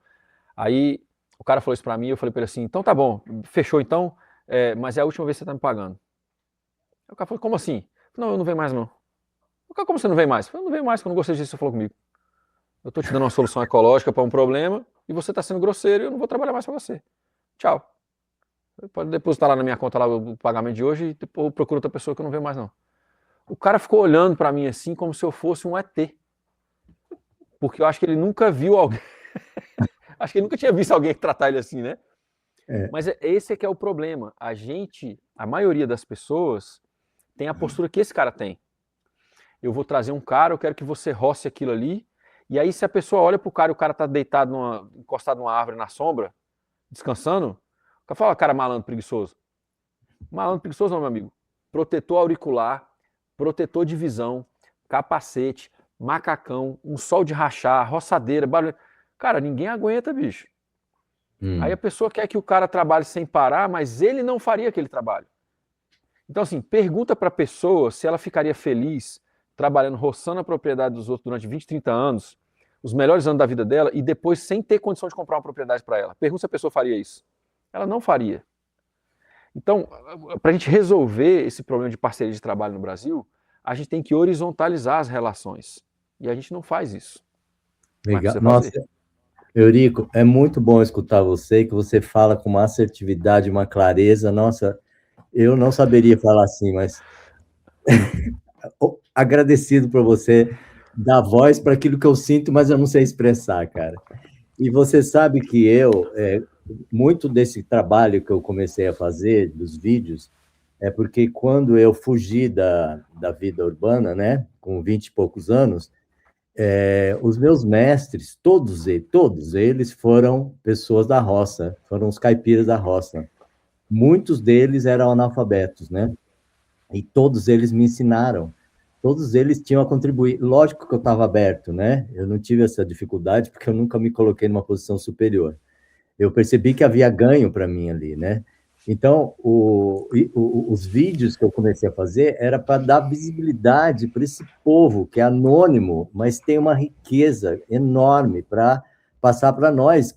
Aí o cara falou isso para mim, eu falei para ele assim, então tá bom, fechou então, mas é a última vez que você tá me pagando. Aí o cara falou, como assim? Não, eu não venho mais não. O cara, como você não vem mais? Eu falei, não venho mais, porque eu não gostei disso que você falou comigo. Eu tô te dando uma solução ecológica para um problema e você tá sendo grosseiro e eu não vou trabalhar mais para você. Tchau. Pode depositar lá na minha conta lá o pagamento de hoje e depois procura outra pessoa que eu não vejo mais não. O cara ficou olhando para mim assim como se eu fosse um ET. Porque eu acho que ele nunca viu alguém... acho que ele nunca tinha visto alguém tratar ele assim, né? Mas esse é que é o problema. A maioria das pessoas tem a postura que esse cara tem. Eu vou trazer um cara, eu quero que você roce aquilo ali, e aí se a pessoa olha pro cara e o cara tá deitado, encostado numa árvore na sombra, descansando, o cara fala, cara, malandro preguiçoso. Malandro preguiçoso não, meu amigo. Protetor auricular, protetor de visão, capacete, macacão, um sol de rachar, roçadeira, barulho. Cara, ninguém aguenta, bicho. Aí a pessoa quer que o cara trabalhe sem parar, mas ele não faria aquele trabalho. Então, assim, pergunta para a pessoa se ela ficaria feliz trabalhando, roçando a propriedade dos outros durante 20, 30 anos, os melhores anos da vida dela, e depois sem ter condição de comprar uma propriedade para ela. Pergunta se a pessoa faria isso. Ela não faria. Então, para a gente resolver esse problema de parceria de trabalho no Brasil, a gente tem que horizontalizar as relações. E a gente não faz isso. Legal. Nossa, Eurico, é muito bom escutar você, que você fala com uma assertividade, uma clareza. Nossa, eu não saberia falar assim, mas agradecido por você dar voz para aquilo que eu sinto, mas eu não sei expressar, cara. E você sabe que muito desse trabalho que eu comecei a fazer, dos vídeos, é porque quando eu fugi da vida urbana, né, com 20 e poucos anos, os meus mestres, todos eles foram pessoas da roça, foram os caipiras da roça. muitos deles eram analfabetos, né? E todos eles me ensinaram. Todos eles tinham a contribuir. Lógico que eu estava aberto, né? Eu não tive essa dificuldade porque eu nunca me coloquei numa posição superior. Eu percebi que havia ganho para mim ali, né? Então, os vídeos que eu comecei a fazer era para dar visibilidade para esse povo que é anônimo, mas tem uma riqueza enorme para passar para nós,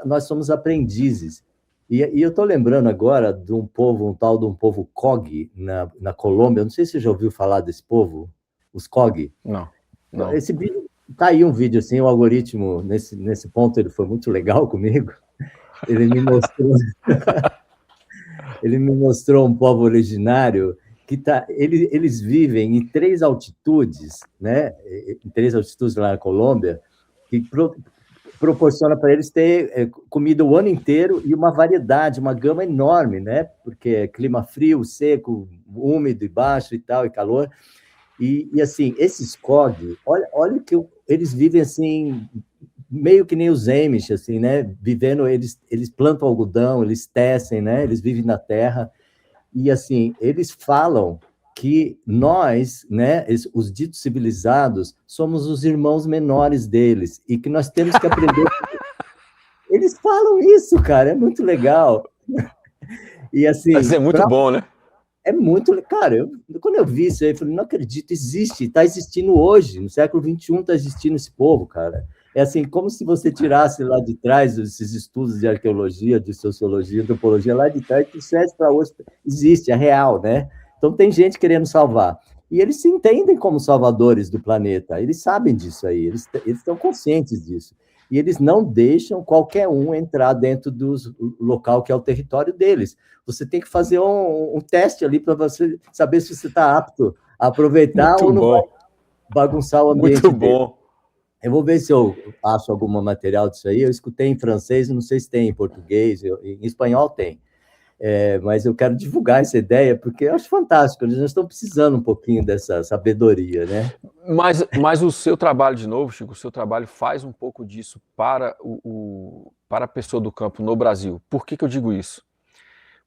nós somos aprendizes. E eu estou lembrando agora de um povo, um tal de um povo Cog, na Colômbia. Não sei se você já ouviu falar desse povo, os Cog. Não, não. Esse vídeo, tá aí um vídeo assim, o algoritmo, nesse ponto, ele foi muito legal comigo. Ele me mostrou, ele me mostrou um povo originário eles vivem em 3 altitudes, né? Em 3 altitudes lá na Colômbia, que proporciona para eles ter comida o ano inteiro e uma variedade, uma gama enorme, né? Porque é clima frio, seco, úmido e baixo e tal, e calor. E assim, esses COG, olha que eles vivem assim, meio que nem os Amish, assim, né? Vivendo, eles plantam algodão, eles tecem, né? Eles vivem na terra. E assim, eles falam que nós, né, os ditos civilizados, somos os irmãos menores deles e que nós temos que aprender. Eles falam isso, cara, é muito legal. E assim, Mas é muito bom, né? é muito. Cara, quando eu vi isso aí, eu falei, não acredito, existe, está existindo hoje, no século XXI está existindo esse povo, cara. É assim, como se você tirasse lá de trás esses estudos de arqueologia, de sociologia, antropologia, lá de trás, e trouxesse para hoje. Existe, é real, né? Então tem gente querendo salvar. E eles se entendem como salvadores do planeta, eles sabem disso aí, eles estão conscientes disso. E eles não deixam qualquer um entrar dentro do local que é o território deles. Você tem que fazer um teste ali para você saber se você está apto a aproveitar muito ou não bom. vai bagunçar o ambiente muito dele. bom. Eu vou ver se eu acho algum material disso aí. Eu escutei em francês, não sei se tem em português, em espanhol tem. Mas eu quero divulgar essa ideia, porque eu acho fantástico, eles estão precisando um pouquinho dessa sabedoria, né? Mas o seu trabalho, de novo, Chico, o seu trabalho faz um pouco disso para, para a pessoa do campo no Brasil. Por que eu digo isso?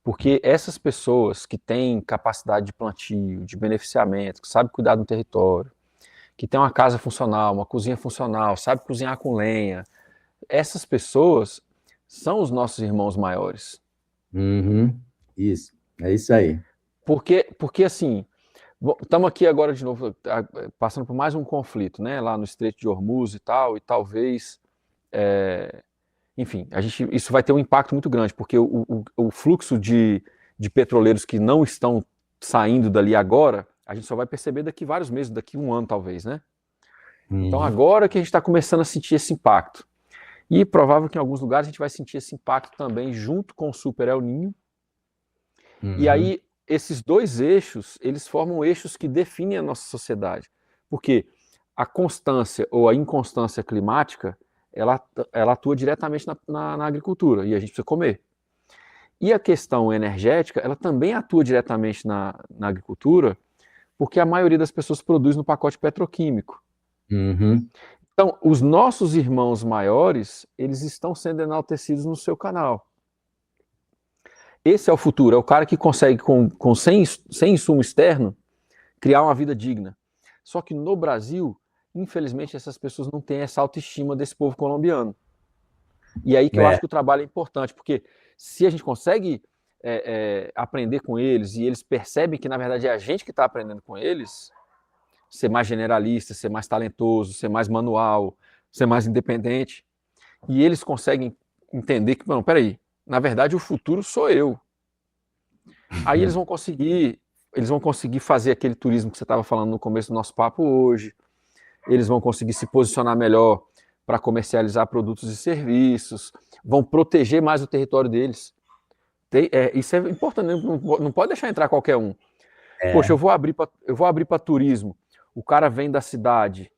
Porque essas pessoas que têm capacidade de plantio, de beneficiamento, que sabem cuidar do território, que tem uma casa funcional, uma cozinha funcional, sabe cozinhar com lenha, essas pessoas são os nossos irmãos maiores. Uhum. Isso, é isso aí. Porque assim, estamos aqui agora de novo, passando por mais um conflito, né, lá no Estreito de Hormuz e tal, e talvez, enfim, isso vai ter um impacto muito grande, porque o fluxo de petroleiros que não estão saindo dali agora, a gente só vai perceber daqui vários meses, daqui um ano talvez, né? Então agora que a gente está começando a sentir esse impacto. E provável que em alguns lugares a gente vai sentir esse impacto também junto com o Super El Niño. E aí esses dois eixos, eles formam eixos que definem a nossa sociedade. Porque a constância ou a inconstância climática, ela atua diretamente na agricultura, e a gente precisa comer. E a questão energética, ela também atua diretamente na agricultura, porque a maioria das pessoas produz no pacote petroquímico. Então, os nossos irmãos maiores, eles estão sendo enaltecidos no seu canal. Esse é o futuro, é o cara que consegue, sem insumo externo, criar uma vida digna. Só que no Brasil, infelizmente, essas pessoas não têm essa autoestima desse povo colombiano. E aí que eu acho que o trabalho é importante, porque se a gente consegue aprender com eles, e eles percebem que, na verdade, é a gente que está aprendendo com eles, ser mais generalista, ser mais talentoso, ser mais manual, ser mais independente, e eles conseguem entender que, não, peraí, na verdade o futuro sou eu. Aí eles vão conseguir fazer aquele turismo que você estava falando no começo do nosso papo hoje, eles vão conseguir se posicionar melhor para comercializar produtos e serviços, vão proteger mais o território deles. Isso é importante, não pode deixar entrar qualquer um. Poxa, eu vou abrir para turismo, o cara vem da cidade,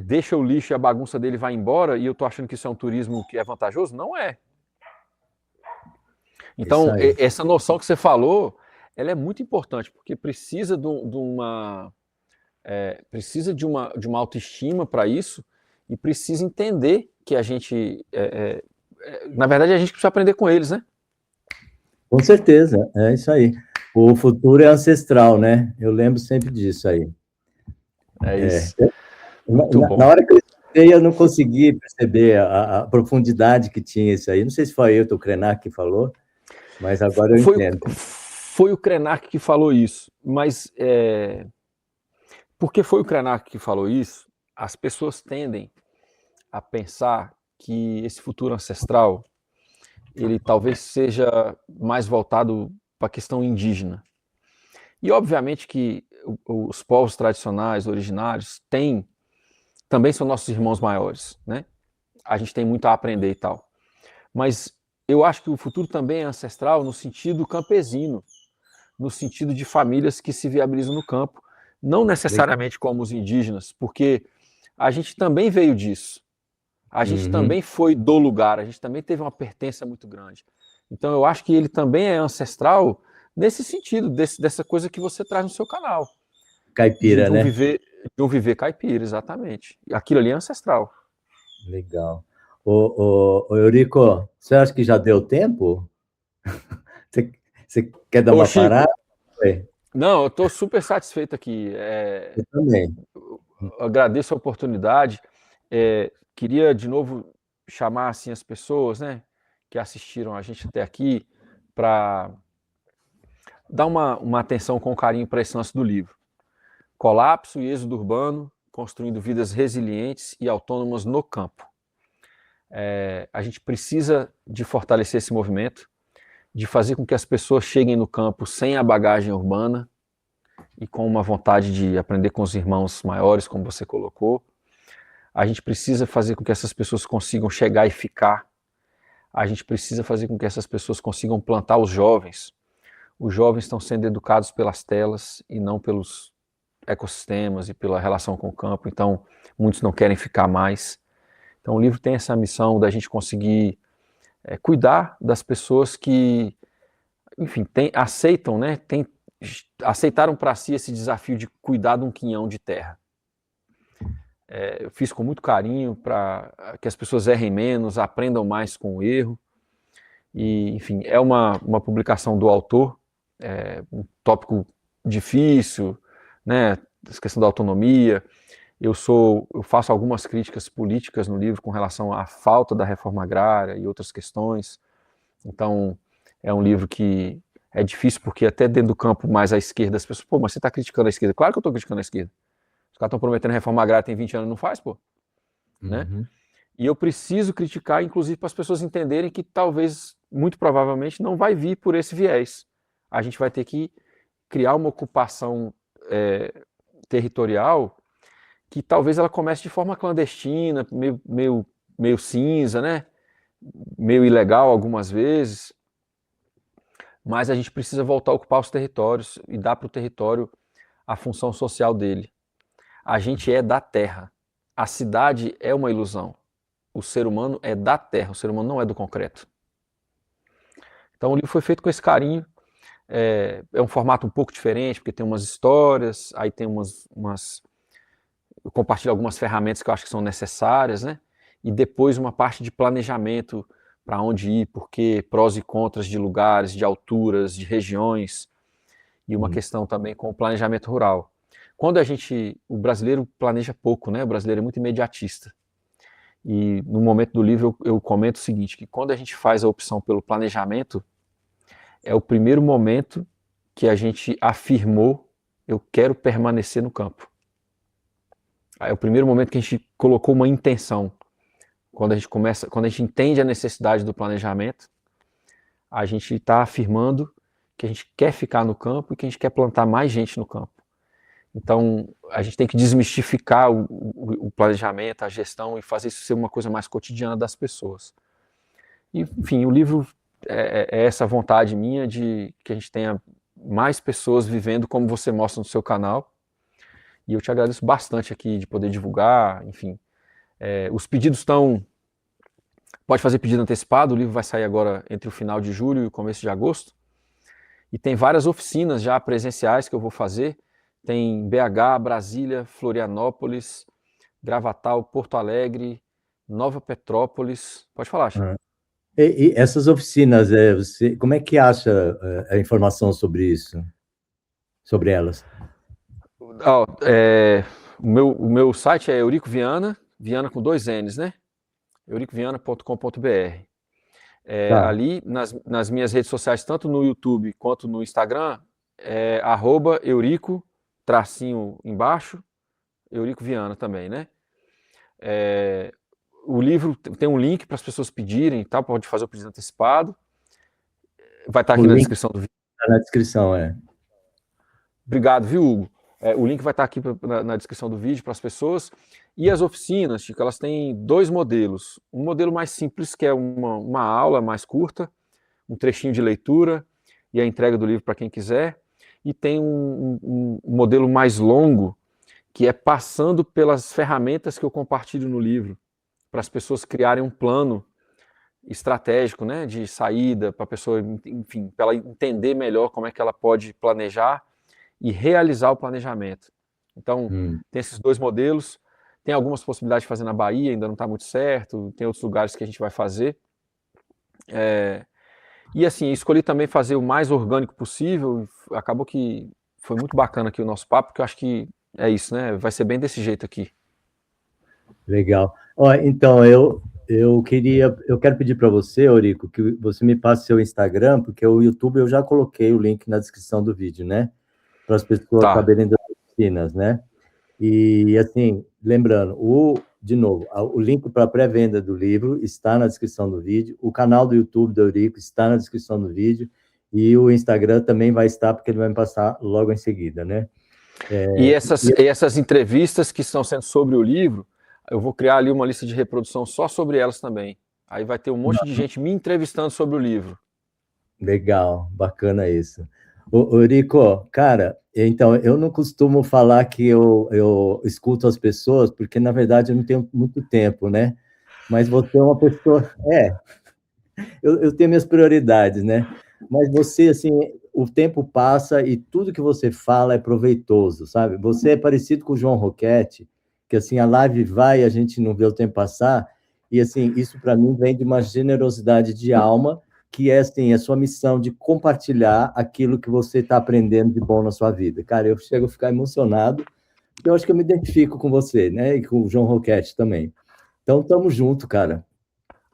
deixa o lixo e a bagunça dele vai embora, e eu tô achando que isso é um turismo que é vantajoso? Não é. Então, essa noção que você falou, ela é muito importante, porque precisa de uma autoestima para isso, e precisa entender que a gente, na verdade, a gente precisa aprender com eles, né? Com certeza, é isso aí. O futuro é ancestral, né? Eu lembro sempre disso aí. É isso. Muito Na bom. hora que eu estudei, eu não consegui perceber a profundidade que tinha isso aí. Não sei se foi Ailton Krenak que falou, mas agora eu Foi, entendo. foi o Krenak que falou isso, mas porque foi o Krenak que falou isso, as pessoas tendem a pensar que esse futuro ancestral ele talvez seja mais voltado para a questão indígena. E obviamente que os povos tradicionais, originários, também são nossos irmãos maiores, né? A gente tem muito a aprender e tal. Mas eu acho que o futuro também é ancestral no sentido campesino, no sentido de famílias que se viabilizam no campo, não necessariamente como os indígenas, porque a gente também veio disso. A gente também foi do lugar, a gente também teve uma pertença muito grande. Então eu acho que ele também é ancestral nesse sentido, dessa coisa que você traz no seu canal. Caipira, né? De um viver caipira, exatamente. Aquilo ali é ancestral. Legal. Ô Eurico, você acha que já deu tempo? Você quer dar Ô, uma Chico, parada? Oi, não, eu estou super satisfeito aqui. eu também. Eu agradeço a oportunidade. Queria de novo chamar assim as pessoas, né, que assistiram a gente até aqui, para dar uma atenção com carinho para esse lance do livro. Colapso e êxodo urbano, construindo vidas resilientes e autônomas no campo. A gente precisa de fortalecer esse movimento, de fazer com que as pessoas cheguem no campo sem a bagagem urbana e com uma vontade de aprender com os irmãos maiores, como você colocou. A gente precisa fazer com que essas pessoas consigam chegar e ficar. A gente precisa fazer com que essas pessoas consigam plantar os jovens. Os jovens estão sendo educados pelas telas e não pelos ecossistemas e pela relação com o campo, então muitos não querem ficar mais. Então o livro tem essa missão da gente conseguir cuidar das pessoas que, enfim, aceitam, né, aceitaram para si esse desafio de cuidar de um quinhão de terra. Eu fiz com muito carinho para que as pessoas errem menos, aprendam mais com o erro. E, enfim, é uma publicação do autor, um tópico difícil, né, essa questão da autonomia. Eu faço algumas críticas políticas no livro com relação à falta da reforma agrária e outras questões. Então, é um livro que é difícil porque até dentro do campo mais à esquerda as pessoas, pô, mas você está criticando a esquerda? Claro que eu estou criticando a esquerda. Os caras estão prometendo reforma agrária tem 20 anos, não faz, pô. Né? E eu preciso criticar, inclusive, para as pessoas entenderem que talvez, muito provavelmente, não vai vir por esse viés. A gente vai ter que criar uma ocupação territorial que talvez ela comece de forma clandestina, meio cinza, né? Meio ilegal algumas vezes, mas a gente precisa voltar a ocupar os territórios e dar para o território a função social dele. A gente é da terra. A cidade é uma ilusão. O ser humano é da terra, o ser humano não é do concreto. Então o livro foi feito com esse carinho. É um formato um pouco diferente, porque tem umas histórias, aí tem eu compartilho algumas ferramentas que eu acho que são necessárias, né? E depois uma parte de planejamento para onde ir, porque prós e contras de lugares, de alturas, de regiões, e uma questão também com o planejamento rural. Quando o brasileiro planeja pouco, né? O brasileiro é muito imediatista. E no momento do livro eu comento o seguinte, que quando a gente faz a opção pelo planejamento, é o primeiro momento que a gente afirmou, eu quero permanecer no campo. É o primeiro momento que a gente colocou uma intenção. Quando a gente entende a necessidade do planejamento, a gente está afirmando que a gente quer ficar no campo e que a gente quer plantar mais gente no campo. Então, a gente tem que desmistificar o planejamento, a gestão e fazer isso ser uma coisa mais cotidiana das pessoas. E, enfim, o livro é essa vontade minha de que a gente tenha mais pessoas vivendo como você mostra no seu canal. E eu te agradeço bastante aqui de poder divulgar, enfim. Os pedidos estão... Pode fazer pedido antecipado, o livro vai sair agora entre o final de julho e o começo de agosto. E tem várias oficinas já presenciais que eu vou fazer. Tem BH, Brasília, Florianópolis, Gravatal, Porto Alegre, Nova Petrópolis. Pode falar, Chico. E essas oficinas, como é que acha a informação sobre isso? Sobre elas? Ó, o meu site é Eurico Viana, Viana com 2 N's, né? euricoviana.com.br. Tá. Ali, nas minhas redes sociais, tanto no YouTube quanto no Instagram, Eurico, tracinho embaixo, Eurico Viana também, né? O livro tem um link para as pessoas pedirem, tá? Pode fazer o pedido antecipado. Vai estar O aqui na link descrição do vídeo. está na descrição, é. Obrigado, viu, Hugo? O link vai estar aqui na descrição do vídeo para as pessoas. E as oficinas, Chico, elas têm 2 modelos. Um modelo mais simples, que é uma aula mais curta, um trechinho de leitura e a entrega do livro para quem quiser. E tem um modelo mais longo, que é passando pelas ferramentas que eu compartilho no livro, para as pessoas criarem um plano estratégico, né, de saída, para a pessoa, enfim, para ela entender melhor como é que ela pode planejar e realizar o planejamento. Então, tem esses 2 modelos, tem algumas possibilidades de fazer na Bahia, ainda não está muito certo, tem outros lugares que a gente vai fazer. E assim, escolhi também fazer o mais orgânico possível, acabou que foi muito bacana aqui o nosso papo, porque eu acho que é isso, né, vai ser bem desse jeito aqui. Legal. Ó, então, eu quero pedir para você, Eurico, que você me passe seu Instagram, porque o YouTube eu já coloquei o link na descrição do vídeo, né? Para as pessoas Tá. saberem das oficinas, né? E, assim, lembrando, de novo, o link para a pré-venda do livro está na descrição do vídeo, o canal do YouTube do Eurico está na descrição do vídeo, e o Instagram também vai estar, porque ele vai me passar logo em seguida, né? E essas entrevistas que estão sendo sobre o livro, eu vou criar ali uma lista de reprodução só sobre elas também. Aí vai ter um monte de gente me entrevistando sobre o livro. Legal, bacana isso. Ô, Eurico, cara, então, eu não costumo falar que eu escuto as pessoas, porque, na verdade, eu não tenho muito tempo, né? Mas você é uma pessoa... eu tenho minhas prioridades, né? Mas você, assim, o tempo passa e tudo que você fala é proveitoso, sabe? Você é parecido com o João Roquette, que, assim, a live vai e a gente não vê o tempo passar, e, assim, isso para mim vem de uma generosidade de alma, que é, assim, a sua missão de compartilhar aquilo que você está aprendendo de bom na sua vida. Cara, eu chego a ficar emocionado, porque eu acho que eu me identifico com você, né? E com o João Roquette também. Então, estamos juntos, cara.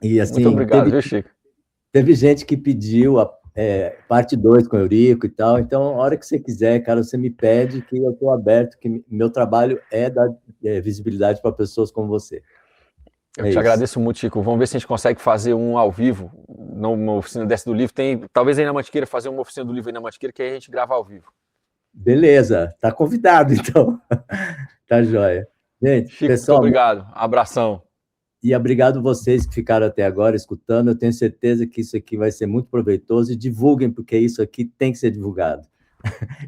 E, Muito assim, obrigado, viu, Chico? teve gente que pediu a parte 2 com o Eurico e tal, então, a hora que você quiser, cara, você me pede que eu estou aberto, que meu trabalho é dar visibilidade para pessoas como você. Eu É te isso. agradeço muito, Chico. Vamos ver se a gente consegue fazer um ao vivo, numa oficina dessa do livro. Tem, talvez aí na Mantiqueira, fazer uma oficina do livro aí na Mantiqueira, que aí a gente grava ao vivo. Beleza, tá convidado, então. Tá joia. Gente, Chico, muito pessoal, obrigado. Abração. e obrigado vocês que ficaram até agora escutando. Eu tenho certeza que isso aqui vai ser muito proveitoso e divulguem, porque isso aqui tem que ser divulgado.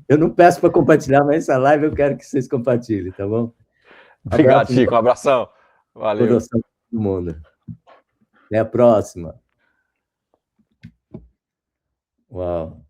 Eu não peço para compartilhar, mas essa live eu quero que vocês compartilhem, tá bom? Obrigado, Abraço no Chico. Um abração. Valeu. coração de todo mundo. Até a próxima. Uau.